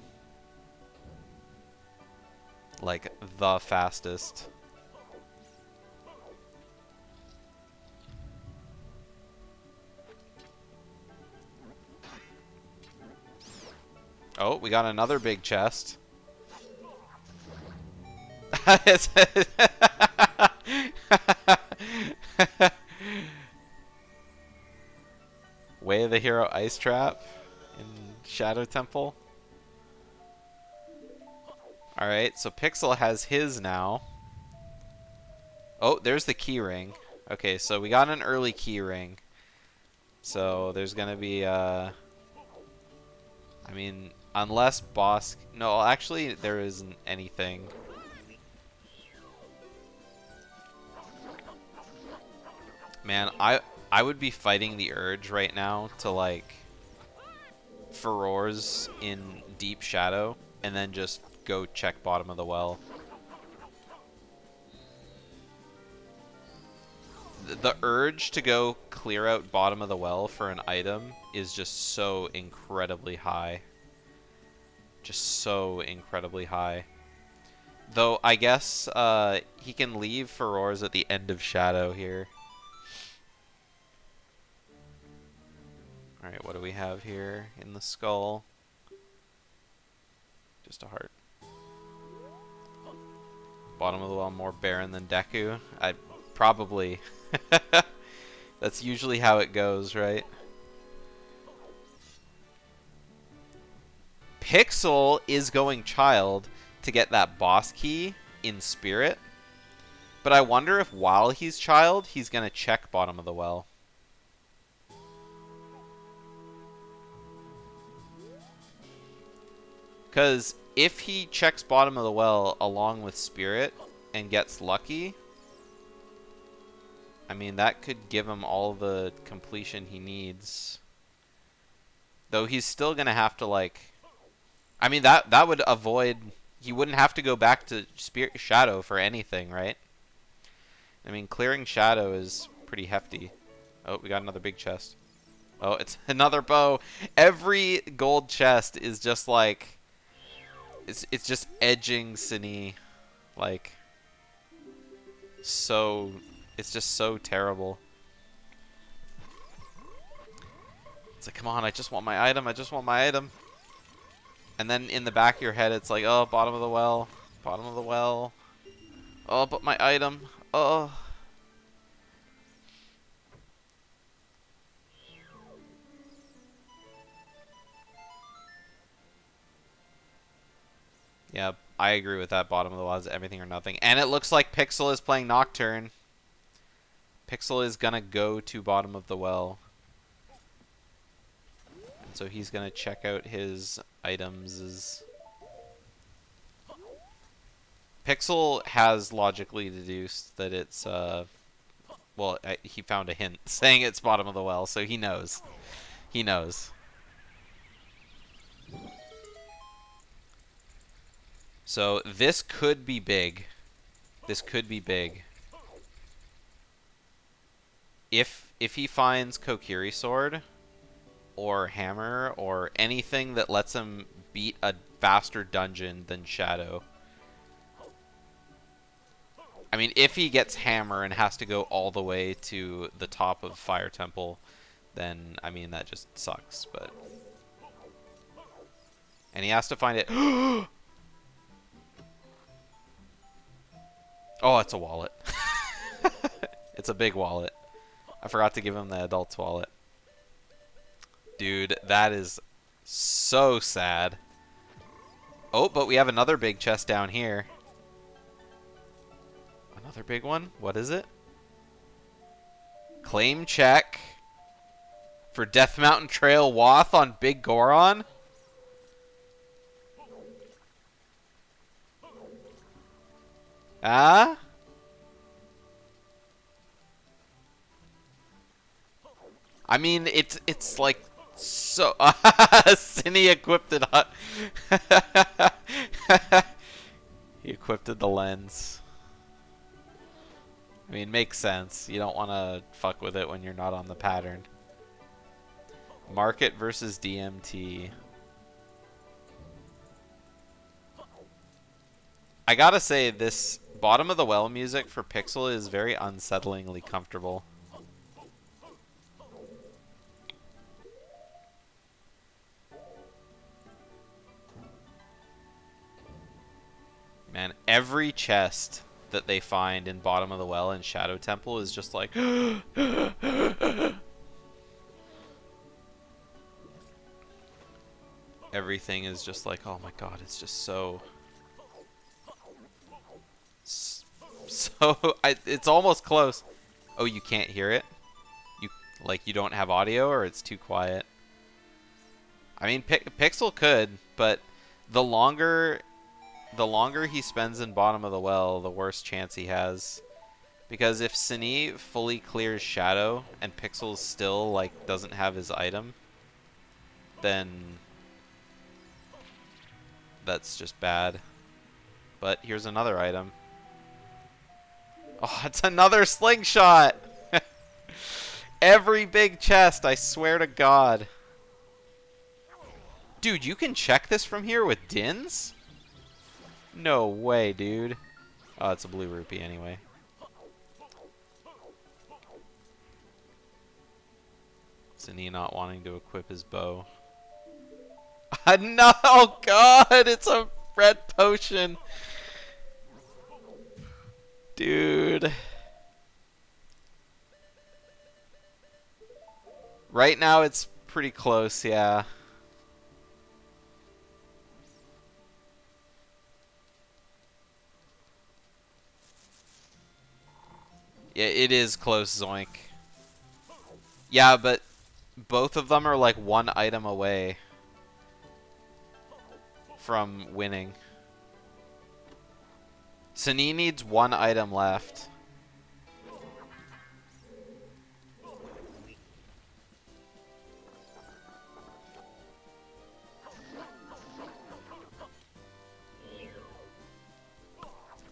Like, the fastest. Oh, we got another big chest. Way of the Hero Ice Trap in Shadow Temple. Alright, so Pixel has his now. Oh, there's the key ring. Okay, so we got an early key ring. So there's gonna be I mean, unless boss... No, actually, there isn't anything. Man, I would be fighting the urge right now to, like, Furores in Deep Shadow, and then just go check bottom of the well. The urge to go clear out bottom of the well for an item is just so incredibly high. Just so incredibly high. Though, I guess he can leave Furores at the end of Shadow here. Alright, what do we have here in the skull? Just a heart. Bottom of the well more barren than Deku? Probably. That's usually how it goes, right? Pixel is going Child to get that boss key in Spirit. But I wonder if while he's Child, he's going to check bottom of the well. Because if he checks bottom of the well along with Spirit and gets lucky, I mean, that could give him all the completion he needs. Though he's still going to have to, like... I mean, that would avoid... He wouldn't have to go back to Shadow for anything, right? I mean, clearing Shadow is pretty hefty. Oh, we got another big chest. Oh, it's another bow. Every gold chest is just like... It's just edging Synii. Like... So... It's just so terrible. It's like, come on, I just want my item, I just want my item. And then in the back of your head, it's like, oh, bottom of the well. Bottom of the well. Oh, but my item. Oh. Yeah, I agree with that. Bottom of the well is everything or nothing. And it looks like Pixel is playing Nocturne. Pixel is gonna go to bottom of the well. And so he's gonna check out his items. Pixel has logically deduced that it's, well, he found a hint saying it's bottom of the well, so he knows. He knows. So this could be big. This could be big. If he finds Kokiri Sword or Hammer or anything that lets him beat a faster dungeon than Shadow. I mean, if he gets Hammer and has to go all the way to the top of Fire Temple, then, I mean, that just sucks, but... And he has to find it... Oh, it's a wallet. It's a big wallet. I forgot to give him the adult's wallet. Dude, that is so sad. Oh, but we have another big chest down here. Another big one? What is it? Claim check for Death Mountain Trail Wath on Big Goron? Ah? I mean, it's like so. Synii equipped it. He equipped the lens. I mean, makes sense. You don't want to fuck with it when you're not on the pattern. Market versus DMT. I gotta say, this bottom of the well music for Pixel is very unsettlingly comfortable. Man, every chest that they find in bottom of the well in Shadow Temple is just like everything is just like, oh my god, it's just so it's almost close. Oh, you can't hear it? You don't have audio, or it's too quiet? I mean, Pixel could, but the longer he spends in bottom of the well, the worse chance he has. Because if Synii fully clears Shadow and Pixel still like doesn't have his item, then that's just bad. But here's another item. Oh, it's another slingshot! Every big chest, I swear to God. Dude, you can check this from here with Dins? No way, dude. Oh, it's a blue rupee anyway. Synii not wanting to equip his bow. No, oh god, it's a red potion. Dude. Right now it's pretty close, yeah. Yeah, it is close, Zoink. Yeah, but both of them are like one item away from winning. Synii needs one item left.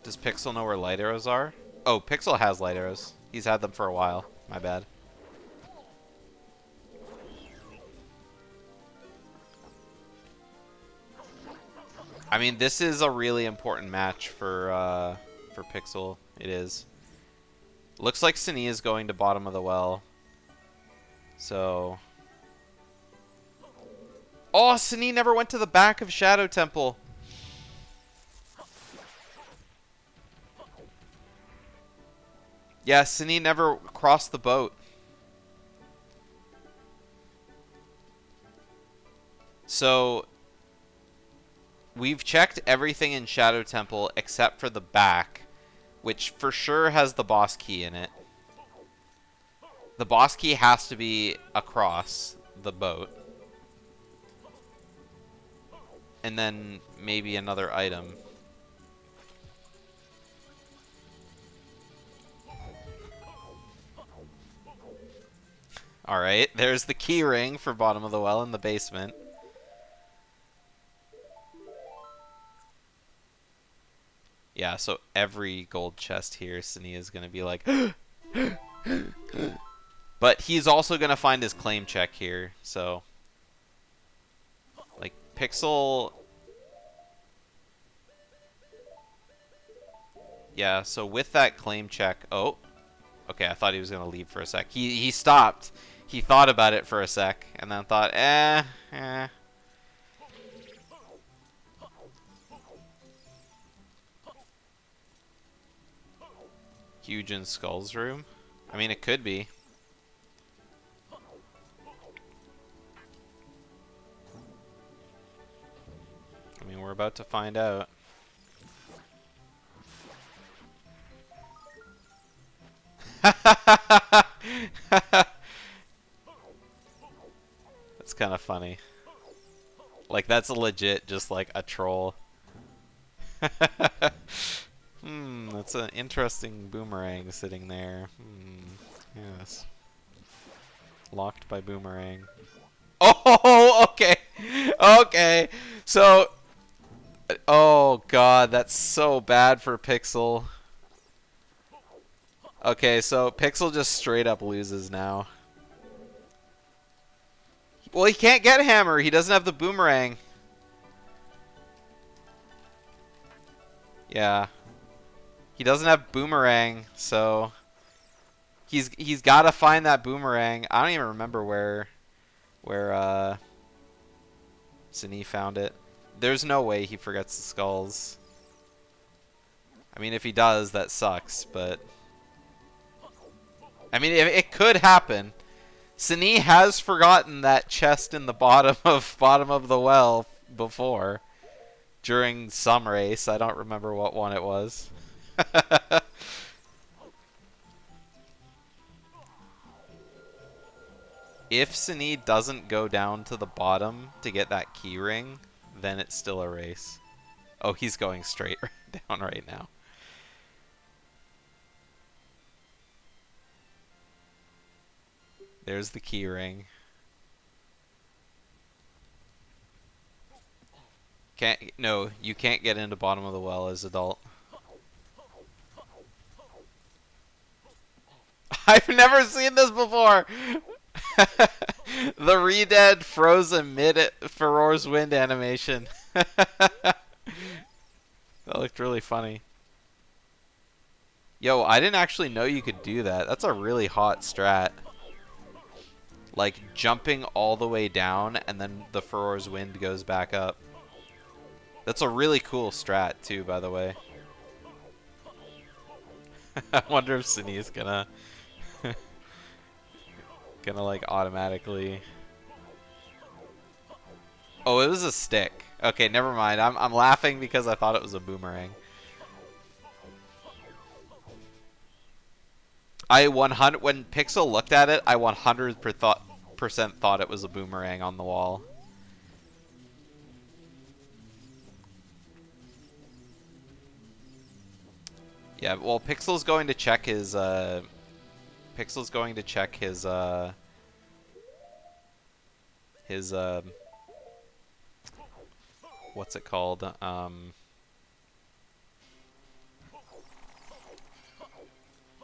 Does Pixel know where light arrows are? Oh, Pixel has light arrows. He's had them for a while. My bad. I mean, this is a really important match for Pixel. It is. Looks like Synii is going to bottom of the well. So... Oh, Synii never went to the back of Shadow Temple. Yeah, Synii never crossed the boat. So... We've checked everything in Shadow Temple except for the back, which for sure has the boss key in it. The boss key has to be across the boat. And then maybe another item. Alright, there's the key ring for bottom of the well in the basement. Yeah, so every gold chest here, Synii is going to be like... But he's also going to find his claim check here, so... Like, Pixel Yeah, so with that claim check... Oh, okay, I thought he was going to leave for a sec. He stopped. He thought about it for a sec, and then thought, eh. Huge in Skull's room? I mean, it could be. I mean, we're about to find out. That's kind of funny. Like, that's legit just like a troll. That's an interesting boomerang sitting there. Yes. Locked by boomerang. Oh, okay. Okay. So, oh god, that's so bad for Pixel. Okay, so Pixel just straight up loses now. Well, he can't get Hammer. He doesn't have the boomerang. Yeah. He doesn't have boomerang, so he's got to find that boomerang. I don't even remember where Synii found it. There's no way he forgets the skulls. I mean, if he does, that sucks, but I mean, it could happen. Synii has forgotten that chest in the bottom of the well before during some race. I don't remember what one it was. If Synii doesn't go down to the bottom to get that key ring, then it's still a race. Oh, he's going straight down right now. There's the key ring. No, you can't get into bottom of the well as adult. I've never seen this before! The Redead frozen mid Furor's Wind animation. That looked really funny. Yo, I didn't actually know you could do that. That's a really hot strat. Like, jumping all the way down, and then the Furor's Wind goes back up. That's a really cool strat, too, by the way. I wonder if Synii is gonna... gonna, like, automatically... Oh, it was a stick. Okay, never mind. I'm laughing because I thought it was a boomerang. When Pixel looked at it, I 100% thought it was a boomerang on the wall. Yeah, well, Pixel's going to check his what's it called?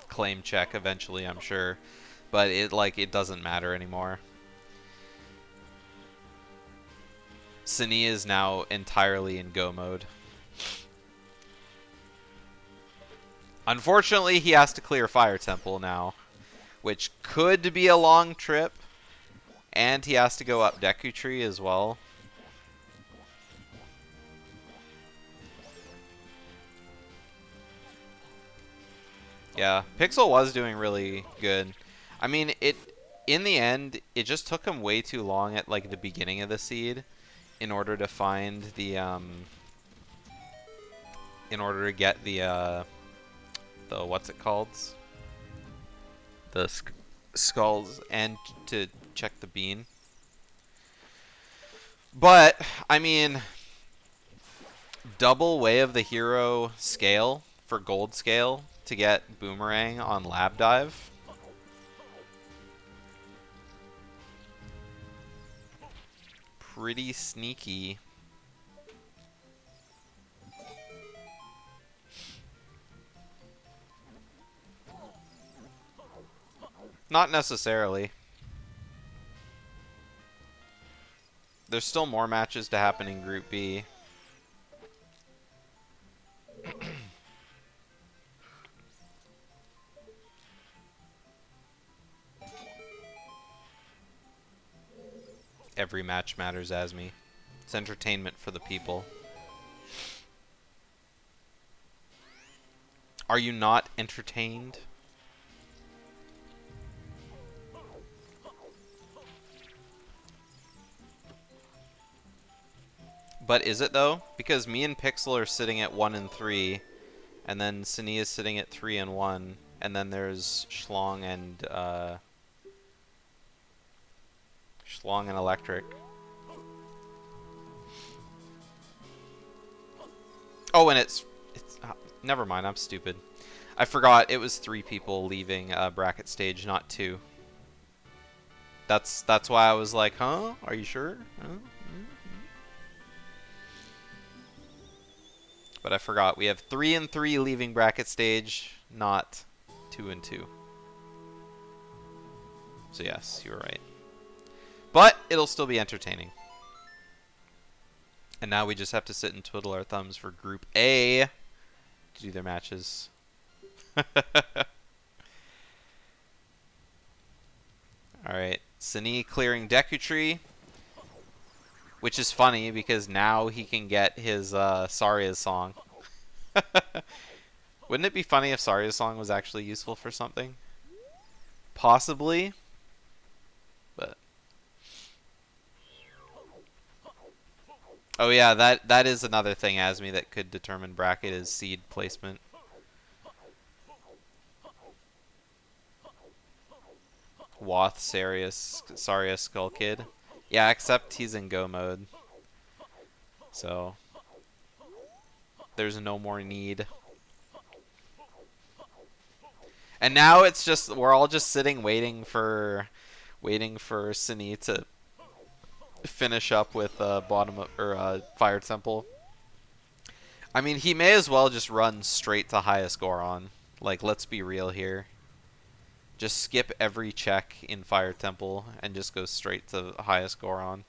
Claim check eventually, I'm sure. But it doesn't matter anymore. Synii is now entirely in go mode. Unfortunately, he has to clear Fire Temple now, which could be a long trip. And he has to go up Deku Tree as well. Yeah, Pixel was doing really good. I mean, in the end, it just took him way too long at like the beginning of the seed in order to find the in order to get the what's it called? The skulls, and to check the bean. But I mean, double Way of the Hero scale for gold scale to get boomerang on lab dive. Pretty sneaky. Not necessarily. There's still more matches to happen in Group B. Every match matters, Asmi. It's entertainment for the people. Are you not entertained? But is it though? Because me and Pixel are sitting at 1 and 3, and then Synii is sitting at 3 and 1, and then there's Schlong and Electric. Oh, and it's never mind. I'm stupid. I forgot it was 3 people leaving bracket stage, not 2. That's why I was like, huh? Are you sure? Huh? But I forgot. We have 3 and 3 leaving bracket stage, not 2 and 2. So yes, you were right. But it'll still be entertaining. And now we just have to sit and twiddle our thumbs for Group A to do their matches. Alright, Synii clearing Deku Tree. Which is funny because now he can get his Saria's song. Wouldn't it be funny if Saria's song was actually useful for something? Possibly. But oh yeah, that is another thing, Asmi, that could determine bracket is seed placement. Wath, Saria, Skull Kid. Yeah, except he's in go mode. So there's no more need. And now it's just we're all just sitting waiting for Synii to finish up with bottom of, or Fire Temple. I mean, he may as well just run straight to highest Goron. Like, let's be real here. Just skip every check in Fire Temple and just go straight to highest Goron.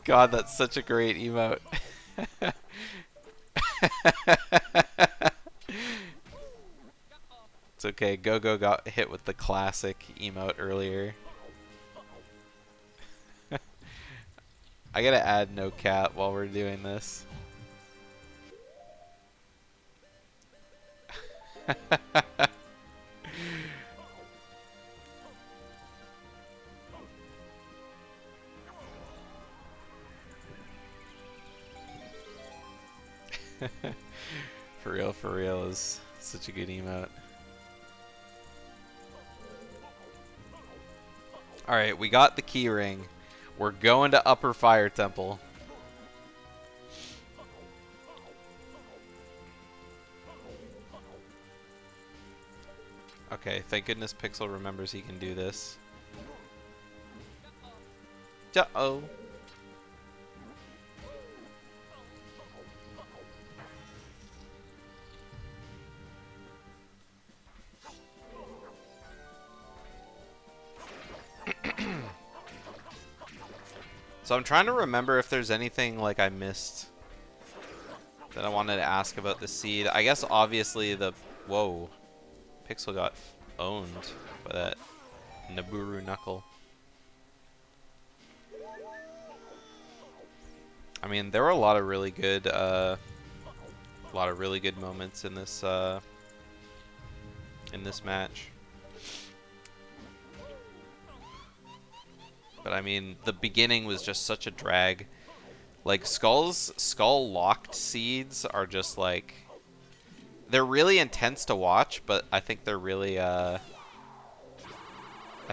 God, that's such a great emote. It's okay, Go-Go got hit with the classic emote earlier. I gotta add no cap while we're doing this. For real is such a good emote. Alright, we got the key ring. We're going to Upper Fire Temple. Okay, thank goodness Pixel remembers he can do this. Uh-oh. So I'm trying to remember if there's anything like I missed that I wanted to ask about the seed. I guess obviously the... Whoa. Pixel got owned by that Naburu Knuckle. I mean, there were a lot of really good moments in this match. But I mean, the beginning was just such a drag. Like skull locked seeds are just like they're really intense to watch, but I think they're really I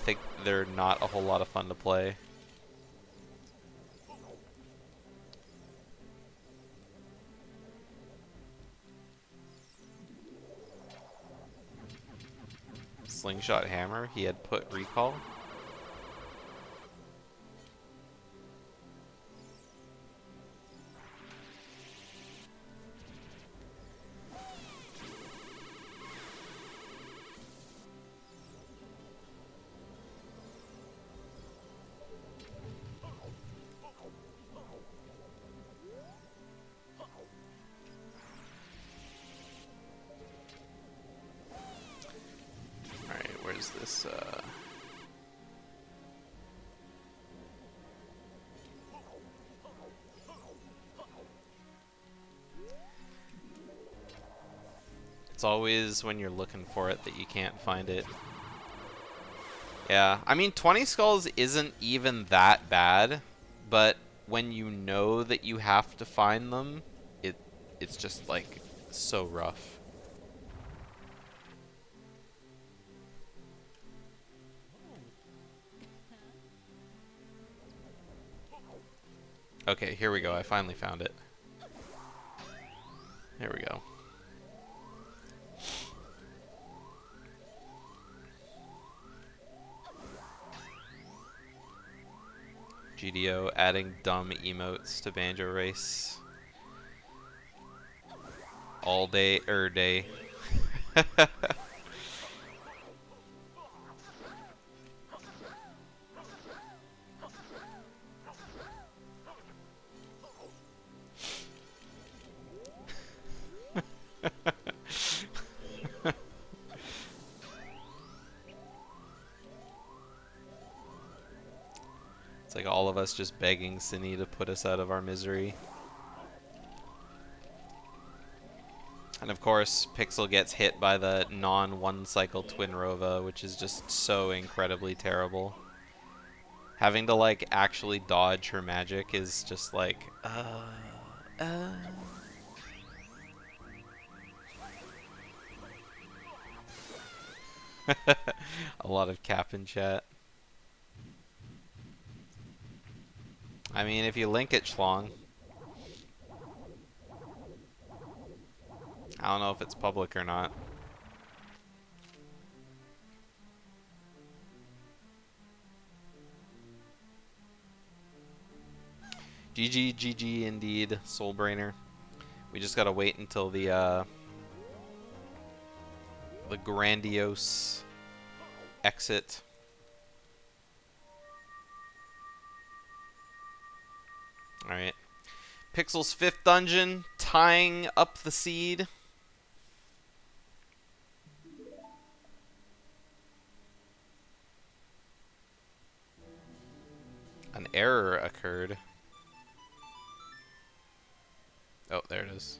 think they're not a whole lot of fun to play. Slingshot hammer, he had put recall. this. It's always when you're looking for it that you can't find it. Yeah, I mean, 20 skulls isn't even that bad, but when you know that you have to find them, it's just, like, so rough. Okay, here we go. I finally found it. There we go. GDO adding dumb emotes to Banjo Race. All day, day. It's like all of us just begging Synii to put us out of our misery. And of course, Pixel gets hit by the non-one-cycle Twin Rova, which is just so incredibly terrible. Having to, like, actually dodge her magic is just like, A lot of cap in chat. I mean, if you link it, Schlong. I don't know if it's public or not. GG indeed, Soulbrainer. We just gotta wait until the grandiose exit. Alright. Pixel's 5th dungeon, tying up the seed. An error occurred. Oh, there it is.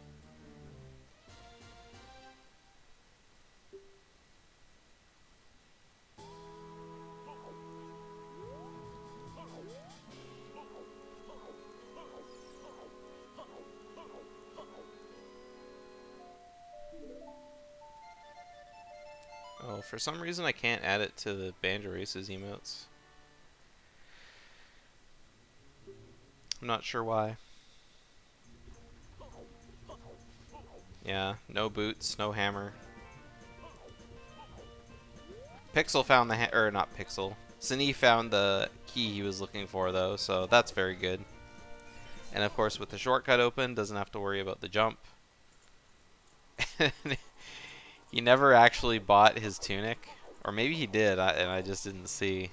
Oh, for some reason I can't add it to the Banjo Races emotes. I'm not sure why. Yeah, no boots, no hammer. Pixel found the or not Pixel. Synii found the key he was looking for though, so that's very good. And of course with the shortcut open, doesn't have to worry about the jump. He never actually bought his tunic. Or maybe he did, and I just didn't see.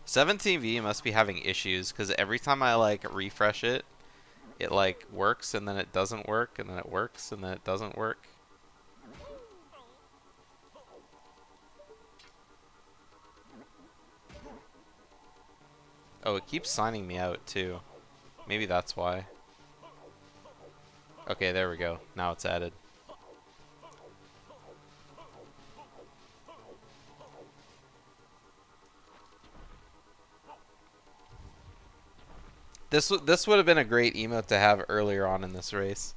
'17V must be having issues, because every time I, like, refresh it, it, like, works, and then it doesn't work, and then it works, and then it doesn't work. Oh, it keeps signing me out, too. Maybe that's why. Okay, there we go. Now it's added. This would have been a great emote to have earlier on in this race.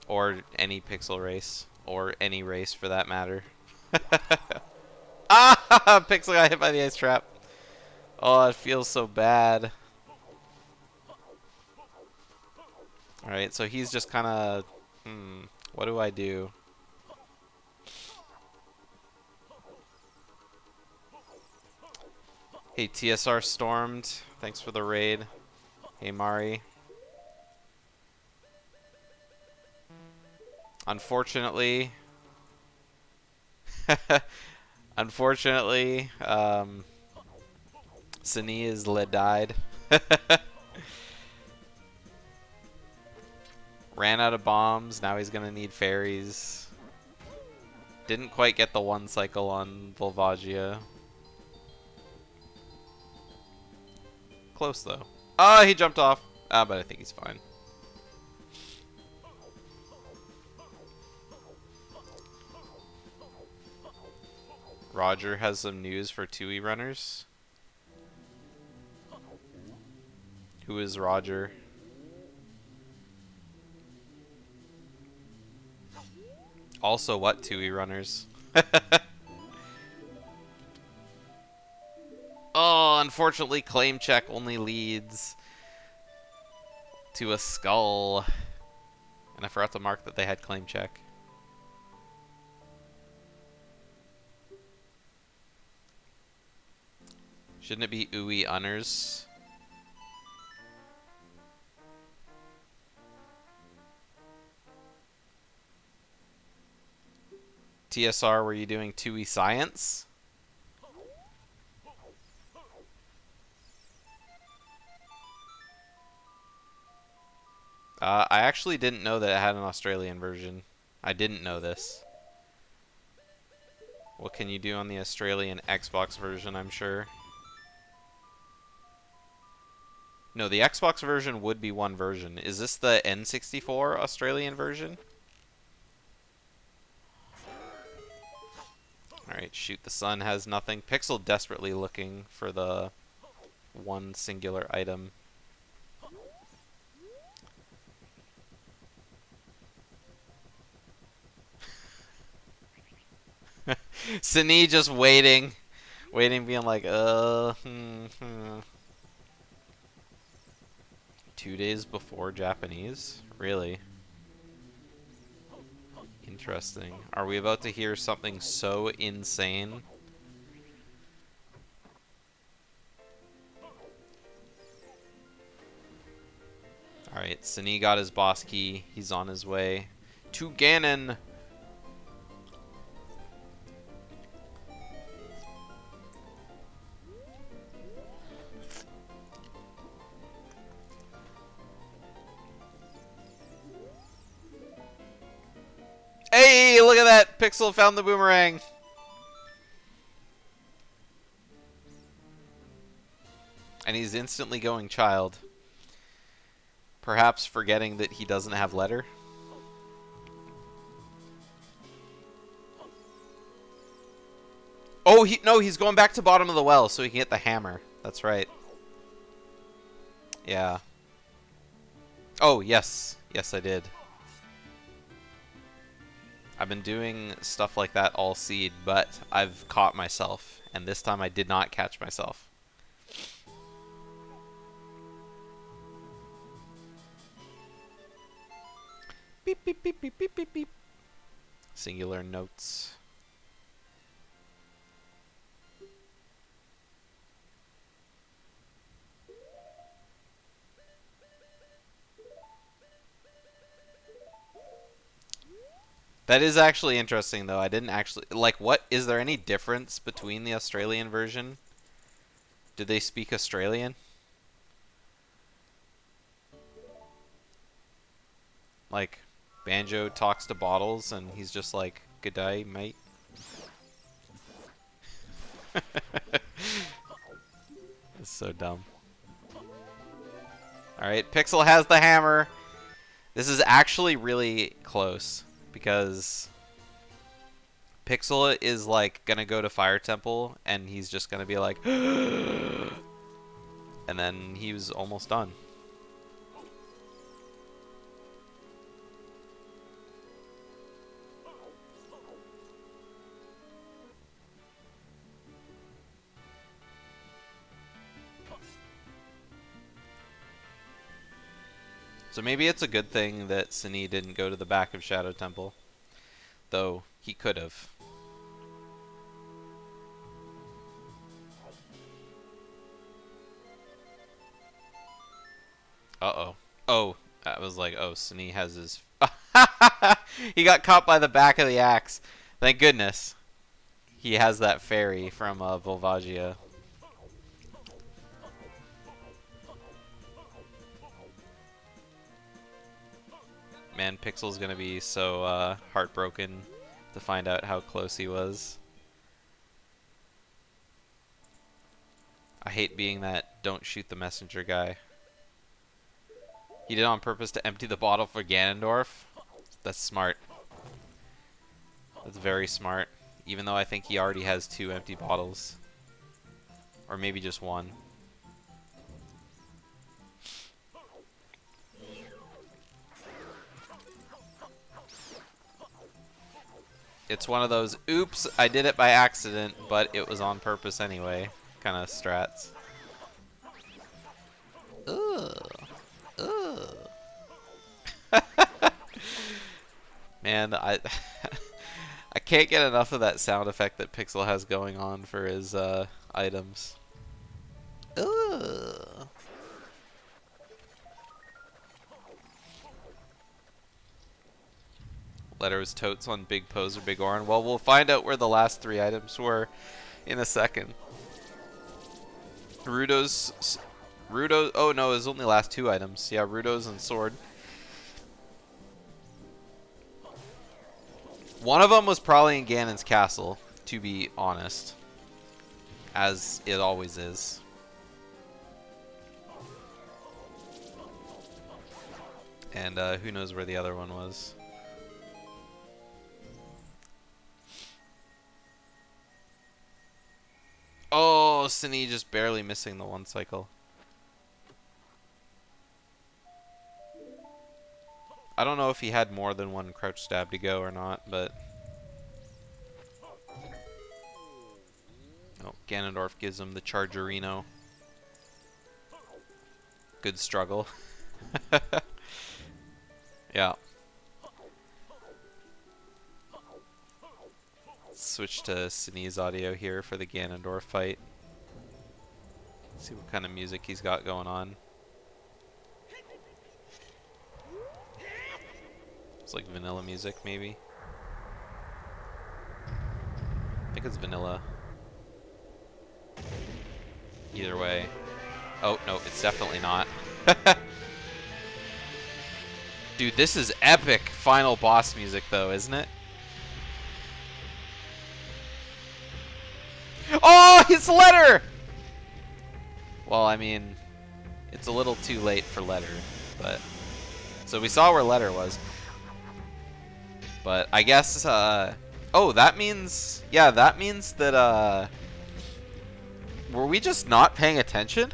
Or any Pixel race. Or any race for that matter. Ah! Pixel got hit by the ice trap. Oh, it feels so bad. Alright, so he's just kind of... what do I do? Hey, TSR Stormed. Thanks for the raid. Hey, Mari. Unfortunately... Unfortunately, Synii is died. Ran out of bombs, now he's gonna need fairies. Didn't quite get the one cycle on Volvagia. Close though. Ah, he jumped off. Ah, but I think he's fine. Roger has some news for 2E runners. Who is Roger? Also, what 2E runners? Oh, unfortunately, claim check only leads to a skull. And I forgot to mark that they had claim check. Shouldn't it be ooey unners? TSR, were you doing 2E science? I actually didn't know that it had an Australian version. I didn't know this. What can you do on the Australian Xbox version, I'm sure? No, the Xbox version would be one version. Is this the N64 Australian version? Alright, shoot the sun has nothing. Pixel desperately looking for the one singular item. Synii just waiting, being like, 2 days before Japanese? Really? Interesting. Are we about to hear something so insane? Alright, Synii got his boss key. He's on his way to Ganon. Hey, look at that! Pixel found the boomerang. And he's instantly going child. Perhaps forgetting that he doesn't have letter. Oh, no, he's going back to bottom of the well so he can get the hammer. That's right. Yeah. Oh, yes. Yes, I did. I've been doing stuff like that all seed, but I've caught myself. And this time I did not catch myself. Beep, beep, beep, beep, beep, beep, beep. Singular notes. That is actually interesting, though. I didn't actually... Like, what... Is there any difference between the Australian version? Do they speak Australian? Like, Banjo talks to Bottles, and he's just like, "Good day, mate." It's so dumb. Alright, Pixel has the hammer. This is actually really close. Because Pixel is like gonna go to Fire Temple and he's just gonna be like and then he was almost done. So maybe it's a good thing that Synii didn't go to the back of Shadow Temple. Though, he could have. Uh-oh. Oh, I was like, oh, Synii has his... He got caught by the back of the axe. Thank goodness. He has that fairy from Volvagia. Man, Pixel's gonna be so heartbroken to find out how close he was. I hate being that don't shoot the messenger guy. He did it on purpose to empty the bottle for Ganondorf. That's smart. That's very smart. Even though I think he already has 2 empty bottles. Or maybe just 1. It's one of those, oops, I did it by accident, but it was on purpose anyway, kind of strats. Ugh. Ugh. Man, I can't get enough of that sound effect that Pixel has going on for his items. Ugh. Letters totes on Big Pose or Big Oran. Well, we'll find out where the last 3 items were in a second. Rudo's. Oh no, it was only the last 2 items. Yeah, Rudo's and Sword. One of them was probably in Ganon's castle, to be honest. As it always is. And who knows where the other one was. Oh, Synii just barely missing the 1 cycle. I don't know if he had more than 1 crouch stab to go or not, but... Oh, Ganondorf gives him the Chargerino. Good struggle. Yeah. Switch to Sinii's audio here for the Ganondorf fight. See what kind of music he's got going on. It's like vanilla music, maybe. I think it's vanilla. Either way. Oh, no, it's definitely not. Dude, this is epic final boss music, though, isn't it? Oh, his letter! Well, I mean, it's a little too late for letter, but... So we saw where letter was. But I guess, oh, that means... Yeah, that means that, were we just not paying attention?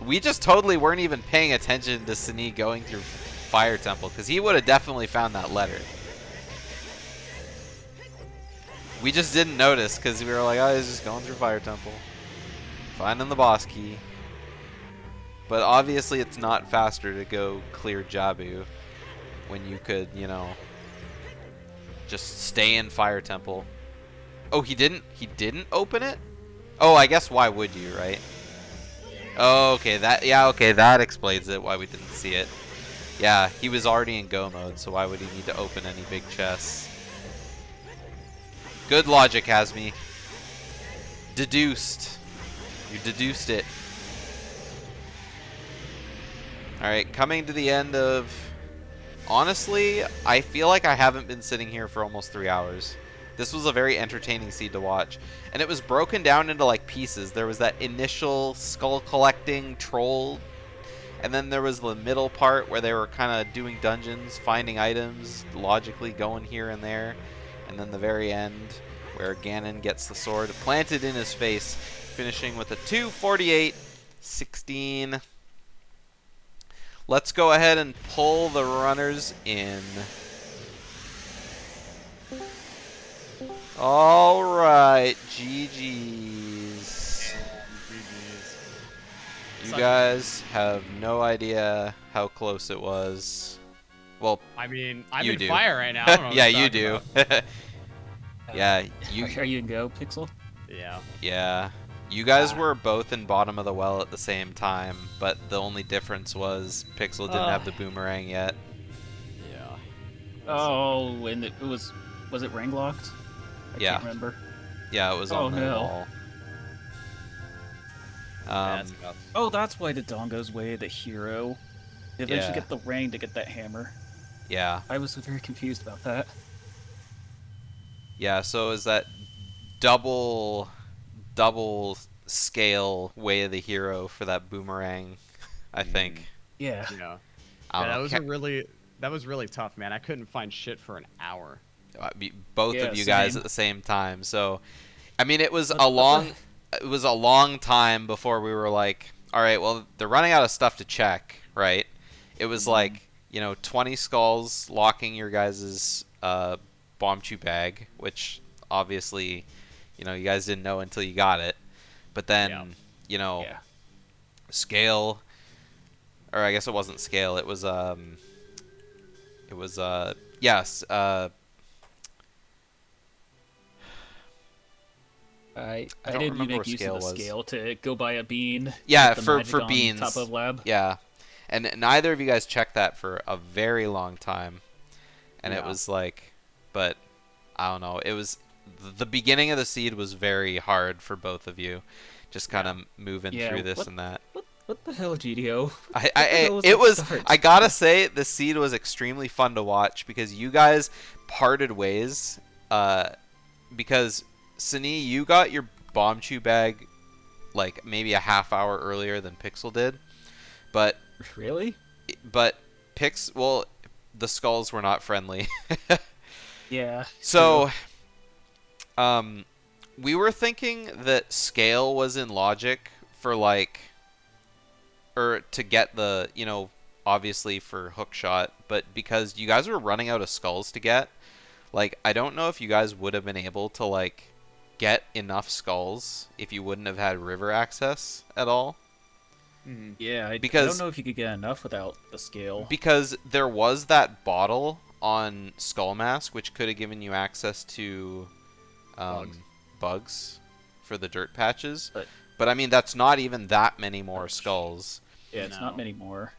We just totally weren't even paying attention to Synii going through Fire Temple, because he would have definitely found that letter. We just didn't notice, because we were like, oh, he's just going through Fire Temple. Finding the boss key. But obviously it's not faster to go clear Jabu when you could, you know, just stay in Fire Temple. Oh, he didn't open it? Oh, I guess why would you, right? Oh, okay, that explains it, why we didn't see it. Yeah, he was already in go mode, so why would he need to open any big chests? Good logic, Hasmi. Deduced. You deduced it. Alright, coming to the end of... Honestly, I feel like I haven't been sitting here for almost 3 hours. This was a very entertaining seed to watch. And it was broken down into like pieces. There was that initial skull collecting troll. And then there was the middle part where they were kind of doing dungeons, finding items, logically going here and there. And then the very end where Ganon gets the sword planted in his face, finishing with a 248-16. Let's go ahead and pull the runners in. All right, GG's. You guys have no idea how close it was. Well, I mean, I'm you in do. fire right now. I don't know what Yeah, you're you talking do. about. Yeah, you. Are you in go, Pixel? Yeah. Yeah, you guys were both in bottom of the well at the same time, but the only difference was Pixel didn't have the boomerang yet. Yeah. Oh, and it was it ring locked? I Yeah. can't remember. Yeah, it was on the no. wall. That's rough. Oh, that's why the Dongo's way the hero. They eventually get the ring to get that hammer. Yeah. I was very confused about that. Yeah, so is that double scale way of the hero for that boomerang, I think. Yeah. Yeah. I don't Yeah, know. that was really tough, man. I couldn't find shit for an hour. Both Yeah, of you guys same. at the same time. So, I mean, it was What- a what the- long time before we were like, all right, well, they're running out of stuff to check, right? It was like, 20 skulls locking your guys' bomb chew bag, which obviously, you guys didn't know until you got it. But then, Yeah. scale, or I guess it wasn't scale. It was yes. I don't didn't remember make where use of scale the was. scale to go buy a bean. Yeah, with the for magic on beans. Top of lab. Yeah, and neither of you guys checked that for a very long time, and it Yeah. was like, but I don't know. It was the beginning of the seed was very hard for both of you, just kind of moving Yeah, through this what- and that. What the hell, GDO? It was. I gotta say, the seed was extremely fun to watch because you guys parted ways. Because Synii, you got your bomb chew bag like maybe a half hour earlier than Pixel did, but Really? well, the skulls were not friendly. Yeah. So, we were thinking that scale was in logic for like, or to get the, obviously for hook shot, but because you guys were running out of skulls to get, like, I don't know if you guys would have been able to like get enough skulls if you wouldn't have had river access at all. Yeah, I Because- don't know if you could get enough without the scale. Because there was that bottle on Skull Mask, which could have given you access to bugs for the dirt patches. But I mean, that's not even that many more skulls. Yeah, it's not No. many more.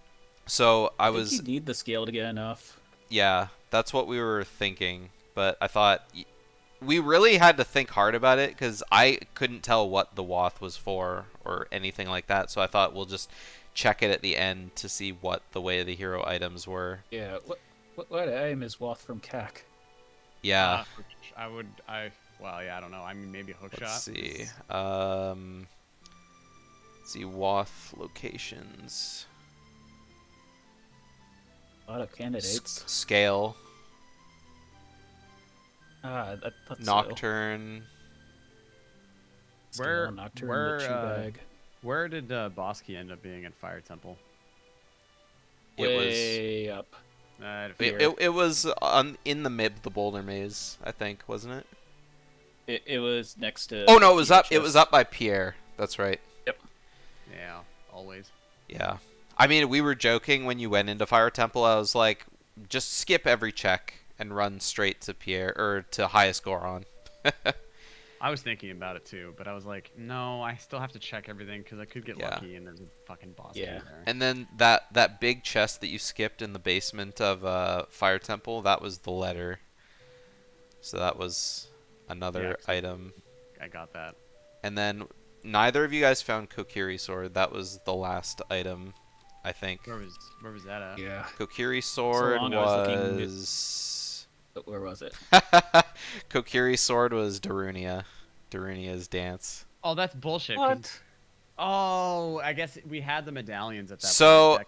So I think you need the scale to get enough. yeah, that's what we were thinking. But I thought we really had to think hard about it because I couldn't tell what the Wath was for or anything like that. So I thought we'll just check it at the end to see what the way of the hero items were. Yeah, what item is Wath from CAC? Yeah. Well, yeah, I don't know. I mean, maybe a hook Let's shot. see. Let's see Wath locations. A lot of candidates. Scale. I thought Nocturne. so. Where- Scale, Nocturne, where, the chew bag. Where did Bosky end up being in Fire Temple? It was. Way up. It was in the Boulder Maze, I think, wasn't it? It was next to. Oh no, it was up. Pierre It was up by Pierre. That's right. Yeah, always. Yeah. I mean, we were joking when you went into Fire Temple. I was like, just skip every check and run straight to Pierre or to highest Goron. I was thinking about it too, but I was like, no, I still have to check everything because I could get Yeah. lucky and there's a fucking boss Yeah. there. And then that big chest that you skipped in the basement of Fire Temple, that was the letter. So that was another Yeah, item. I got that. And then neither of you guys found Kokiri sword. That was the last item, I think. Where was that at? Yeah. Kokiri sword long I was looking was. But where was it? Kokiri sword was Darunia's dance. Oh, that's bullshit. 'cause- What? Oh, I guess we had the medallions at that So- point.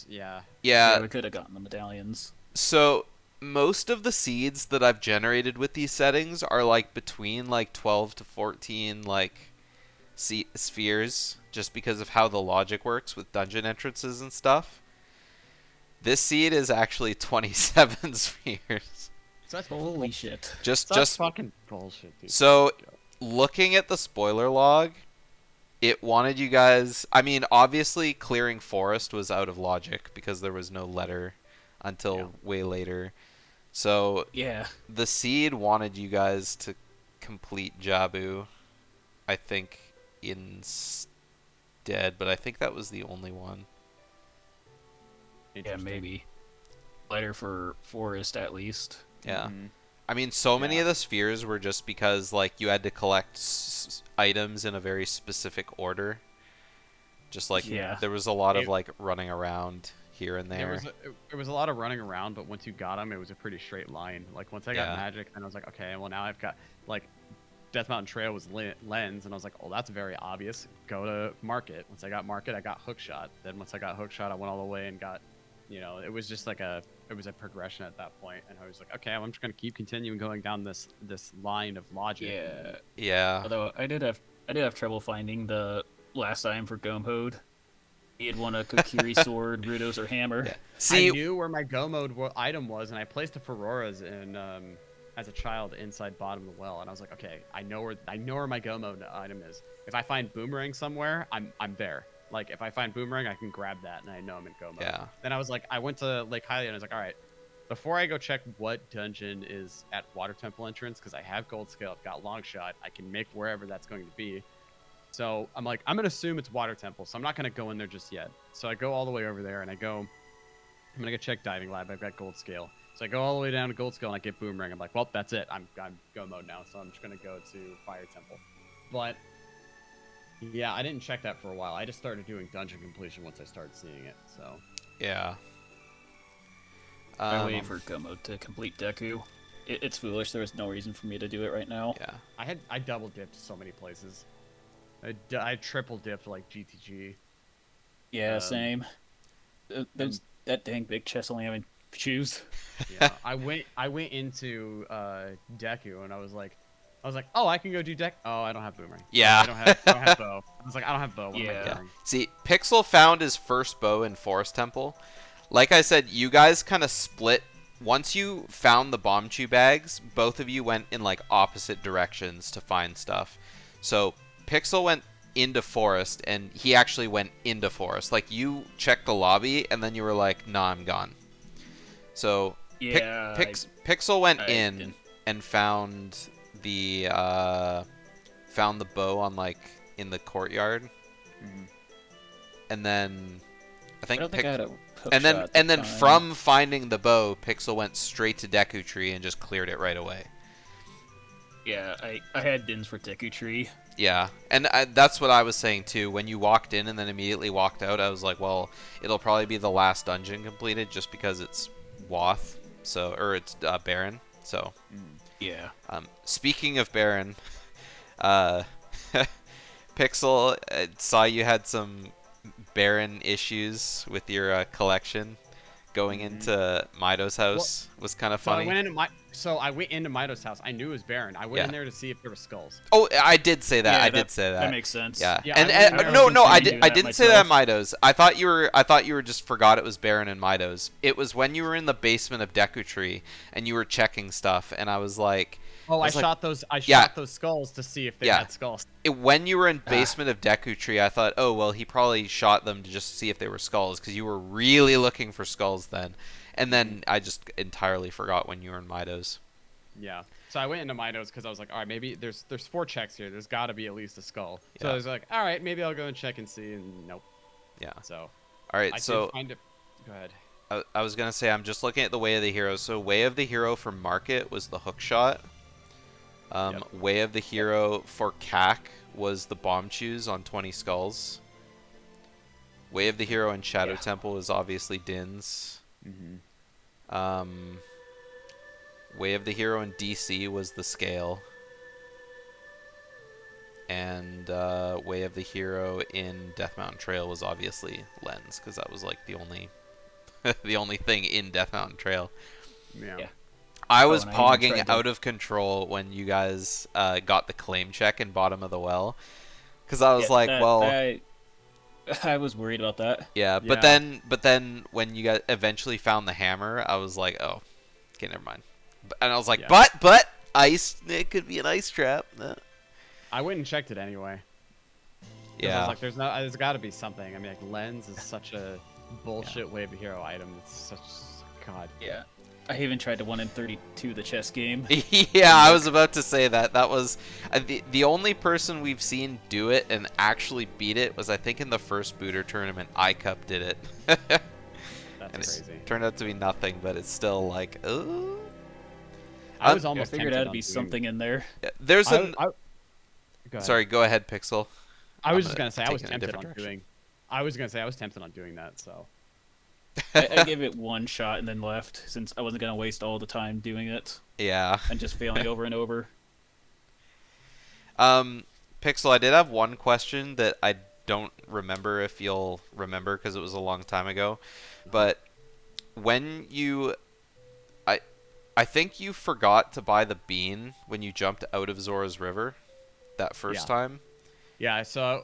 Yeah. Yeah, Yeah. we could have gotten the medallions. So most of the seeds that I've generated with these settings are like between like 12 to 14 like spheres, just because of how the logic works with dungeon entrances and stuff. This seed is actually 27 spheres. So that's Holy shit. Just fucking bullshit, dude. so looking at the spoiler log, it wanted you guys. I mean, obviously clearing forest was out of logic because there was no letter until way later. So Yeah. the seed wanted you guys to complete Jabu, I think, instead, but I think that was the only one. Yeah, Interesting. maybe. Lighter for forest at least. Yeah. Mhm. I mean, so many Yeah. of the spheres were just because, like, you had to collect items in a very specific order. Just like, Yeah. there was a lot of, It- like, running around here and there. There was a lot of running around, but once you got them, it was a pretty straight line. Like once I got Yeah. magic, then I was like, okay, well now I've got like Death Mountain Trail was lens, and I was like, oh, that's very obvious. Go to market. Once I got market, I got hookshot. Then once I got hookshot, I went all the way and got, it was just like it was a progression at that point, and I was like, okay, I'm just gonna keep continuing going down this line of logic. Yeah. Yeah. Although I did have trouble finding the last item for Go mode. He had won a Kokiri sword, Rudos, or hammer. Yeah. See, I knew where my go mode item was, and I placed a Ferrora's in as a child inside bottom of the well, and I was like, okay, I know where my go mode item is. If I find boomerang somewhere, I'm there. Like if I find boomerang, I can grab that, and I know I'm in go mode. Yeah. Then I was like, I went to Lake Hylia, and I was like, all right, before I go check what dungeon is at Water Temple entrance, because I have gold scale, I've got long shot, I can make wherever that's going to be. So I'm like, I'm gonna assume it's Water Temple, so I'm not gonna go in there just yet. So I go all the way over there, and I'm gonna go check diving lab. I've got gold scale. So I go all the way down to gold scale and I get boomerang. I'm like, well, that's it. I'm go mode now, so I'm just gonna go to Fire Temple. But yeah, I didn't check that for a while. I just started doing dungeon completion once I started seeing it. So yeah. I'm waiting for Go mode to complete Deku. It's foolish. There was no reason for me to do it right now. Yeah. I double dipped so many places. I triple dipped like GTG. Yeah, same. There's that dang big chest only having shoes. Yeah, I went into Deku and I was like, oh, I can go do deck. Oh, I don't have boomerang. Yeah. I don't have bow. I was like, I don't have bow. What am I Yeah. doing? See, Pixel found his first bow in Forest Temple. Like I said, you guys kind of split. Once you found the bomb chew bags, both of you went in like opposite directions to find stuff. So Pixel went into Forest, and he actually went into Forest. Like you checked the lobby, and then you were like, "Nah, I'm gone." So Yeah. Pixel went I in didn't- and found the bow on like in the courtyard, and then I I think don't think I had a hook and shot at then the time. from finding the bow, Pixel went straight to Deku Tree and just cleared it right away. Yeah, I had dins for Deku Tree. Yeah, and that's what I was saying too. When you walked in and then immediately walked out, I was like, well, it'll probably be the last dungeon completed just because it's Wath, or it's Baron. So, Yeah. speaking of Baron, Pixel, saw you had some Baron issues with your collection. Going into Mido's house was kind of funny. So I went into Mido's house. I knew it was Baron. I went in there to see if there were skulls. Oh, I did say that. Yeah, I did say that. That makes sense. Yeah, Yeah, and, I was no, I considering didn't doing say that that at Mido's. I thought you were just forgot it was Baron and Mido's. It was when you were in the basement of Deku Tree and you were checking stuff, and I was like, Oh, I was like- shot those skulls to see if they Yeah. had skulls. when you were in basement of Deku Tree, I thought, oh well, he probably shot them to just see if they were skulls because you were really looking for skulls then. And then I just entirely forgot when you were in Mido's. Yeah. So I went into Mido's because I was like, all right, maybe there's 4 checks here. There's got to be at least a skull. So Yeah. I was like, all right, maybe I'll go and check and see. And nope. Yeah. So All right, I so did find it. Go ahead. I was gonna say I'm just looking at the Way of the Hero. So Way of the Hero for Market was the hook shot. Yep. Way of the Hero for CAC was the bomb chews on 20 skulls. Way of the Hero in Shadow Yeah. Temple is obviously Din's. Mm-hmm. Way of the Hero in DC was the scale. And Way of the Hero in Death Mountain Trail was obviously lens, because that was like the only the only thing in Death Mountain Trail. Yeah. I was and I even pogging tried to- out of control when you guys got the claim check in bottom of the well, because I was Yeah, like, well, I was worried about that. yeah, but then when you guys eventually found the hammer, I was like, oh, okay, never mind. And I was like, Yeah. but ice, it could be an ice trap. I went and checked it anyway. 'Cause I Yeah, was like, there's got to be something. I mean, like lens is such a bullshit Way of the Hero item. It's such God. Yeah. I even tried to 1 in 32 the chess game. yeah, I was about to say that. That was the only person we've seen do it and actually beat it was, I think, in the first Booter tournament. iCup did it. That's And crazy. it turned out to be nothing, but it's still like, oh. I was I almost figured tempted that'd on be doing- something in there. There's I- an. I- Go ahead. Sorry, go ahead, Pixel. I was I'm just gonna say I was take it in a tempted on different direction. doing. I was gonna say I was tempted on doing that. So I gave it one shot and then left since I wasn't gonna waste all the time doing it Yeah. and just failing over and over. Pixel, I did have one question that I don't remember if you'll remember because it was a long time ago. But when you, I, I think you forgot to buy the bean when you jumped out of Zora's River that first time. Yeah, so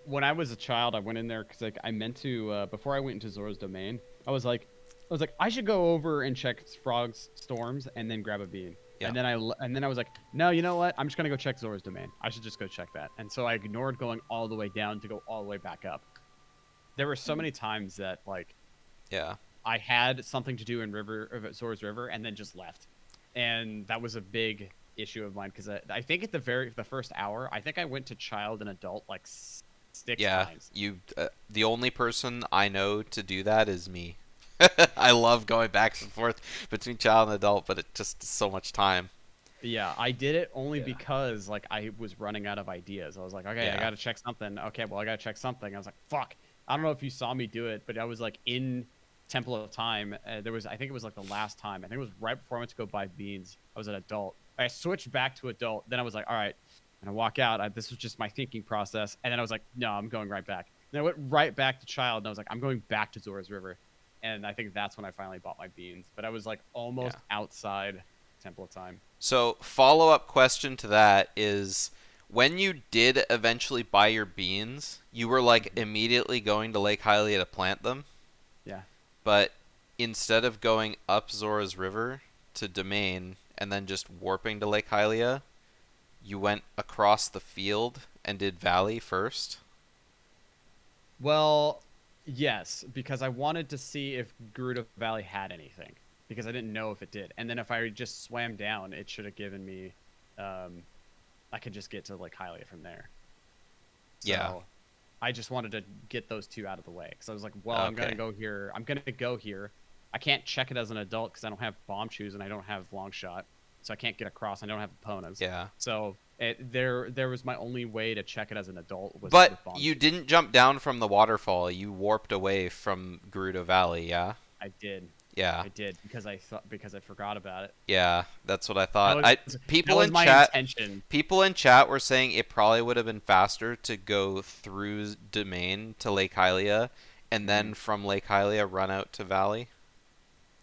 when I was a child, I went in there because like I meant to before I went into Zora's domain. I was like, I should go over and check Frog's storms and then grab a bean. Yeah. And then I was like, no, you know what? I'm just gonna go check Zora's domain. I should just go check that. And so I ignored going all the way down to go all the way back up. There were so many times that like Yeah. I had something to do in Zora's River and then just left, and that was a big issue of mine because I think at the first hour, I think I went to child and adult like six Yeah. times. You, the only person I know to do that is me. I love going back and forth between child and adult, but it just so much time. Yeah, I did it only Yeah. because like I was running out of ideas. I was like, okay, Yeah. I gotta check something. Okay, well I gotta check something. I was like, fuck. I don't know if you saw me do it, but I was like in Temple of Time. I think it was like the last time. I think it was right before I went to go buy beans. I was an adult. I switched back to adult. Then I was like, all right, and I walk out. This was just my thinking process. And then I was like, no, I'm going right back. Then I went right back to child, and I was like, I'm going back to Zora's River. And I think that's when I finally bought my beans. But I was like almost outside Temple of Time. So, follow-up question to that is, when you did eventually buy your beans, you were like immediately going to Lake Hylia to plant them, Yeah. but instead of going up Zora's River to Domain and then just warping to Lake Hylia, you went across the field and did Valley first? Well, yes, because I wanted to see if Gerudo Valley had anything, because I didn't know if it did. And then if I just swam down, it should have given me, I could just get to like Hylia from there. So Yeah. I just wanted to get those two out of the way, because I was like, well, I'm gonna Okay. go here. I'm gonna go here. I can't check it as an adult because I don't have bomb shoes and I don't have long shot, so I can't get across. I don't have opponents. Yeah. So there was my only way to check it as an adult was But with bomb you shoes. didn't jump down from the waterfall. You warped away from Gerudo Valley, yeah? I did. Yeah. I did because I forgot about it. Yeah, that's what I thought. That was People in my chat intention. People in chat were saying it probably would have been faster to go through Domain to Lake Hylia and then from Lake Hylia run out to Valley.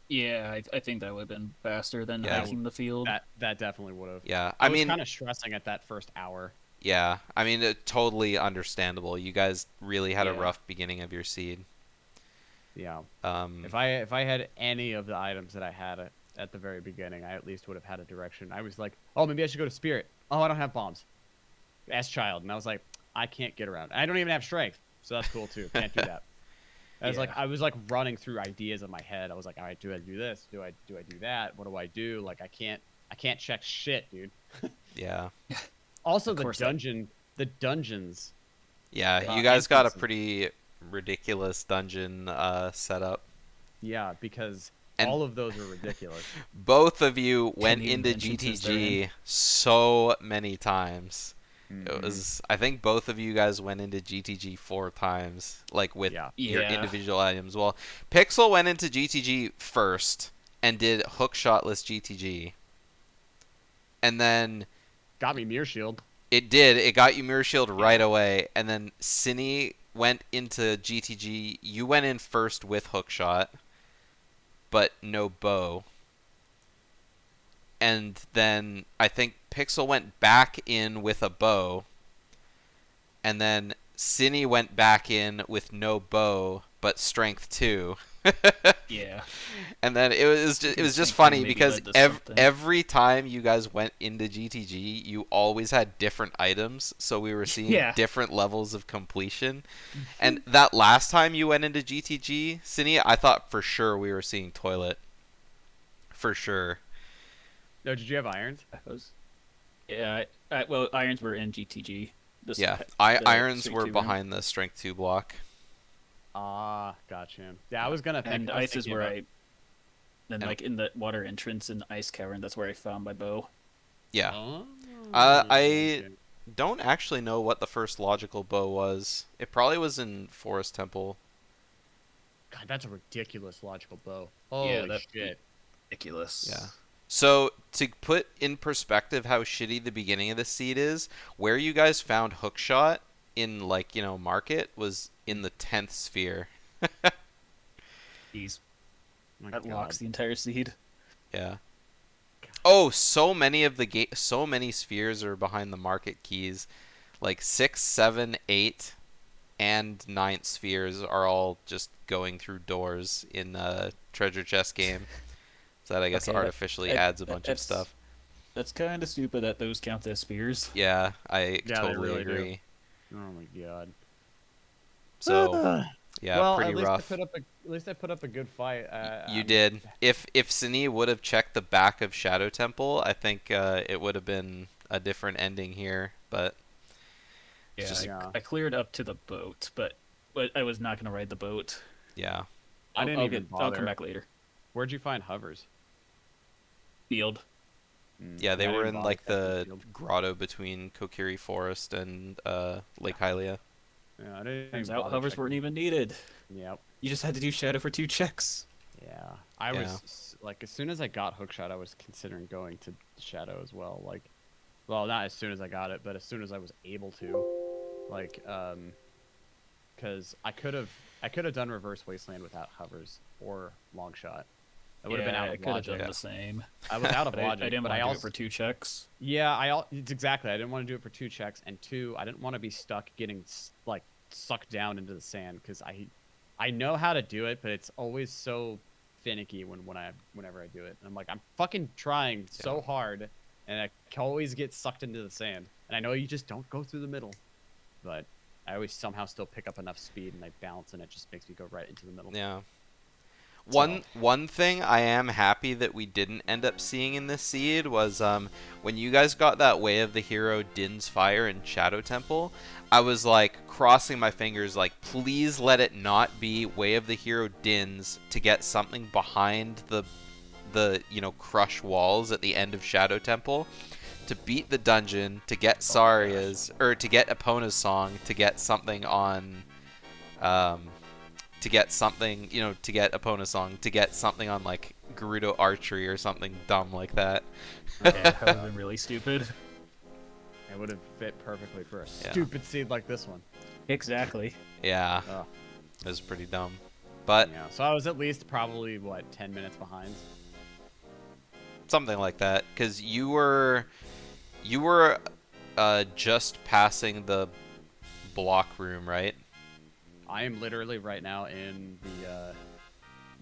Yeah, I think that would have been faster than Yeah. hiking the field. That definitely would have. Yeah, I I was mean, kind of stressing at that first hour. yeah, I mean, totally understandable. You guys really had a Yeah. rough beginning of your seed. Yeah. Um, If I had any of the items that I had at the very beginning, I at least would have had a direction. I was like, oh, maybe I should go to Spirit. Oh, I don't have bombs. As child, and I was like, I can't get around. I don't even have strength, so that's cool too. Can't do that. I was like running through ideas in my head. I was like, all right, do I do this? Do I do that? What do I do? Like I can't check shit, dude. yeah, Also, Of the course the dungeons. yeah, you guys got a entrances. pretty ridiculous dungeon setup. Yeah, because And- all of those are ridiculous. Both of you went even into mention since they're GTG so many times. Mhm. It was, I think both of you guys went into GTG 4 times, like with Yeah. your Yeah. individual items. Well, Pixel went into GTG first and did hookshotless GTG. And then Got me Mirror Shield. it got you Mirror Shield right away. And then Synii went into GTG. You went in first with hookshot, but no bow. And then I think Pixel went back in with a bow. And then Synii went back in with no bow, but strength 2. Yeah. And then it was just Strength funny maybe because led to something. every time you guys went into GTG, you always had different items, so we were seeing Yeah. different levels of completion. And that last time you went into GTG, Synii, I thought for sure we were seeing toilet. For sure. No, did you have irons? Yeah. Well, irons were in GTG. Yeah, the irons straight were two room. behind the strength 2 block. Ah, gotcha. Yeah, I was gonna think. And I was ice is thinking where about- then And- like in the water entrance in the ice cavern, that's where I found my bow. Yeah. Oh, I okay. don't actually know what the first logical bow was. It probably was in Forest Temple. God, that's a ridiculous logical bow. Yeah, Holy that- shit. Ridiculous. Yeah. So to put in perspective how shitty the beginning of the seed is, where you guys found hookshot in like, you know, market was in the 10th sphere. Jeez. My That God. locks the entire seed. Yeah. Oh, so many of the so many spheres are behind the market keys. Like 6, 7, 8, and 9th spheres are all just going through doors in a treasure chest game. So that I guess Okay, artificially adds a bunch of stuff. That's kind of stupid that those count as spears. Yeah, I they totally really do. agree. Oh my God. So yeah, well, pretty at least rough. at least I put up a good fight. You did. If Synii would have checked the back of Shadow Temple, I think it would have been a different ending here. But Yeah, just- I cleared up to the boat, but I was not gonna ride the boat. yeah, I didn't even I'll bother. come back later. Where'd you find hovers? Field. yeah, they I were didn't in bother like checking the field. grotto between Kokiri Forest and Lake Hylia. Yeah, I didn't Turns even out bother hovers checking. weren't even needed. Yep. You just had to do shadow for 2 checks. Yeah. I Yeah. was like, as soon as I got hookshot, I was considering going to shadow as well. Like, well, not as soon as I got it, but as soon as I was able to. Like, because I could have done reverse wasteland without hovers or long shot. I would have been out I of could have logic. done the same. I was out of But logic, I didn't but want I to do also it for 2 checks. yeah, it's exactly. I didn't want to do it for 2 checks, and 2, I didn't want to be stuck getting like sucked down into the sand because I know how to do it, but it's always so finicky whenever I do it. And I'm like, I'm fucking trying so hard, and I can always get sucked into the sand. And I know you just don't go through the middle, but I always somehow still pick up enough speed and I bounce, and it just makes me go right into the middle. Yeah. So- One thing I am happy that we didn't end up seeing in this seed was when you guys got that Way of the Hero Din's Fire in Shadow Temple, I was like crossing my fingers like please let it not be Way of the Hero Din's to get something behind the you know crush walls at the end of Shadow Temple to beat the dungeon to get Saria's or to get Epona's song to get something on to get something, you know, to get Epona's song, to get something on, like, Gerudo Archery or something dumb like that. Yeah, that would have been really stupid. It would have fit perfectly for a stupid seed like this one. Exactly. Yeah, Oh. it was pretty dumb. But Yeah, so I was at least probably, what, 10 minutes behind? something like that, because you were just passing the block room, right? I am literally right now in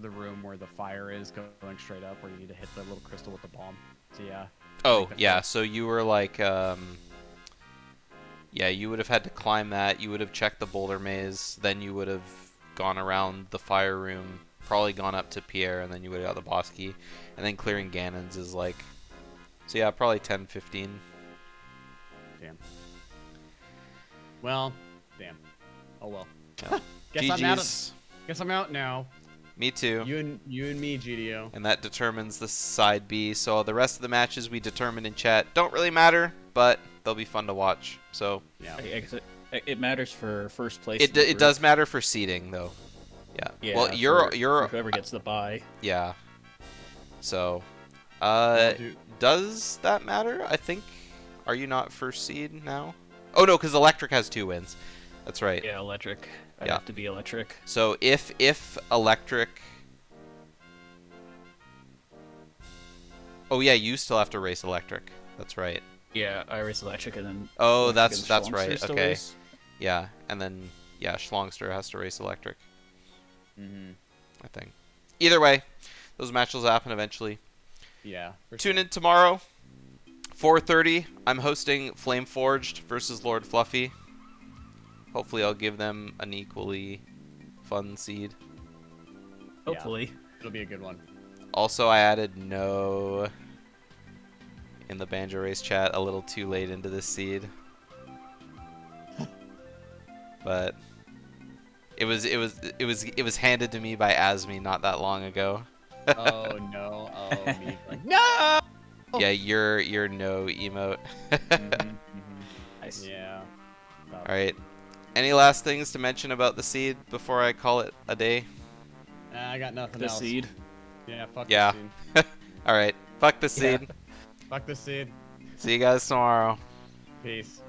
the room where the fire is going straight up, where you need to hit the little crystal with the bomb. So yeah. Oh, Like the yeah, first- so you were like, yeah, you would have had to climb that, you would have checked the boulder maze, then you would have gone around the fire room, probably gone up to Pierre, and then you would have got the boss key, and then clearing Ganon's is like, so yeah, probably 10, 15. Damn. Well, damn. Oh well. Yeah. Guess I'm out now. Me too. You and me, GDO. And that determines the side B. So the rest of the matches we determined in chat don't really matter, but they'll be fun to watch. So Yeah. I guess it matters for first place. it in the it group. does matter for seeding though. Yeah. Yeah, Well, for you're whoever gets the bye. yeah. So Well, dude, does that matter? I think are you not first seed now? Oh no, cuz Electric has 2 wins. That's right. Yeah, electric. I'd Yeah. have to be electric. So if Electric Oh yeah, you still have to race Electric. That's right. Yeah, I race electric and then. Oh, Electric that's and right. Schlongster still Okay. race. Yeah, and then yeah, Schlongster has to race Electric, mhm. I think. Either way, those matches will happen eventually. Yeah. for Tune sure. in tomorrow, 4:30. I'm hosting Flame Forged versus Lord Fluffy. Hopefully, I'll give them an equally fun seed. Hopefully. It'll be a good one. Also, I added no in the Banjo Race chat a little too late into this seed, but it was handed to me by Asmi not that long ago. Oh no. Oh me. Like, no. Yeah, your no emote. Mhm, Nice. Yeah. All right. Any last things to mention about the seed before I call it a day? I got nothing The else. seed. Yeah, fuck Yeah. this seed. All right. Fuck the seed. Fuck this seed. See you guys tomorrow. Peace.